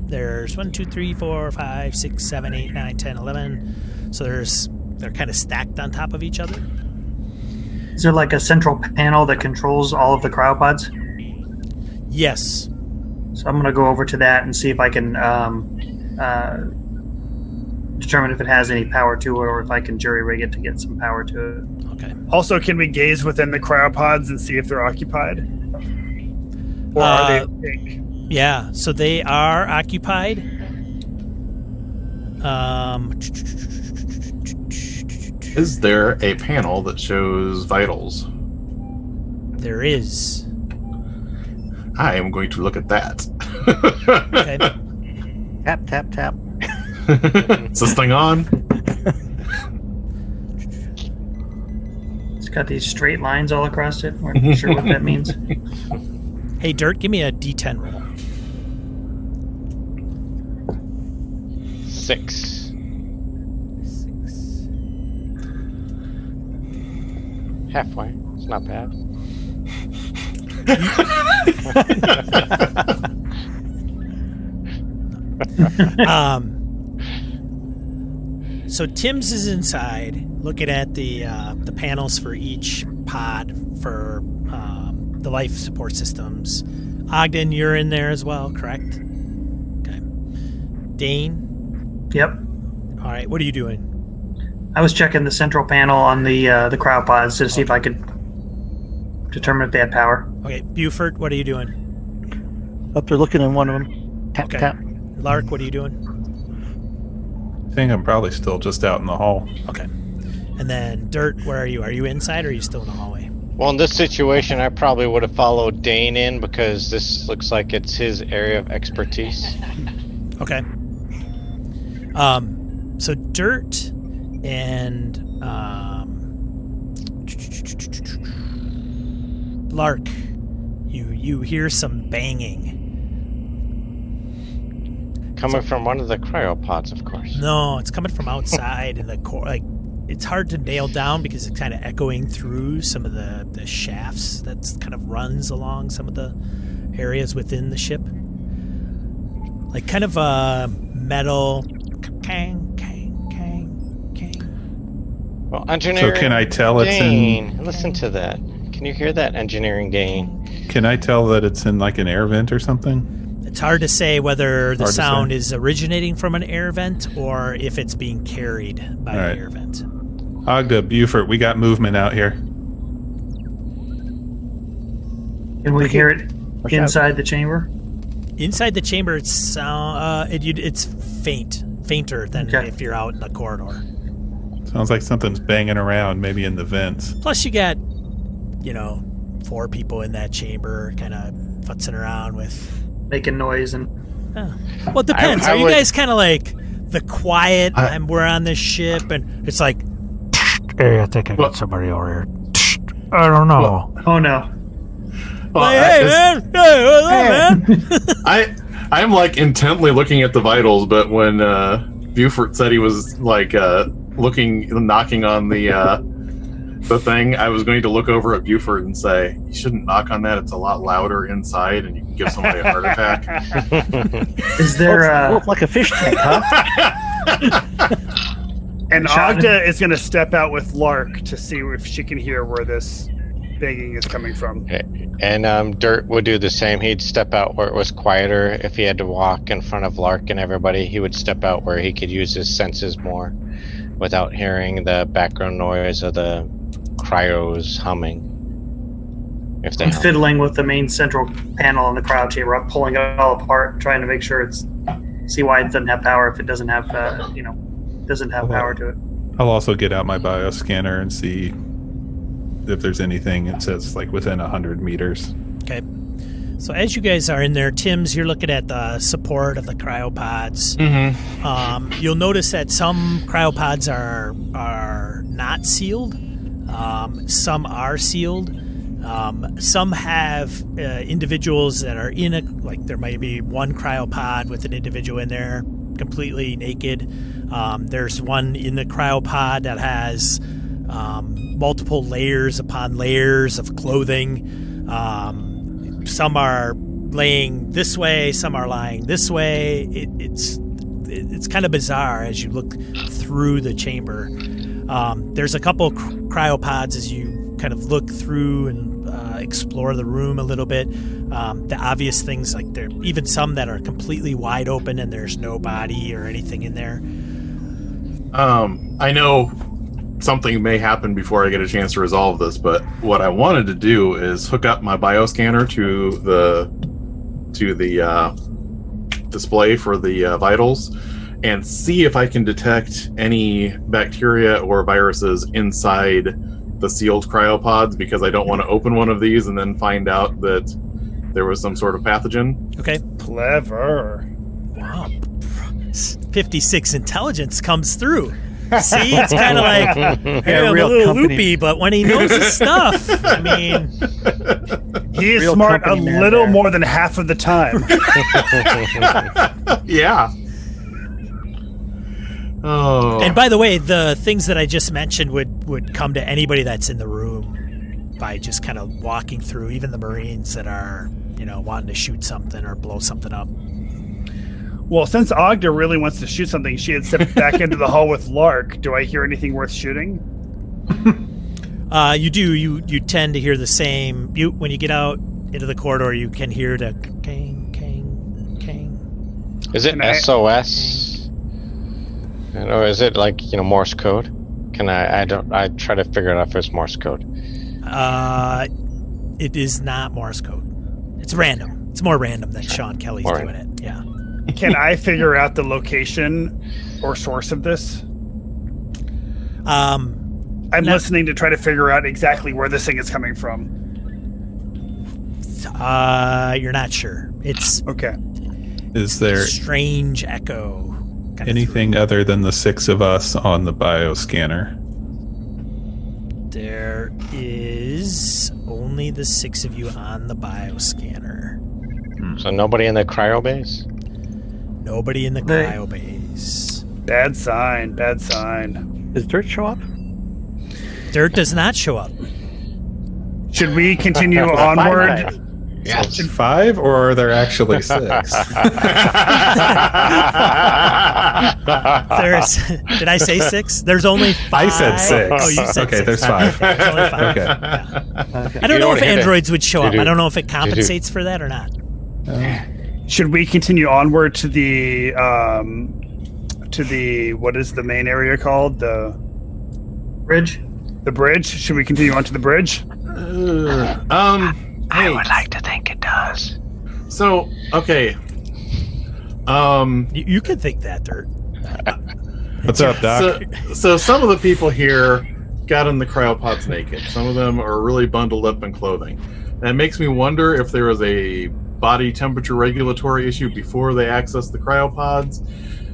There's 1, 2, 3, 4, 5, 6, 7, 8, 9, 10, 11. So they're kind of stacked on top of each other. Is there like a central panel that controls all of the cryopods? Yes. So I'm going to go over to that and see if I can determine if it has any power to it, or if I can jury rig it to get some power to it. Okay. Also, can we gaze within the cryopods and see if they're occupied? Or are they opaque? Yeah, so they are occupied. Is there a panel that shows vitals? There is. I am going to look at that. Okay. Tap, tap, tap. Is this thing on? It's got these straight lines all across it. We're not sure what that means. Hey, Dirt, give me a D10 roll. 6. Halfway. It's not bad. So Tim's is inside, looking at the panels for each pod for the life support systems. Ogden, you're in there as well, correct? Okay. Dane. Yep. All right. What are you doing? I was checking the central panel on the cryopods to see if I could determine if they had power. Okay. Buford, what are you doing? Up there looking at one of them. Tap, Okay. tap. Lark, what are you doing? I think I'm probably still just out in the hall. Okay. And then Dirt, where are you? Are you inside or are you still in the hallway? Well, in this situation, I probably would have followed Dane in because this looks like it's his area of expertise. Okay. So Dirt and Lark, you hear some banging. Coming from one of the cryopods, of course. No, it's coming from outside in the core. Like, it's hard to nail down because it's kind of echoing through some of the shafts that kind of runs along some of the areas within the ship. Like kind of a metal kang, kang, kang, kang. Well, engineering. So can I tell it's Dane, listen to that. Can you hear that, engineering Dane? Can I tell that it's in like an air vent or something? It's hard to say whether the Hard to sound say. is originating from an air vent or if it's being carried by All an right. air vent. Ogda, Buford, we got movement out here. Can we hear it Watch out. inside the chamber? Inside the chamber, it's it's fainter than Okay. if you're out in the corridor. Sounds like something's banging around, maybe in the vents. Plus, you got, 4 people in that chamber, kind of futzing around with. Making noise and Well, it depends. I Are you would- guys kind of like the quiet? And we're on this ship, and it's like, hey, I think I got somebody over here. I don't know. oh no. Well, Hey, it's- man! Hey, what's up, man? I'm like intently looking at the vitals, but when Buford said he was like knocking on the thing, I was going to look over at Buford and say, "You shouldn't knock on that. It's a lot louder inside, and you can give somebody a heart attack." Is there Look like a fish tank, huh? And Shot. Ogda is going to step out with Lark to see if she can hear where this banging is coming from. And Dirt would do the same. He'd step out where it was quieter. If he had to walk in front of Lark and everybody, he would step out where he could use his senses more without hearing the background noise of the cryos humming. If they I'm hum. fiddling with the main central panel in the cryo chamber. I'm pulling it all apart, trying to make sure see why it doesn't have power if it doesn't have doesn't have power to it. I'll also get out my bioscanner and see if there's anything. It says like within 100 meters. Okay. So as you guys are in there, Tim's, you're looking at the support of the cryopods. Mm-hmm. You'll notice that some cryopods are not sealed. Some are sealed. Some have individuals that are in there might be one cryopod with an individual in there completely naked. There's one in the cryopod that has multiple layers upon layers of clothing. Some are laying this way, some are lying this way. It's kind of bizarre as you look through the chamber. There's a couple cryopods as you kind of look through and explore the room a little bit. The obvious things, like there even some that are completely wide open and there's no body or anything in there. I know something may happen before I get a chance to resolve this, but what I wanted to do is hook up my bioscanner to the display for the vitals and see if I can detect any bacteria or viruses inside the sealed cryopods, because I don't want to open one of these and then find out that there was some sort of pathogen. Okay. Clever. Wow. 56 intelligence comes through. See, it's kind of like, hey, I'm a real little company. loopy, but when he knows his stuff, I mean, He is Real smart a company man little there. more than half of the time. Yeah. Oh. and by the way, the things that I just mentioned would come to anybody that's in the room. by just kind of walking through, even the Marines that are, wanting to shoot something or blow something up. Well, since Ogda really wants to shoot something, she had stepped back into the hall with Lark. Do I hear anything worth shooting? You do. You tend to hear the same. When you get out into the corridor, you can hear the kang, kang, kang. Is it SOS? Or is it like Morse code? I try to figure it out if it's Morse code. It is not Morse code. It's random. It's more random than Sean Kelly's doing it. Yeah. Can I figure out the location or source of this? I'm listening to try to figure out exactly where this thing is coming from. You're not sure. It's okay. Is there strange echo? Anything other than the 6 of us on the bioscanner? There is only the 6 of you on the bioscanner. So nobody in the cryo base? Nobody in the cryo base. Bad sign. Bad sign. Does Dirt show up? Dirt does not show up. Should we continue onward? Yeah. 5, or are there actually 6? Did I say 6? There's only 5. I said 6. Oh, you said okay, 6. there's 5. There's only 5. Okay. Yeah. I don't know if androids would show up. I don't know if it compensates for that or not. Should we continue onward to the what is the main area called? The bridge? The bridge? Should we continue on to the bridge? I would like to think it does. So, okay. You could think that, Dirt. What's up, Doc? So some of the people here got in the cryopods naked. Some of them are really bundled up in clothing. And it makes me wonder if there was a body temperature regulatory issue before they accessed the cryopods,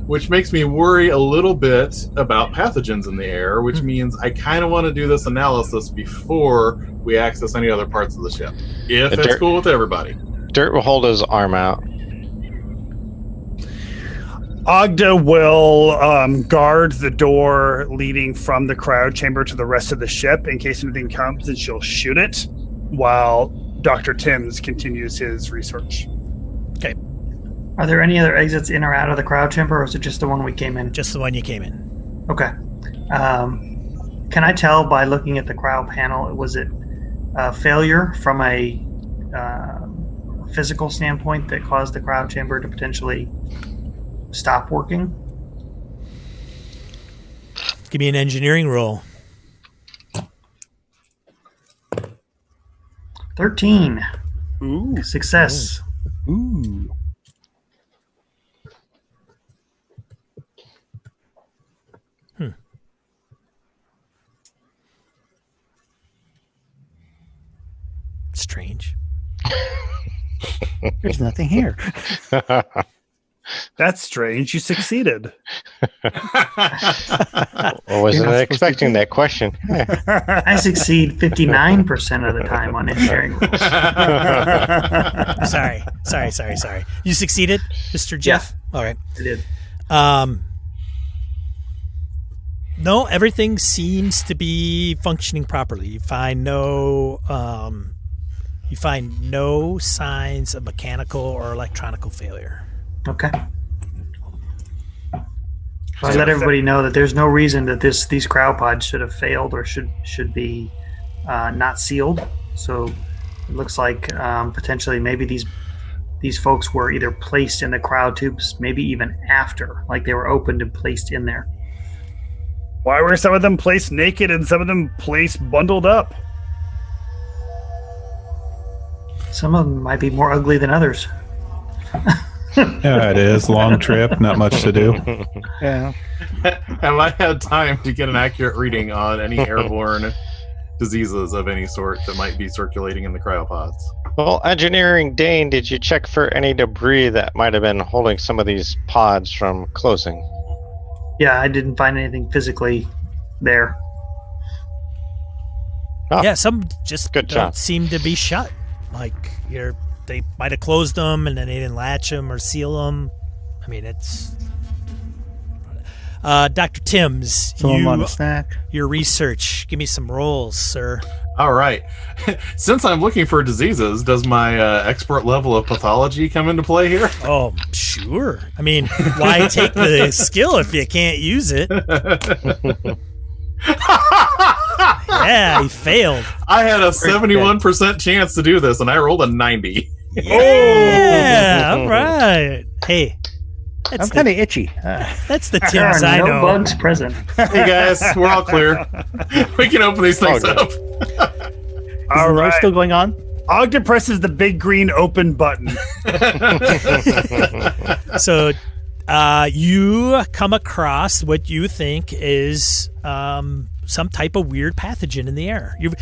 which makes me worry a little bit about pathogens in the air, which means I kind of want to do this analysis before we access any other parts of the ship. If it's cool with everybody. Dirt will hold his arm out. Ogda will guard the door leading from the cryo chamber to the rest of the ship in case anything comes, and she'll shoot it while Dr. Timms continues his research. Okay. Are there any other exits in or out of the cryo chamber, or is it just the one we came in? Just the one you came in. Okay. Can I tell by looking at the cryo panel, was it a failure from a physical standpoint that caused the cryo chamber to potentially stop working? Give me an engineering roll. 13. Ooh. Success. Ooh. Strange. There's nothing here. That's strange. You succeeded. I wasn't expecting that question. I succeed 59% of the time on engineering rules. Sorry. You succeeded, Mr. Jeff? Yeah. All right. I did. No, everything seems to be functioning properly. You find no signs of mechanical or electronical failure. Okay. So I let everybody know that there's no reason that these cryopods should have failed or should be not sealed. So it looks like potentially maybe these folks were either placed in the cryo tubes, maybe even after, like they were opened and placed in there. Why were some of them placed naked and some of them placed bundled up? Some of them might be more ugly than others. Yeah, it is. Long trip, not much to do. Yeah. Have I had time to get an accurate reading on any airborne diseases of any sort that might be circulating in the cryopods? Well, Engineering Dane, did you check for any debris that might have been holding some of these pods from closing? Yeah, I didn't find anything physically there. Oh, Yeah, some just Good don't job. seem to be shut. Like they might have closed them and then they didn't latch them or seal them. I mean, it's Dr. Timms. Someone want a snack? Your research. Give me some rolls, sir. All right. Since I'm looking for diseases, does my expert level of pathology come into play here? Oh, sure. I mean, why take the skill if you can't use it? Yeah, he failed. I had a 71% chance to do this, and I rolled a 90. Yeah, all right. Hey, I'm kind of itchy. that's the There Tims are I no know. bugs present. Hey, guys, we're all clear. We can open these things up. Is All the noise right. still going on? Ogden presses the big green open button. So, you come across what you think is some type of weird pathogen in the air. You're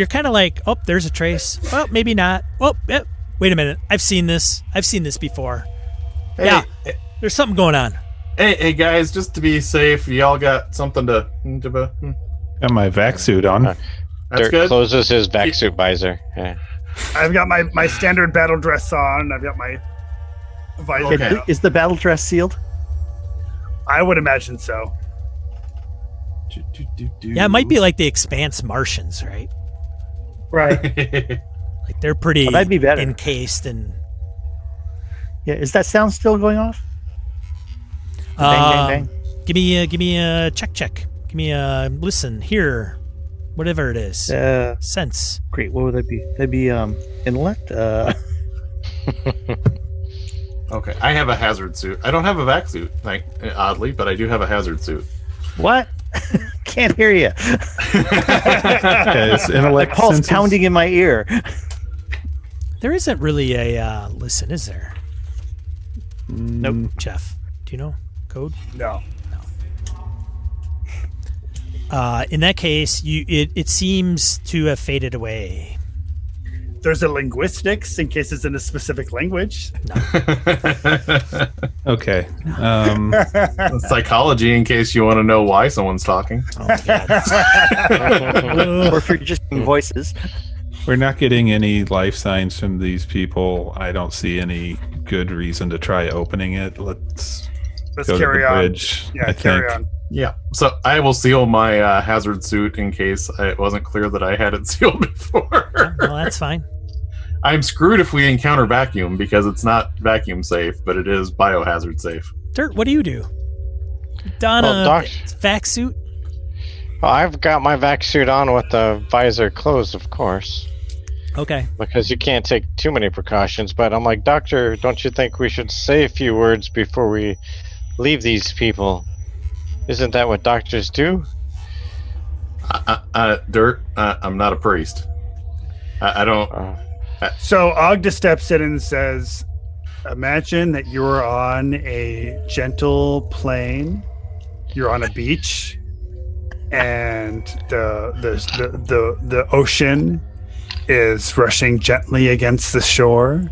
kind of like, oh, there's a trace. Well, maybe not. Oh, wait a minute. I've seen this before. Hey, Yeah, there's something going on. hey, guys, just to be safe, y'all got something to... Got my vac suit on. That's Dirt good. closes his vac suit visor. Yeah. I've got my standard battle dress on. I've got my visor. Okay. down. Is the battle dress sealed? I would imagine so. Yeah, it might be like the Expanse Martians, right? Right. Like they're pretty Oh, that'd be better. encased and Yeah. Is that sound still going off? Bang, bang, bang. Give me a check. Give me a listen, hear, whatever it is. Sense. Great. What would that be? That'd be intellect. Okay, I have a hazard suit. I don't have a vac suit, oddly, but I do have a hazard suit. What? Can't hear you. Okay, it's My intellect pulse senses. pounding in my ear. There isn't really a listen, is there? Nope. Jeff, do you know code? No. In that case, it seems to have faded away. There's a linguistics in case it's in a specific language. Okay. Psychology, in case you want to know why someone's talking. Oh my god. Or if you're just in voices. We're not getting any life signs from these people. I don't see any good reason to try opening it. Let's Let's go to carry the on. bridge. Yeah, I carry think. on. Yeah, so I will seal my hazard suit in case it wasn't clear that I had it sealed before. Well, that's fine. I'm screwed if we encounter vacuum because it's not vacuum safe, but it is biohazard safe. Dirt, what do you do? Don Well, a Doc- vac suit? Well, I've got my vac suit on with the visor closed, of course, Okay. because you can't take too many precautions. But I'm like, Doctor, don't you think we should say a few words before we leave these people? Isn't that what doctors do? Dirt, I'm not a priest. I don't... So Ogda steps in and says, imagine that you're on a gentle plain. You're on a beach, and the ocean is rushing gently against the shore.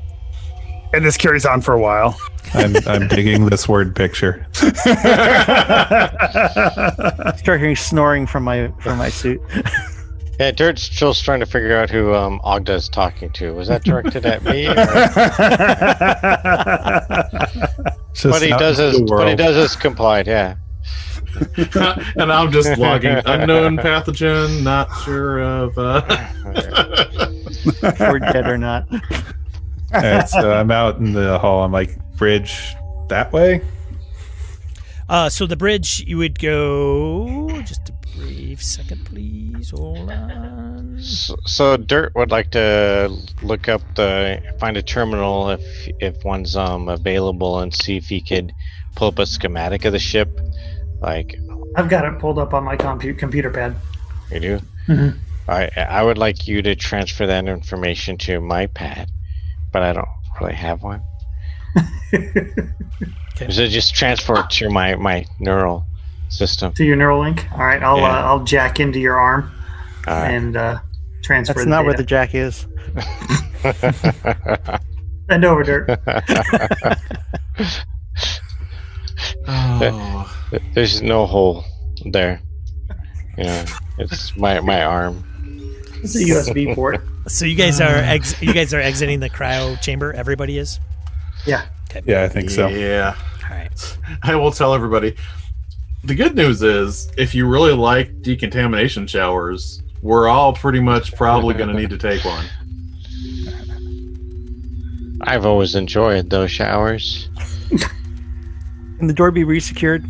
And this carries on for a while. I'm digging this word picture. Start hearing snoring from my suit. Yeah, Dirt's still trying to figure out who Ogda's talking to. Was that directed at me? Or... It's just But he out does into as the world. complied. Yeah. And I'm just logging unknown pathogen, not sure of... If we're dead or not. All right, so I'm out in the hall. I'm like, bridge that way? So the bridge, you would go. Just a brief second, please. Hold on. So Dirt would like to look up find a terminal if one's available and see if he could pull up a schematic of the ship. Like, I've got it pulled up on my computer pad. you do? Mhm. I would like you to transfer that information to my pad, but I don't really have one. So just transfer it to my neural system. To your Neuralink. All right, I'll jack into your arm All right. and transfer. That's the not where the data. jack is. Bend over, Dirt. Oh. There's no hole there. Yeah, it's my arm. It's a USB port. So you guys are exiting the cryo chamber. Everybody is. Yeah. Yeah, I think so. Yeah. All right. I will tell everybody. The good news is, if you really like decontamination showers, we're all pretty much probably going to need to take one. I've always enjoyed those showers. Can the door be resecured?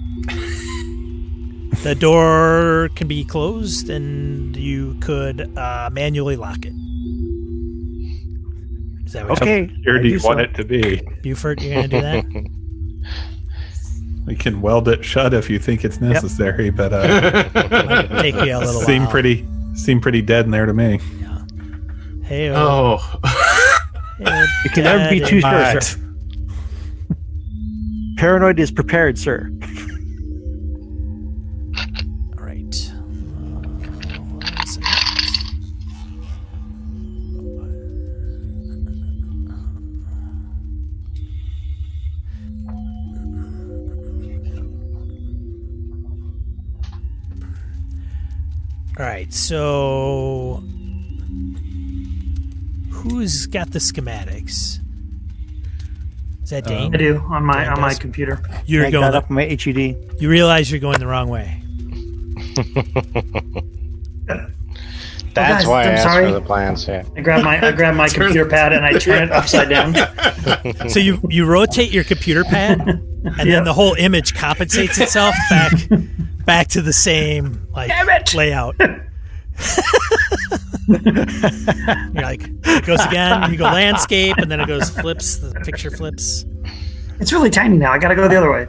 The door can be closed, and you could manually lock it. Is that what Okay. Where do I you do want so. it to be? Buford, you're going to do that? We can weld it shut if you think it's necessary, but Might take you a little seem while. pretty dead in there to me. Hey, Oh, You can never be too sure, Alright. sir. Paranoid is prepared, sir. All right. One second. All right, so who's got the schematics? Is that Dane? I do on my Yeah, it my does. computer. You're I going. got up on my HUD. You realize you're going the wrong way. That's guys, why I I'm asked sorry. for the plans. Yeah. I grab my computer pad and I turn it upside down. So you rotate your computer pad, and then the whole image compensates itself back to the same layout. You're like, it goes again, and you go landscape, and then it goes flips. The picture flips. It's really tiny now. I gotta go the other way.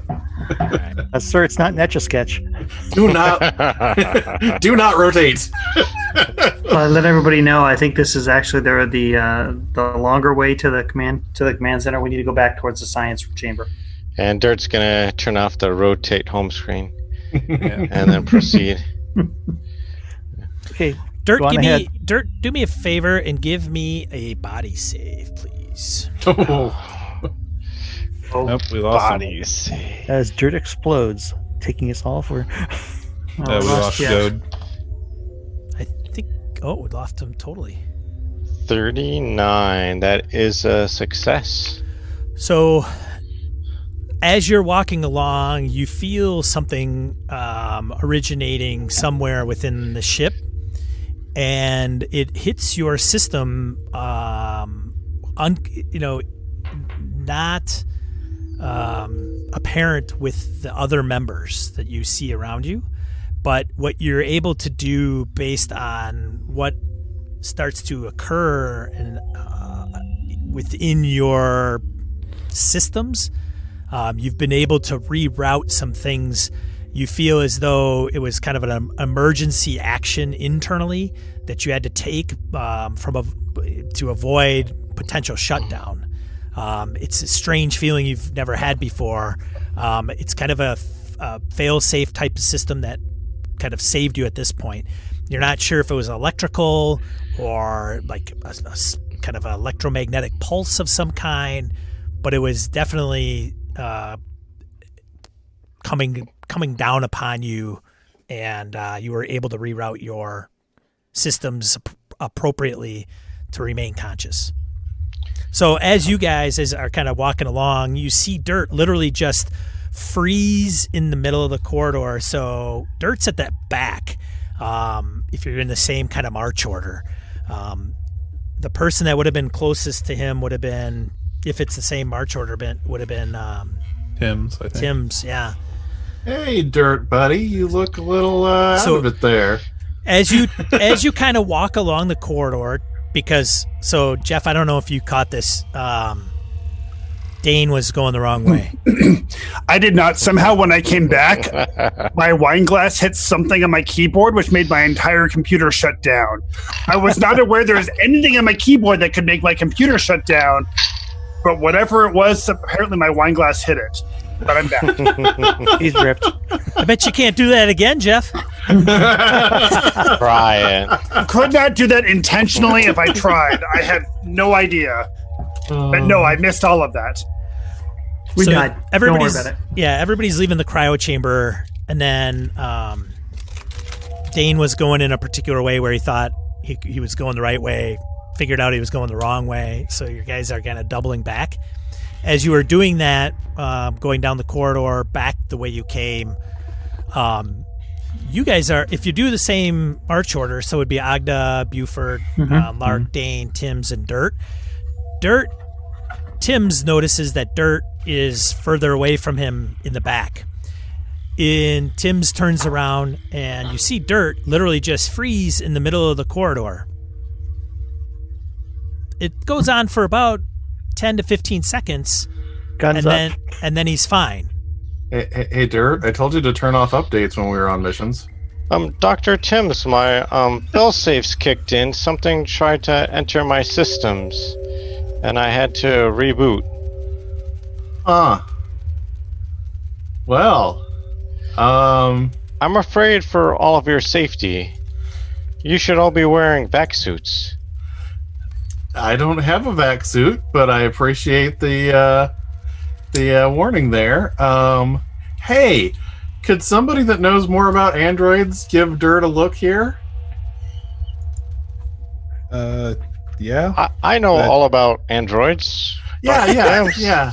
Sir, it's not Etch a Sketch. do not rotate. Let everybody know. I think this is actually the longer way to the command center. We need to go back towards the science chamber. And Dirt's gonna turn off the rotate home screen and then proceed. Okay. Dirt, Go on ahead. do me a favor and give me a body save, please. Oh, Nope, we lost him. Bodies. As dirt explodes, taking us all for. We lost Jeff. Goad. I think. Oh, we lost him totally. 39. That is a success. So, as you're walking along, you feel something originating somewhere within the ship, and it hits your system. Not apparent with the other members that you see around you, but what you're able to do based on what starts to occur and within your systems, you've been able to reroute some things. You feel as though it was kind of an emergency action internally that you had to take to avoid potential shutdown. It's a strange feeling you've never had before. It's kind of a fail-safe type of system that kind of saved you at this point. You're not sure if it was electrical or like a kind of electromagnetic pulse of some kind, but it was definitely coming down upon you, and you were able to reroute your systems appropriately to remain conscious. So as you guys are kind of walking along, you see Dirt literally just freeze in the middle of the corridor. So Dirt's at that back. If you're in the same kind of march order, the person that would have been closest to him would have been, if it's the same march order, would have been Tim's, I think. Tim's. Yeah. Hey, Dirt buddy, you look a little out of it there. As you kind of walk along the corridor, because Jeff, I don't know if you caught this. Dane was going the wrong way. I did not. Somehow, when I came back, my wine glass hit something on my keyboard, which made my entire computer shut down. I was not aware there was anything on my keyboard that could make my computer shut down, but whatever it was, apparently my wine glass hit it. But I'm back. He's ripped. I bet you can't do that again, Jeff. Brian. Could not do that intentionally if I tried. I had no idea. But no, I missed all of that. We died. Don't worry Everybody's, about it. Yeah, everybody's leaving the cryo chamber, and then Dane was going in a particular way where he thought he was going the right way, figured out he was going the wrong way. So you guys are kind of doubling back. As you were doing that, going down the corridor back the way you came, you guys are, if you do the same march order, so it would be Agda, Buford, Lark, Dane, Timms, and Dirt. Timms notices that Dirt is further away from him in the back. Timms turns around and you see Dirt literally just freeze in the middle of the corridor. It goes on for about 10 to 15 seconds. Guns up. And then he's fine. Hey, Dirt, I told you to turn off updates when we were on missions. Dr. Timms, my bell safe's kicked in. Something tried to enter my systems, and I had to reboot. Well, I'm afraid for all of your safety, you should all be wearing vac suits. I don't have a vac suit, but I appreciate the warning there. Hey, could somebody that knows more about androids give Dirt a look here? Yeah. I know all about androids. Yeah.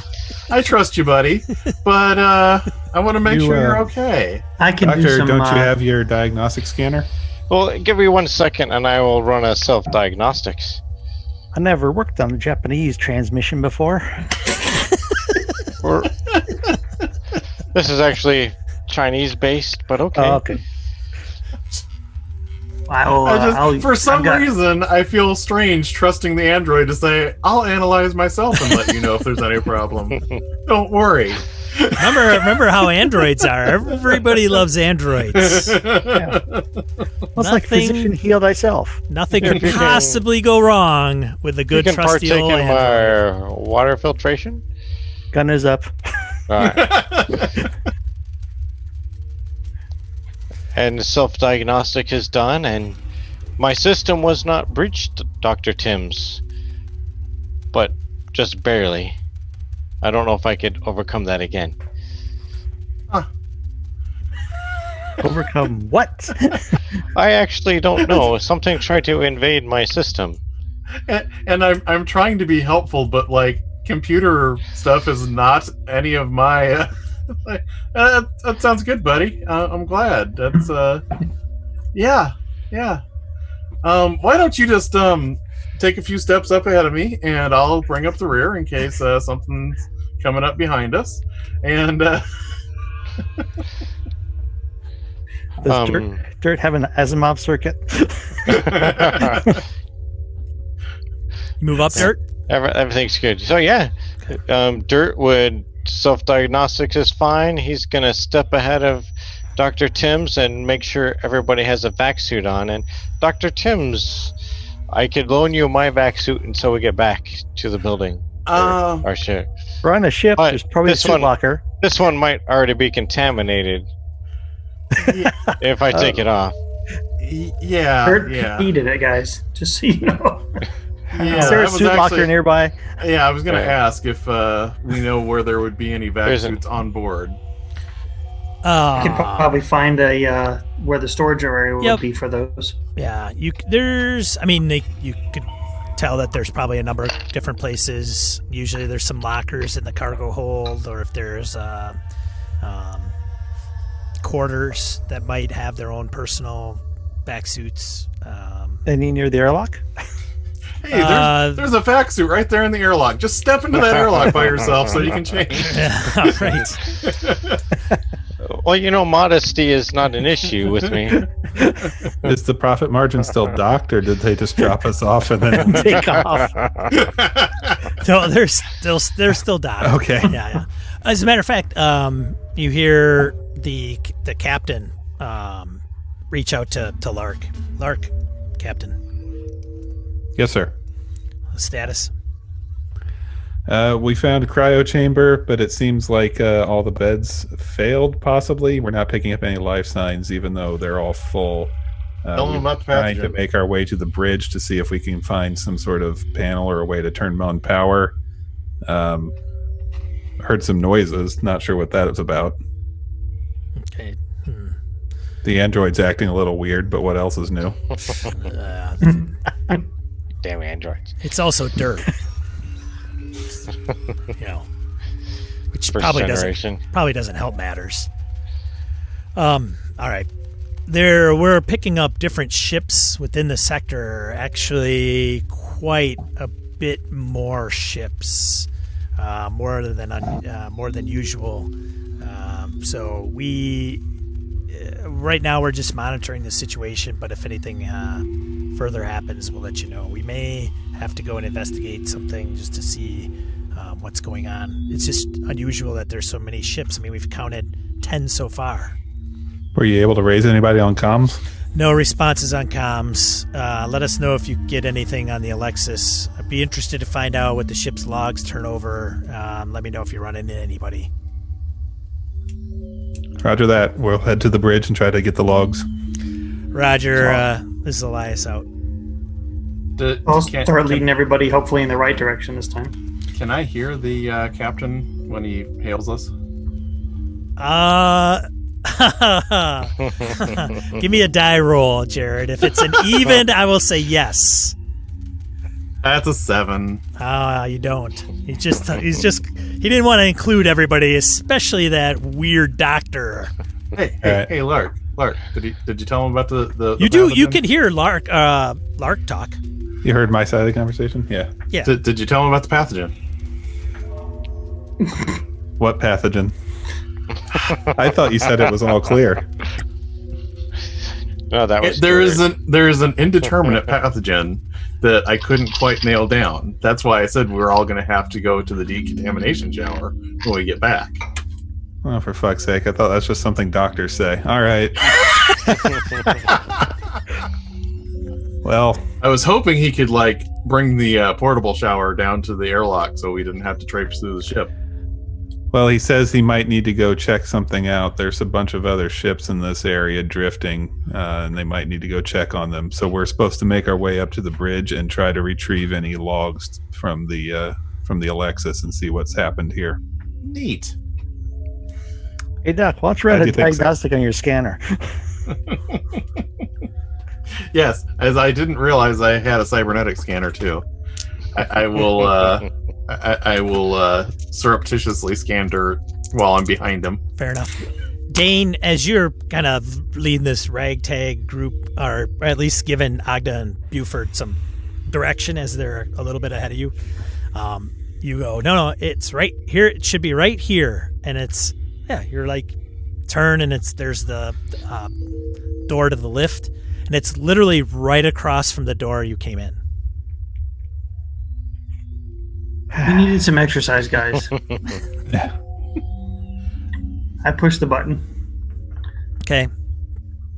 I trust you, buddy. But I want to make sure you're okay. I can do Doctor, some. don't you have your diagnostic scanner? Well, give me 1 second and I will run a self-diagnostics. I never worked on a Japanese transmission before. This is actually Chinese-based, but okay. Oh, okay. For some reason, I feel strange trusting the android to say, I'll analyze myself and let you know if there's any problem. Don't worry. Remember how androids are. Everybody loves androids. Yeah. Well, it's like physician heal thyself. Nothing could possibly go wrong with a good, you can trusty partake old in android. my water filtration? Gun is up. All right. And self-diagnostic is done, and my system was not breached, Dr. Timms. But just barely. I don't know if I could overcome that again. Overcome what? I actually don't know. Something tried to invade my system. And I'm trying to be helpful, but like computer stuff is not any of my. That sounds good, buddy. I'm glad. That's yeah. Why don't you just take a few steps up ahead of me, and I'll bring up the rear in case something's coming up behind us. And Does Dirt have an Asimov circuit? Move up, Dirt. Everything's good. So yeah, Dirt would self-diagnostics is fine. He's gonna step ahead of Dr. Timms and make sure everybody has a vac suit on. And Dr. Timms, I could loan you my vac suit until we get back to the building. Our ship. We're on a ship. But There's probably a this suit one- locker. This one might already be contaminated if I take it off. Yeah. Dirt heated it, guys. Just so you know. Yeah, Is there a that was suit locker actually- nearby? Yeah, I was going to Right. ask if we know where there would be any vac There's suits on board. You could probably find a where the storage area would Yep. be for those. Yeah, you could tell that there's probably a number of different places. Usually there's some lockers in the cargo hold, or if there's quarters that might have their own personal back suits. Any near the airlock? Hey, there's a vac suit right there in the airlock. Just step into that airlock by yourself so you can change. Yeah, right. Well, modesty is not an issue with me. Is the profit margin still docked, or did they just drop us off and then Take off. No, they're still docked. Okay. Yeah. As a matter of fact, you hear the captain reach out to Lark. Lark, Captain. Yes, sir. Status. We found a cryo chamber, but it seems like all the beds failed, possibly. We're not picking up any life signs, even though they're all full. Tell them We're about the trying to pathogen. make our way to the bridge to see if we can find some sort of panel or a way to turn on power. Heard some noises. Not sure what that was about. Okay. The android's acting a little weird, but what else is new? Damn androids. It's also dirt. Which First probably generation. doesn't help matters. All right. we're picking up different ships within the sector. Actually, quite a bit more ships, more than usual. So we right now we're just monitoring the situation. But if anything further happens, we'll let you know. We may have to go and investigate something just to see what's going on. It's just unusual that there's so many ships. I mean, we've counted 10 so far. Were you able to raise anybody on comms? No responses on comms. Let us know if you get anything on the Alexis. I'd be interested to find out what the ship's logs turn over. Let me know if you run into anybody. Roger that. We'll head to the bridge and try to get the logs. Roger. This is Elias out. I'll start leading everybody, hopefully, in the right direction this time. Can I hear the captain when he hails us? Give me a die roll, Jared. If it's an even, I will say yes. That's a 7. You don't. He didn't want to include everybody, especially that weird doctor. Hey, Lark. Did you tell him about the You do. pathogen? You can hear Lark talk. You heard my side of the conversation? Yeah. Yeah. Did you tell him about the pathogen? What pathogen? I thought you said it was all clear. No, that was There is an indeterminate pathogen that I couldn't quite nail down. That's why I said we're all going to have to go to the decontamination shower when we get back. Oh, for fuck's sake. I thought that's just something doctors say. All right. Well, I was hoping he could bring the portable shower down to the airlock so we didn't have to traipse through the ship. Well, he says he might need to go check something out. There's a bunch of other ships in this area drifting, and they might need to go check on them. So we're supposed to make our way up to the bridge and try to retrieve any logs from the Alexis and see what's happened here. Neat. Hey, Doc, why don't you run a diagnostic on your scanner? Yes, as I didn't realize I had a cybernetic scanner too. I will surreptitiously scan dirt while I'm behind him. Fair enough. Dane, as you're kind of leading this ragtag group, or at least giving Agda and Buford some direction as they're a little bit ahead of you, you go, no, it's right here. It should be right here. And you're turn and there's the door to the lift. And it's literally right across from the door you came in. We needed some exercise, guys. I pushed the button. Okay.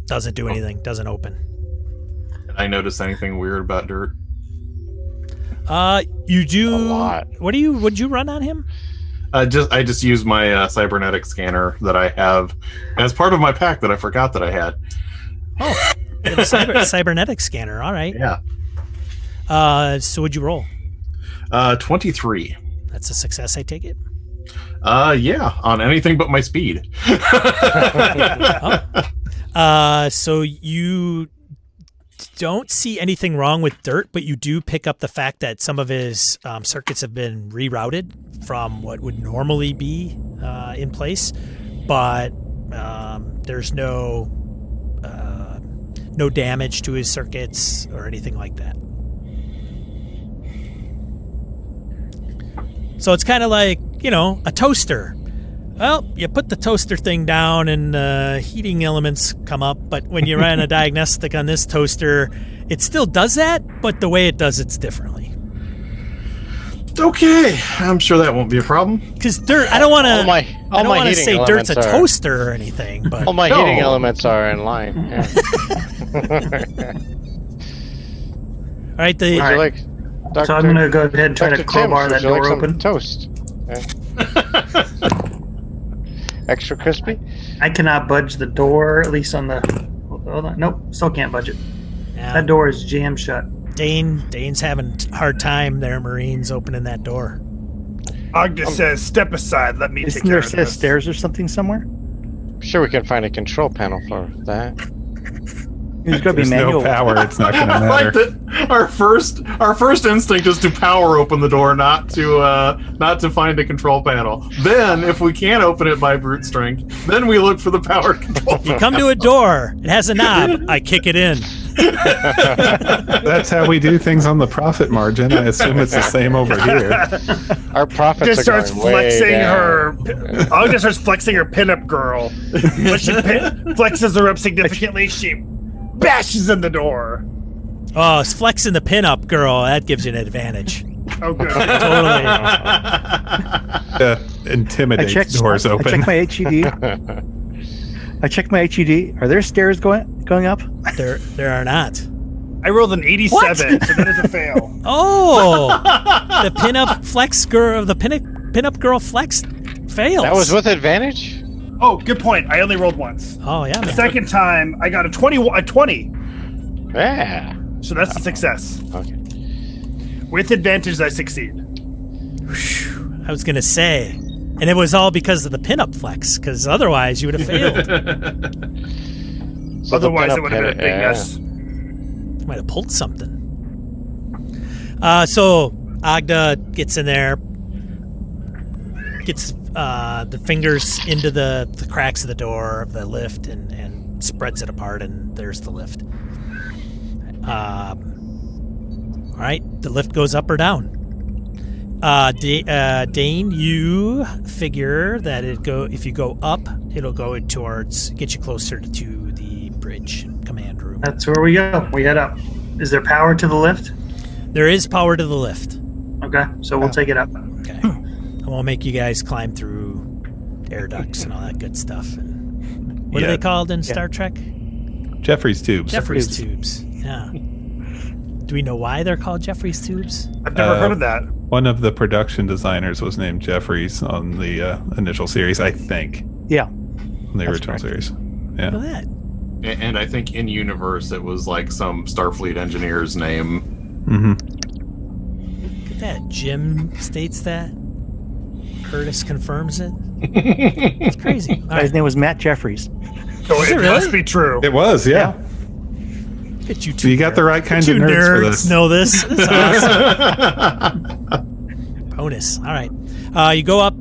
Doesn't do anything. Doesn't open. Did I notice anything weird about dirt? You do. A lot. Would you run on him? I just used my cybernetic scanner that I have as part of my pack that I forgot that I had. Oh, you have a cybernetic scanner. All right. Yeah. So would you roll? 23. That's a success, I take it. Yeah, on anything but my speed. So you don't see anything wrong with dirt, but you do pick up the fact that some of his circuits have been rerouted from what would normally be in place, but there's no damage to his circuits or anything like that. So it's kind of like, a toaster. Well, you put the toaster thing down and heating elements come up, but when you run a diagnostic on this toaster, it still does that, but the way it does it's differently. Okay, I'm sure that won't be a problem. Because dirt, I don't want to say dirt's a toaster or anything, but all my heating elements are in line. Yeah. All right, so I'm going to go ahead and try to crowbar that door open. Toast. Okay. Extra crispy? I cannot budge the door, at least on the... Hold on. Nope, still can't budge it. Yeah. That door is jammed shut. Dane's having a hard time there, Marines, opening that door. Agda says, step aside, let me take care of this. Stairs or something somewhere? I'm sure we can find a control panel for that. There's going to be There's no manual. power. It's not going to I like matter. that our first instinct is to power open the door, not to find a control panel. Then, if we can't open it by brute strength, then we look for the power control. You come to a door. It has a knob. I kick it in. That's how we do things on the profit margin. I assume it's the same over here. Our profits Just are starts going way flexing down. her. Olga starts flexing her pinup girl. When she flexes her up significantly, she bashes in the door. Oh, it's flexing the pinup girl. That gives you an advantage. Oh, good. Totally. Intimidate doors I open. checked my HUD. Are there stairs going up? There are not. I rolled an 87, so that is a fail. Oh, the pinup girl flex fails. That was with advantage? Oh, good point. I only rolled once. Oh yeah, The man. second time, I got a 20. Yeah. So that's a success. Okay. With advantage, I succeed. I was gonna say, and it was all because of the pinup flex. Because otherwise, you would have failed. So the Otherwise, pinup it would have been a big yeah. mess. You might have pulled something. So Agda gets in there, gets the fingers into the cracks of the door of the lift, and spreads it apart, and there's the lift. All right, the lift goes up or down. Dane, you figure that if you go up, it'll go towards get you closer to the bridge command room. That's where we go. We head up. Is there power to the lift? There is power to the lift. Okay, so we'll take it up. Okay, and we'll make you guys climb through air ducts and all that good stuff. And what are Yeah. they called in Star Trek? Jeffrey's tubes. Jeffrey's tubes. Yeah. Do we know why they're called Jeffrey's tubes? I've never heard of that. One of the production designers was named Jeffries on the initial series, I think. Yeah. The That's original correct. series. Look Yeah. at that. And I think in universe it was like some Starfleet engineer's name. Mm-hmm. Look at that. Jim states that. Curtis confirms it. It's crazy. All His right. name was Matt Jeffries. So Is it it really? must be true. It was, yeah. Look at you So you got the right kinds of two nerds for nerds this. know this. This is awesome. Bonus. All right. You go up,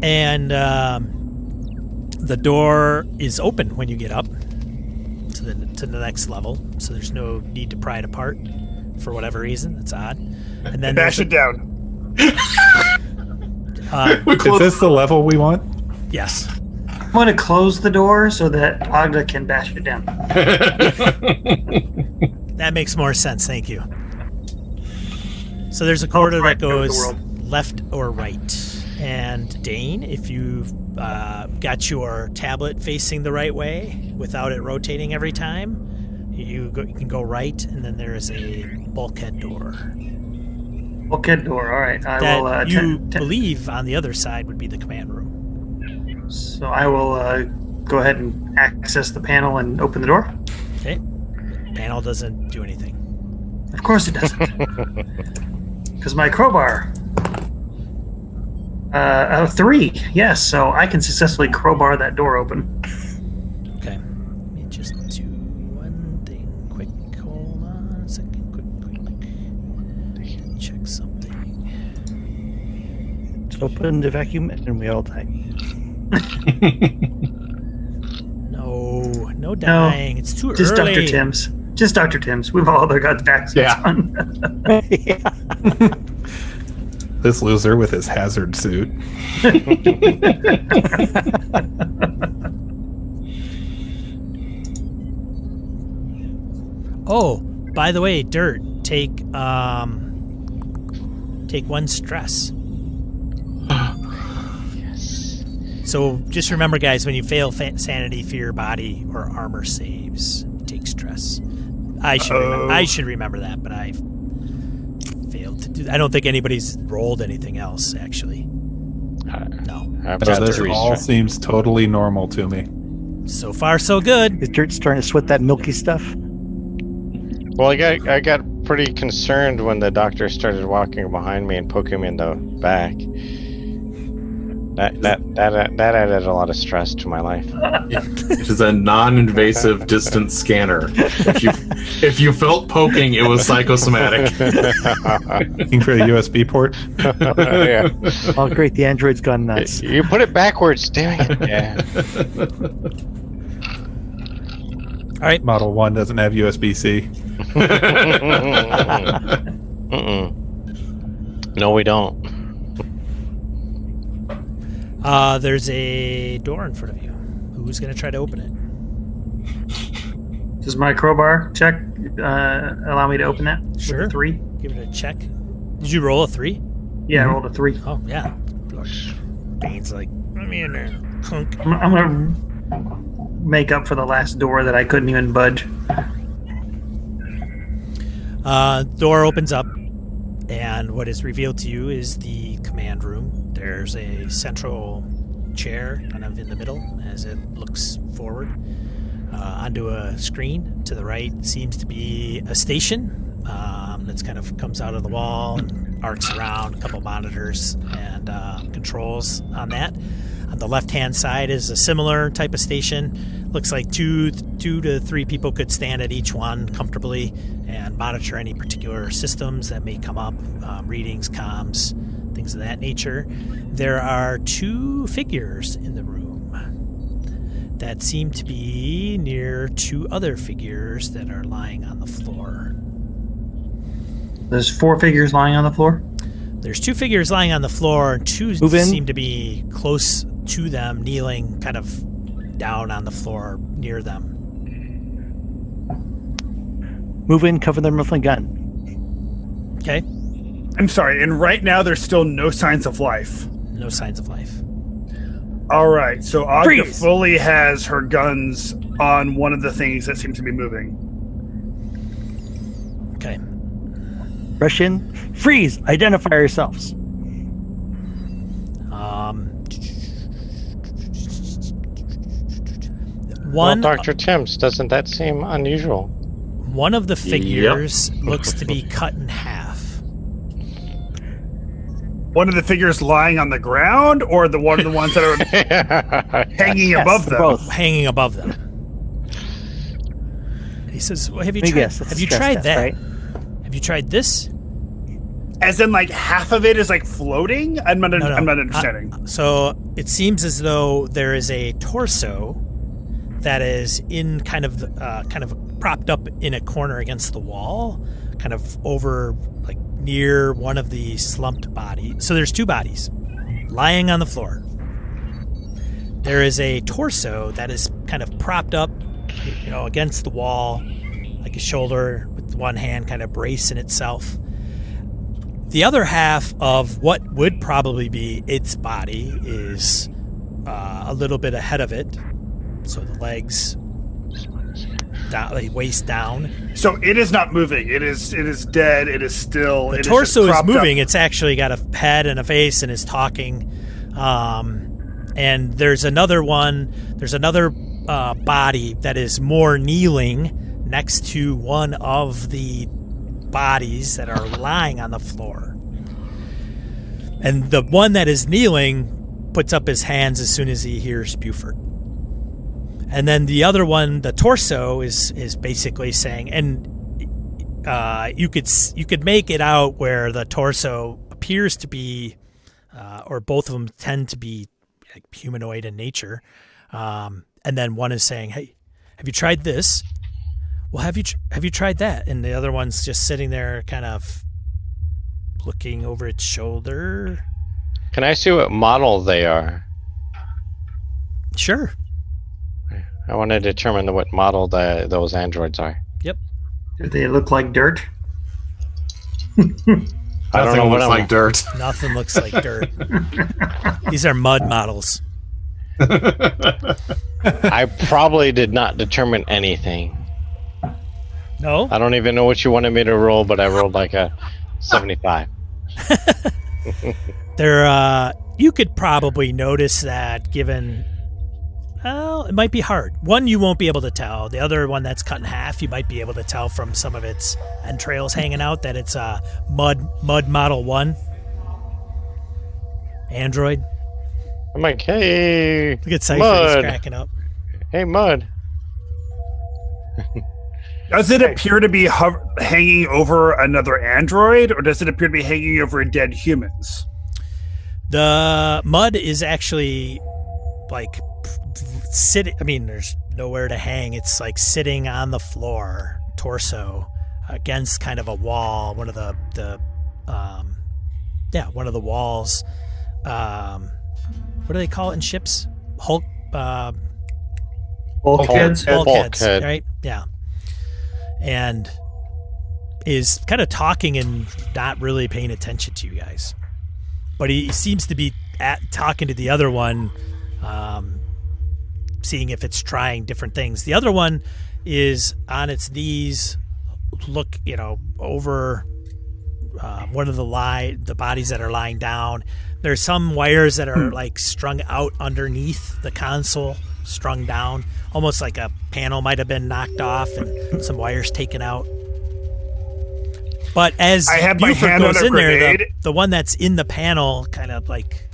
and the door is open when you get up to the next level. So there's no need to pry it apart for whatever reason. It's odd. And then Bash there's it down. We Is close- this the level we want? yes. I'm going to close the door so that Agda can bash it down. That makes more sense. Thank you. So there's a corridor right, that go with the goes world. left or right. And Dane, if you've got your tablet facing the right way without it rotating every time, you can go right, and then there is a bulkhead door Bulkhead door. All right. I that will. you believe on the other side would be the command room. So I will go ahead and access the panel and open the door. Okay. Panel doesn't do anything. Of course it doesn't. Because my crowbar. 3. Yes, so I can successfully crowbar that door open. Okay. Let me just do one thing quick. Hold on a second. Quick. Check something. Just open the vacuum and we all die. No dying. It's too Just early. Dr. Tim's. Just Dr. Tim's. We've all got vaccines Yeah. on. This loser with his hazard suit. Oh, by the way, Dirt, take 1 stress. So just remember, guys, when you fail sanity, fear, body, or armor saves, you take stress. I should remember that, but I failed to do that. I don't think anybody's rolled anything else, actually. No. I've So got this 3 all strength. seems totally normal to me. So far, so good. Is Dirt starting to sweat that milky stuff? Well, I got pretty concerned when the doctor started walking behind me and poking me in the back. That added a lot of stress to my life. It is a non-invasive distance scanner. If you felt poking, it was psychosomatic. Looking for a USB port. Yeah. Oh, great. The android's gone nuts. You put it backwards, damn it. Yeah. All right. Model 1 doesn't have USB-C. No, we don't. There's a door in front of you. Who's going to try to open it? Does my crowbar check allow me to open that? With a Sure. 3? Give it a check. Did you roll a 3? Yeah, I rolled a 3. Oh, yeah. Bane's like, let me in there. Clunk. I'm gonna make up for the last door that I couldn't even budge. Door opens up, and what is revealed to you is the command room. There's a central chair kind of in the middle as it looks forward. Onto a screen to the right seems to be a station that's kind of comes out of the wall and arcs around, a couple monitors and controls on that. On the left-hand side is a similar type of station. Looks like two to three people could stand at each one comfortably and monitor any particular systems that may come up, readings, comms, things of that nature. There are 2 figures in the room that seem to be near 2 other figures that are lying on the floor. There's 4 figures lying on the floor. There's 2 figures lying on the floor, and 2 Move in. seem to be close to them, kneeling kind of down on the floor near them. Move in, cover them with a gun. Okay? I'm sorry, and right now there's still no signs of life. No signs of life. All right, so Agda Freeze! fully has her guns on one of the things that seems to be moving. Okay. Rush in. Freeze! Identify yourselves. Well, One Dr. Timms, doesn't that seem unusual? one of the figures looks to be cut in half. One of the figures lying on the ground, or the one of the ones that are hanging Yes, above them? both. Hanging above them. He says, well, have you Let me tried guess, it's have you stress tried test, that? right? Have you tried this? As in, like, half of it is like floating? I'm not understanding. So it seems as though there is a torso that is in kind of propped up in a corner against the wall, kind of over like near one of the slumped bodies. So there's 2 bodies lying on the floor. There is a torso that is kind of propped up, against the wall, like a shoulder with one hand kind of bracing itself. The other half of what would probably be its body is a little bit ahead of it. So the legs, down, like waist down. So it is not moving. It is dead. It is still. The it torso just is propped moving. up. It's actually got a head and a face and is talking. And there's another one. There's another body that is more kneeling next to one of the bodies that are lying on the floor. And the one that is kneeling puts up his hands as soon as he hears Buford. And then the other one, the torso, is basically saying, and you could make it out where the torso appears to be, or both of them tend to be like humanoid in nature. And then one is saying, "Hey, have you tried this? Well, have you tried that?" And the other one's just sitting there, kind of looking over its shoulder. Can I see what model they are? Sure. I want to determine what model those androids are. Yep. Do they look like dirt? I don't Nothing know what looks I'm like dirt. Nothing looks like dirt. These are mud models. I probably did not determine anything. No? I don't even know what you wanted me to roll, but I rolled like a 75. You could probably notice that given, well, it might be hard. One, you won't be able to tell. The other one that's cut in half, you might be able to tell from some of its entrails hanging out that it's a mud model 1 android. I'm like, hey, Look at Cypher, he's Mud. cracking up. Hey, Mud. Does it appear to be hanging over another android, or does it appear to be hanging over dead humans? The mud is actually like sitting. I mean, there's nowhere to hang. It's like sitting on the floor, torso against kind of a wall. One of the one of the walls. What do they call it in ships? Bulkheads. Bulkhead. Right? Yeah. And is kind of talking and not really paying attention to you guys. But he seems to be talking to the other one, seeing if it's trying different things. The other one is on its knees, over one of the bodies that are lying down. There's some wires that are like strung out underneath the console, strung down, almost like a panel might have been knocked off and some wires taken out. But as I have my Buford hand goes on a in there, grenade. the one that's in the panel kind of like...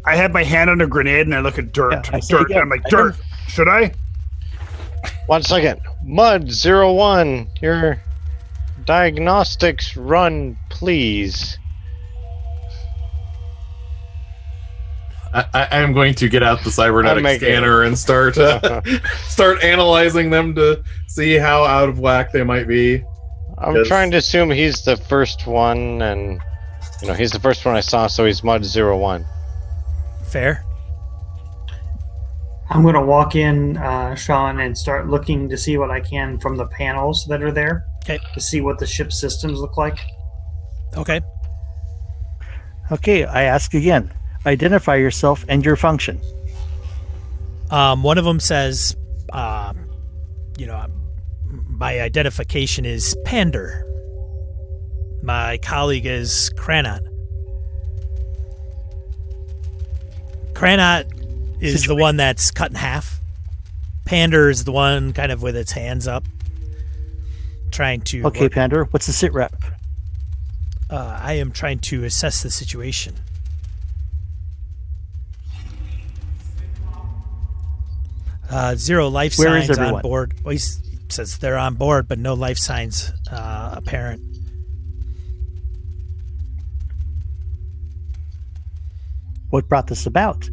I have my hand on a grenade and I look at dirt. Yeah, I say, Dirt. yeah, I'm like, I dirt. Should I? 1 second. Mud01, your diagnostics run, please. I am going to get out the cybernetic I'll make scanner and start analyzing them to see how out of whack they might be. I'm Yes. trying to assume he's the first one, and he's the first one I saw, so he's Mud01. Fair. I'm going to walk in, Sean, and start looking to see what I can from the panels that are there. Okay. To see what the ship systems look like. Okay. Okay, I ask again. Identify yourself and your function. One of them says, my identification is Pander. My colleague is Kranot. Kranot is the one that's cut in half. Pander is the one kind of with its hands up, trying to... Okay, Pander, what's the sit rep? I am trying to assess the situation. Zero life Where is signs on everyone? board. Well, he says they're on board, but no life signs apparent. What brought this about?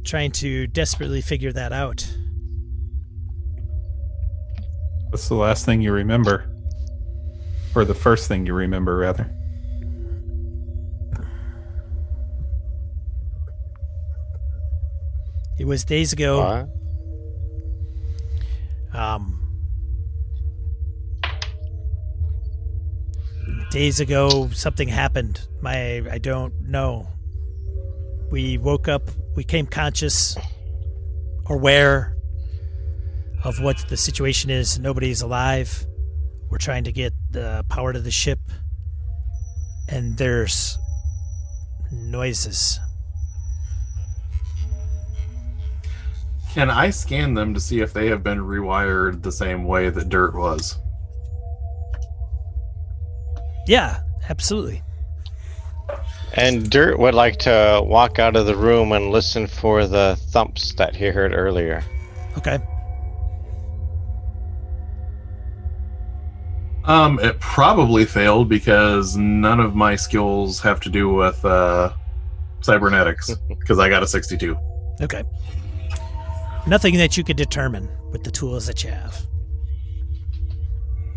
Trying to desperately figure that out. What's the last thing you remember? Or the first thing you remember, rather? It was days ago. What? Days ago, something happened. I don't know. We woke up. We came conscious, aware of what the situation is. Nobody's alive. We're trying to get the power to the ship, and there's noises. Can I scan them to see if they have been rewired the same way that dirt was? Yeah, absolutely. And Dirt would like to walk out of the room and listen for the thumps that he heard earlier. Okay. It probably failed because none of my skills have to do with cybernetics because I got a 62. Okay. Nothing that you could determine with the tools that you have.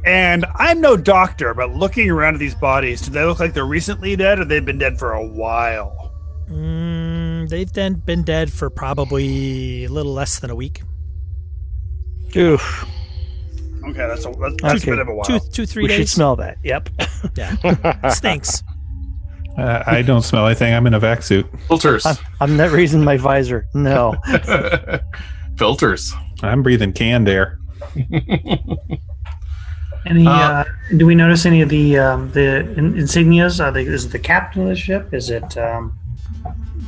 And I'm no doctor, but looking around at these bodies, do they look like they're recently dead or they've been dead for a while? They've then been dead for probably a little less than a week. Oof. Okay, that's a Okay. bit of a while. 2-3 We days. should smell that. Yep. Yeah. Stinks. I don't smell anything. I'm in a vac suit. Filters. I'm not raising my visor. No. Filters. I'm breathing canned air. Any? Do we notice any of the insignias? Is it the captain of the ship? Is it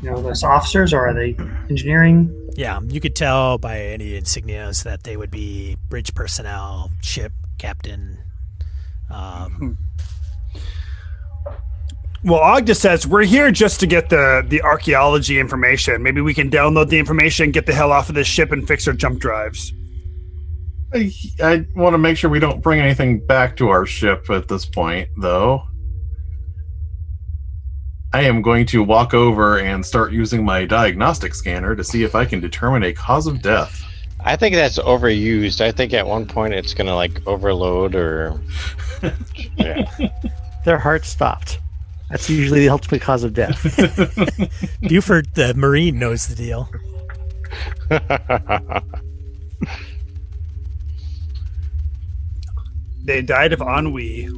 those officers, or are they engineering? Yeah, you could tell by any insignias that they would be bridge personnel, ship captain. Well, Ogda says we're here just to get the archaeology information. Maybe we can download the information, get the hell off of this ship, and fix our jump drives. I want to make sure we don't bring anything back to our ship at this point, though. I am going to walk over and start using my diagnostic scanner to see if I can determine a cause of death. I think that's overused. I think at one point it's gonna like overload or. Yeah. Their heart stopped. That's usually the ultimate cause of death. Buford, the Marine, knows the deal. They died of ennui.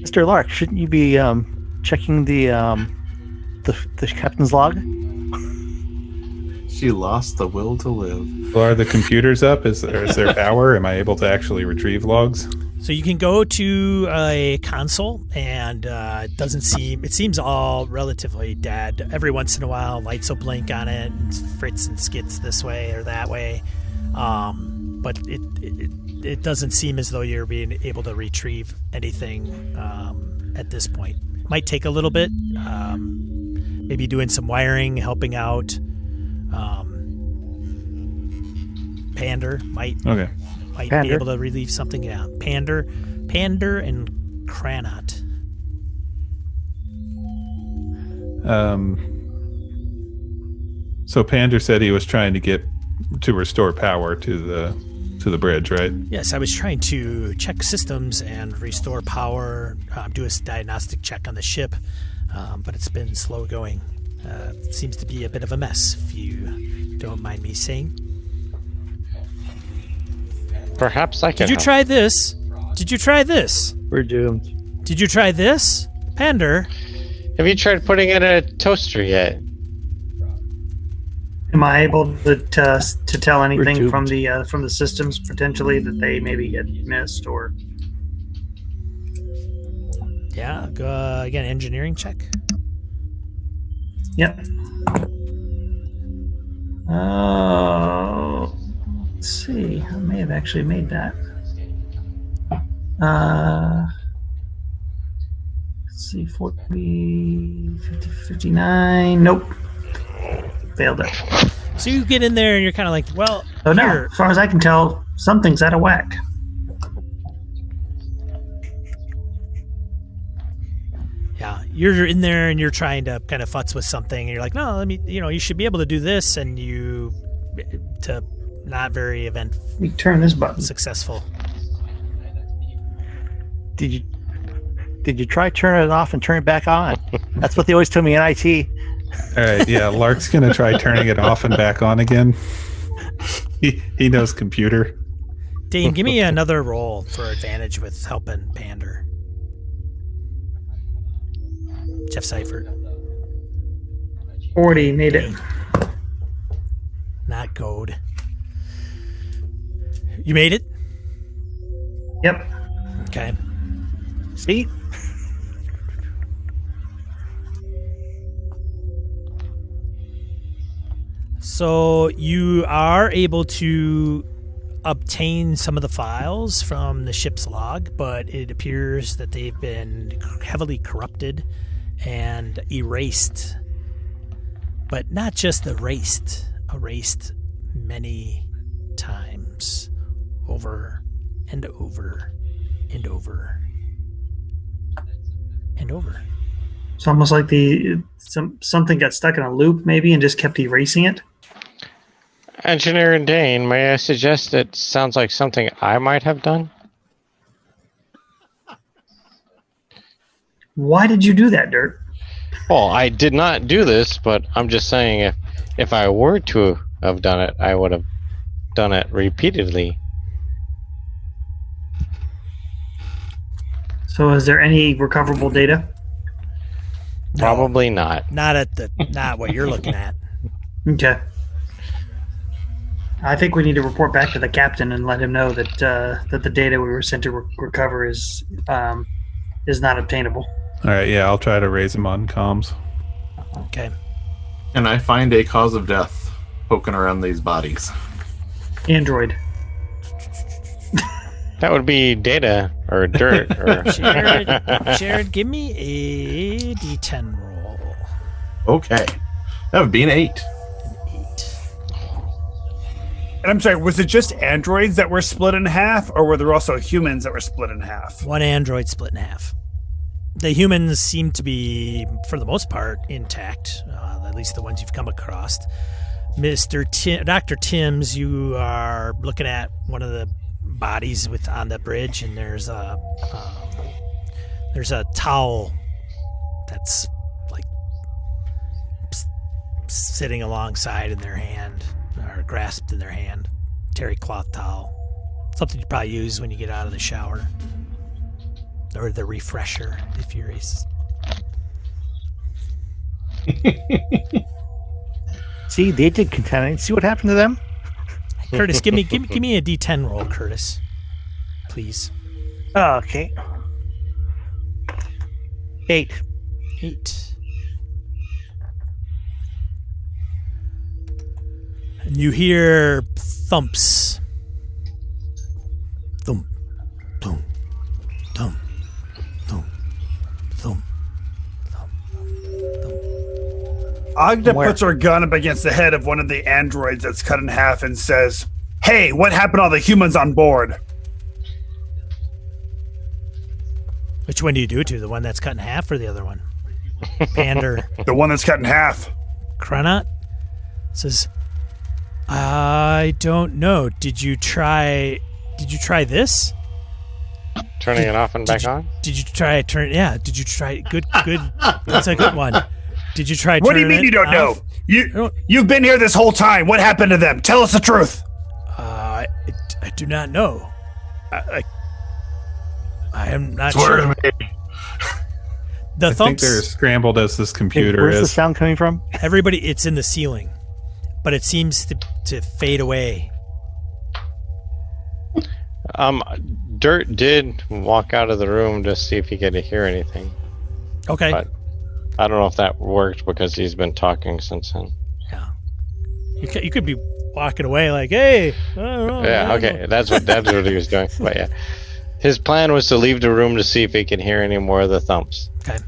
Mr. Lark, shouldn't you be checking the captain's log? She lost the will to live. Well, are the computers up? Is there power? Am I able to actually retrieve logs? So you can go to a console, and it seems all relatively dead. Every once in a while, lights will blink on it, and frits and skits this way or that way. But it doesn't seem as though you're being able to retrieve anything at this point. Might take a little bit. Maybe doing some wiring, helping out. Pander might Pander. be able to relieve something. Yeah, Pander, and Cranot. So Pander said he was trying to get to restore power to the bridge, right? Yes, I was trying to check systems and restore power, do a diagnostic check on the ship, but it's been slow going. It seems to be a bit of a mess, if you don't mind me saying. Perhaps I can. Did you try this? Did you try this? We're doomed. Did you try this? Pander? Have you tried putting in a toaster yet? Am I able to tell anything doomed. from the systems potentially that they maybe get missed or? Yeah, again, engineering check. Yep. Oh, let's see. I may have actually made that. Let's see, 40, 50, 59. Nope. Failed it. So you get in there and you're kind of like, well, So no, here. as far as I can tell, something's out of whack. Yeah, you're in there and you're trying to kind of futz with something, and you're like, no, you should be able to do this, and to not very Let me turn this button. successful. Did you try turning it off and turn it back on? That's what they always tell me in IT. All right, yeah, Lark's gonna try turning it off and back on again. He knows computer. Dane, give me another roll for advantage with helping Pander. Jeff Seifert. 40 made it. Not code. You made it? Yep. Okay. See? So you are able to obtain some of the files from the ship's log, but it appears that they've been heavily corrupted and erased. But not just erased many times, over and over and over and over. It's almost like something got stuck in a loop maybe and just kept erasing it. Engineer Dane, may I suggest it sounds like something I might have done? Why did you do that, Dirt? Well, I did not do this, but I'm just saying if I were to have done it, I would have done it repeatedly. So is there any recoverable data? Probably not. Not what you're looking at. Okay. I think we need to report back to the captain and let him know that that the data we were sent to recover is not obtainable. All right, yeah, I'll try to raise him on comms. Okay. And I find a cause of death poking around these bodies. Android. That would be data, or dirt. Or Jared, give me a D10 roll. Okay. That would be an 8. 8. And I'm sorry, was it just androids that were split in half, or were there also humans that were split in half? One android split in half. The humans seem to be, for the most part, intact, at least the ones you've come across. Dr. Timms, you are looking at one of the bodies on the bridge, and there's a towel that's like sitting alongside in their hand, or grasped in their hand. Terry cloth towel. Something you probably use when you get out of the shower. Or the refresher, if you're See, they did contaminate. See what happened to them? Curtis, give me a D10 roll, Curtis, please. Oh, okay. 8. 8. And you hear thumps. Thump, thump, thump, thump, thump, thump, thump. Agda Where? puts her gun up against the head of one of the androids that's cut in half and says, "Hey, what happened to all the humans on board?" Which one do you do it to? The one that's cut in half or the other one? Pander The one that's cut in half. Kranot says, I don't know. Did you try this? turning it off and back on. Did you try Did you try good? That's a good one. Did you try? What do you mean you don't know? You've been here this whole time. What happened to them? Tell us the truth. I do not know. I am not Swear sure. to me. The I think thumps. they're as scrambled as this computer Where's the is. sound coming from? Everybody, it's in the ceiling, but it seems to fade away. Dirt did walk out of the room to see if he could hear anything. Okay. But I don't know if that worked because he's been talking since then. Yeah. You could be walking away like, hey. I don't know, Yeah, I don't okay. know. That's what he was doing. But yeah. His plan was to leave the room to see if he could hear any more of the thumps. Okay.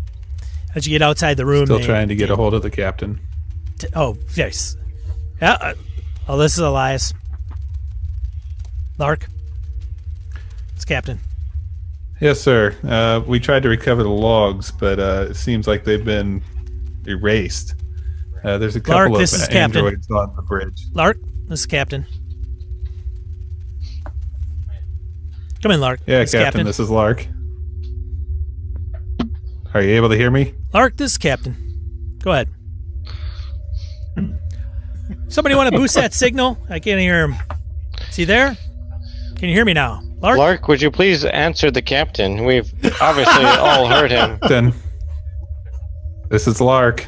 As you get outside the room, Still trying to get a hold of the captain. Oh, yes. Yeah. This is Elias. Lark. It's Captain. Yes, sir. We tried to recover the logs, but it seems like they've been erased. There's a couple Lark, this is of Captain. androids on the bridge. Lark, this is Captain. Come in, Lark. Yeah, This is Captain, this is Lark. Are you able to hear me? Lark, this is Captain. Go ahead. Somebody want to boost that signal? I can't hear him. Is he there? Can you hear me now? Lark? Lark, would you please answer the captain? We've obviously all heard him. Then this is Lark.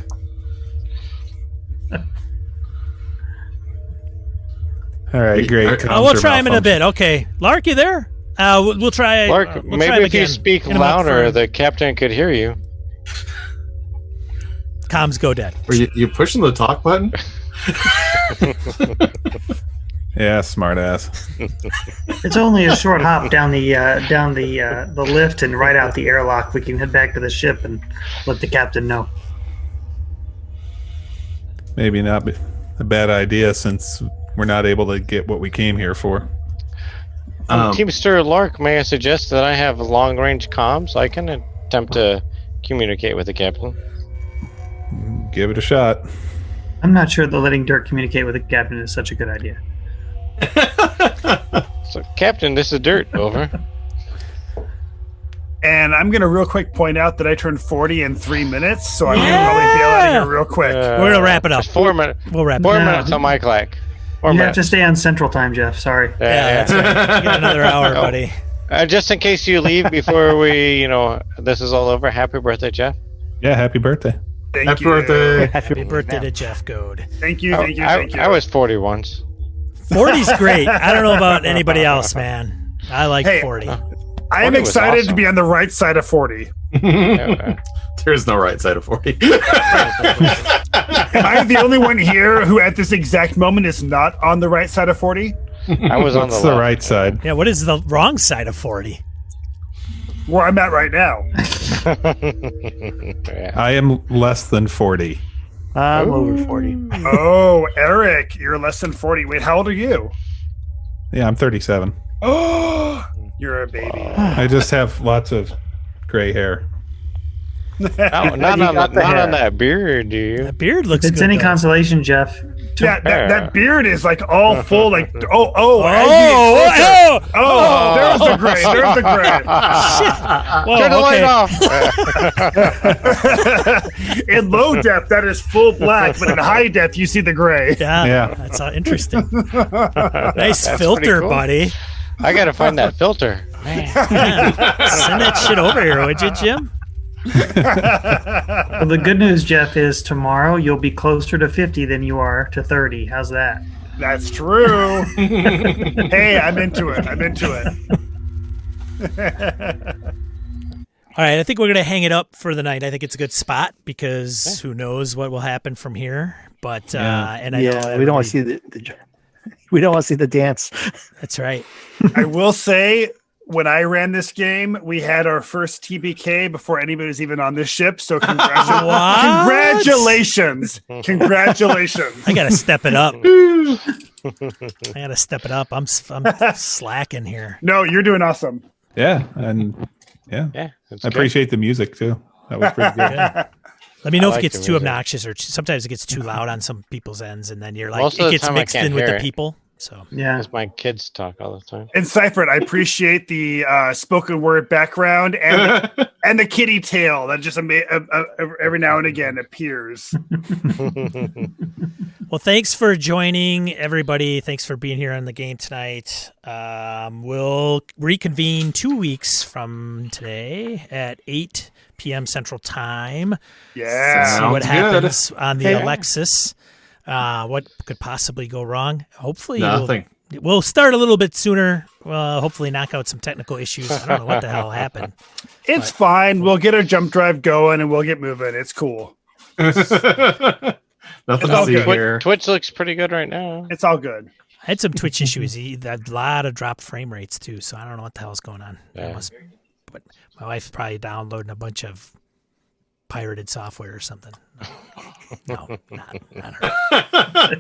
All right, great. Oh, we'll Comms are try him in a malfunction. bit. Okay. Lark, you there? We'll try. Lark, we'll maybe try him if you again. speak Hit him up louder, for- the captain could hear you. comms go dead. Are you pushing the talk button? Yeah, smart ass. It's only a short hop down the lift and right out the airlock. We can head back to the ship and let the captain know. Maybe not a bad idea since we're not able to get what we came here for. Teamster Lark, may I suggest that I have long-range comms? I can attempt to communicate with the captain. Give it a shot. I'm not sure that letting Dirk communicate with the captain is such a good idea. So, Captain, this is Dirt. Over. And I'm going to real quick point out that I turned 40 in 3 minutes, so I'm going to probably bail out of here real quick. We're gonna wrap it up. It's 4 minutes. We'll wrap it Four up. minutes on my clock. 4 You have minutes. to stay on Central Time, Jeff. Sorry. Yeah, that's right. You got another hour, Oh. buddy. Just in case you leave before we, this is all over. Happy birthday, Jeff. Yeah, happy birthday. Thank Happy you. birthday. Happy birthday to Jeff Goad. Thank you. Thank you. Thank you. I was 40 once. 40's great. I don't know about anybody else, man. I like Hey, 40. I am 40 was excited to awesome. be on the right side of 40. There's no right side of 40. Am I the only one here who at this exact moment is not on the right side of 40? I was on What's the the left. right side? Yeah, what is the wrong side of 40? where I'm at right now. Yeah. I am less than 40. I'm over 40. Oh, Eric, you're less than 40. Wait, how old are you? Yeah, I'm 37. Oh, you're a baby. I just have lots of gray hair. Not got the hair. on that beard, do you? That beard looks If it's good. any though. consolation, Jeff. That beard is like all full, like as you Oh, filter. There's the gray. There's the gray. Whoa, Turn the light okay. off. In low depth, that is full black, but in high depth, you see the gray. Yeah, that's interesting. Nice That's filter, pretty cool. buddy. I gotta find that filter. Man. Yeah. Send that shit over here, would you, Jim? Well, the good news, Jeff, is tomorrow you'll be closer to 50 than you are to 30. How's that? That's true. Hey, I'm into it. I'm into it. All right, I think we're going to hang it up for the night. I think it's a good spot because who knows what will happen from here. But and I know We don't want to see we don't want to see the dance. That's right. I will say, when I ran this game, we had our first TBK before anybody was even on this ship. So congratulations. Congratulations. I got to step it up. I'm slacking here. No, you're doing awesome. Yeah, and Yeah, I it's good. appreciate the music too. That was pretty good. Good. Let me know if like it gets the too music. obnoxious or sometimes it gets too loud on some people's ends, and then you're like, Most of it the gets time I mixed can't in with hear the it. people. So Yeah. Because my kids talk all the time. And Seifert, I appreciate the spoken word background and the kitty tail that just every now and again appears. well, thanks for joining, everybody. Thanks for being here on the game tonight. We'll reconvene 2 weeks from today at 8 p.m. Central Time. Yeah. See what Sounds good. happens on the Alexis. What could possibly go wrong? Hopefully, Nothing. we'll start a little bit sooner. Hopefully, knock out some technical issues. I don't know what the hell happened. It's fine. We'll get our jump drive going and we'll get moving. It's cool. Nothing It's to all see good. here. Twitch looks pretty good right now. It's all good. I had some Twitch issues. A lot of drop frame rates too. So I don't know what the hell's going on. Yeah. But my wife's probably downloading a bunch of pirated software or something. No, not her.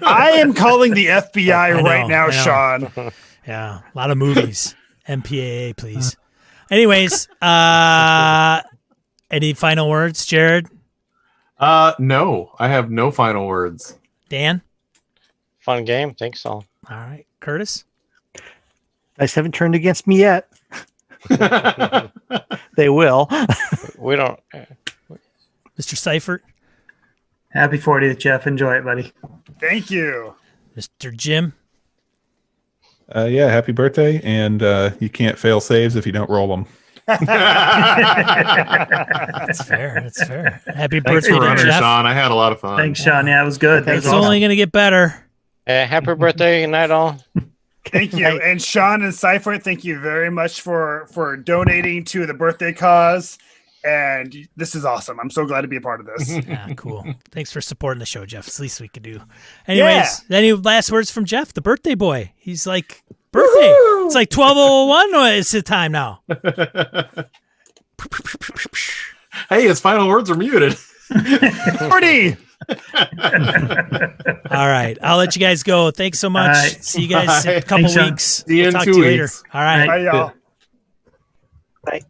I am calling the FBI I know, right now, I know. Sean. Yeah, a lot of movies. MPAA, please. Anyways, any final words, Jared? No, I have no final words. Dan? Fun game. Thanks all. All right. Curtis? Dice haven't turned against me yet. They will. We don't. Mr. Seifert? Happy 40th, Jeff. Enjoy it, buddy. Thank you. Mr. Jim? Yeah, happy birthday, and you can't fail saves if you don't roll them. That's fair. That's fair. Happy Thanks birthday for to running, Jeff. Sean. I had a lot of fun. Thanks, Sean. Yeah, it was good. It was It's only going to get better. Happy birthday, good night all. Thank you. And Sean and Seifert, thank you very much for donating to the birthday cause. And this is awesome. I'm so glad to be a part of this. Yeah, cool. Thanks for supporting the show, Jeff. It's the least we could do. Anyways, any last words from Jeff, the birthday boy? He's like, birthday. Woo! It's like 12:01 or it's the time now. Hey, his final words are muted. 40. All right. I'll let you guys go. Thanks so much. All right. See you guys in a Bye. couple Thanks, Sean. weeks. See you We'll in talk 2 to you later. weeks. All right. Bye, y'all. Bye.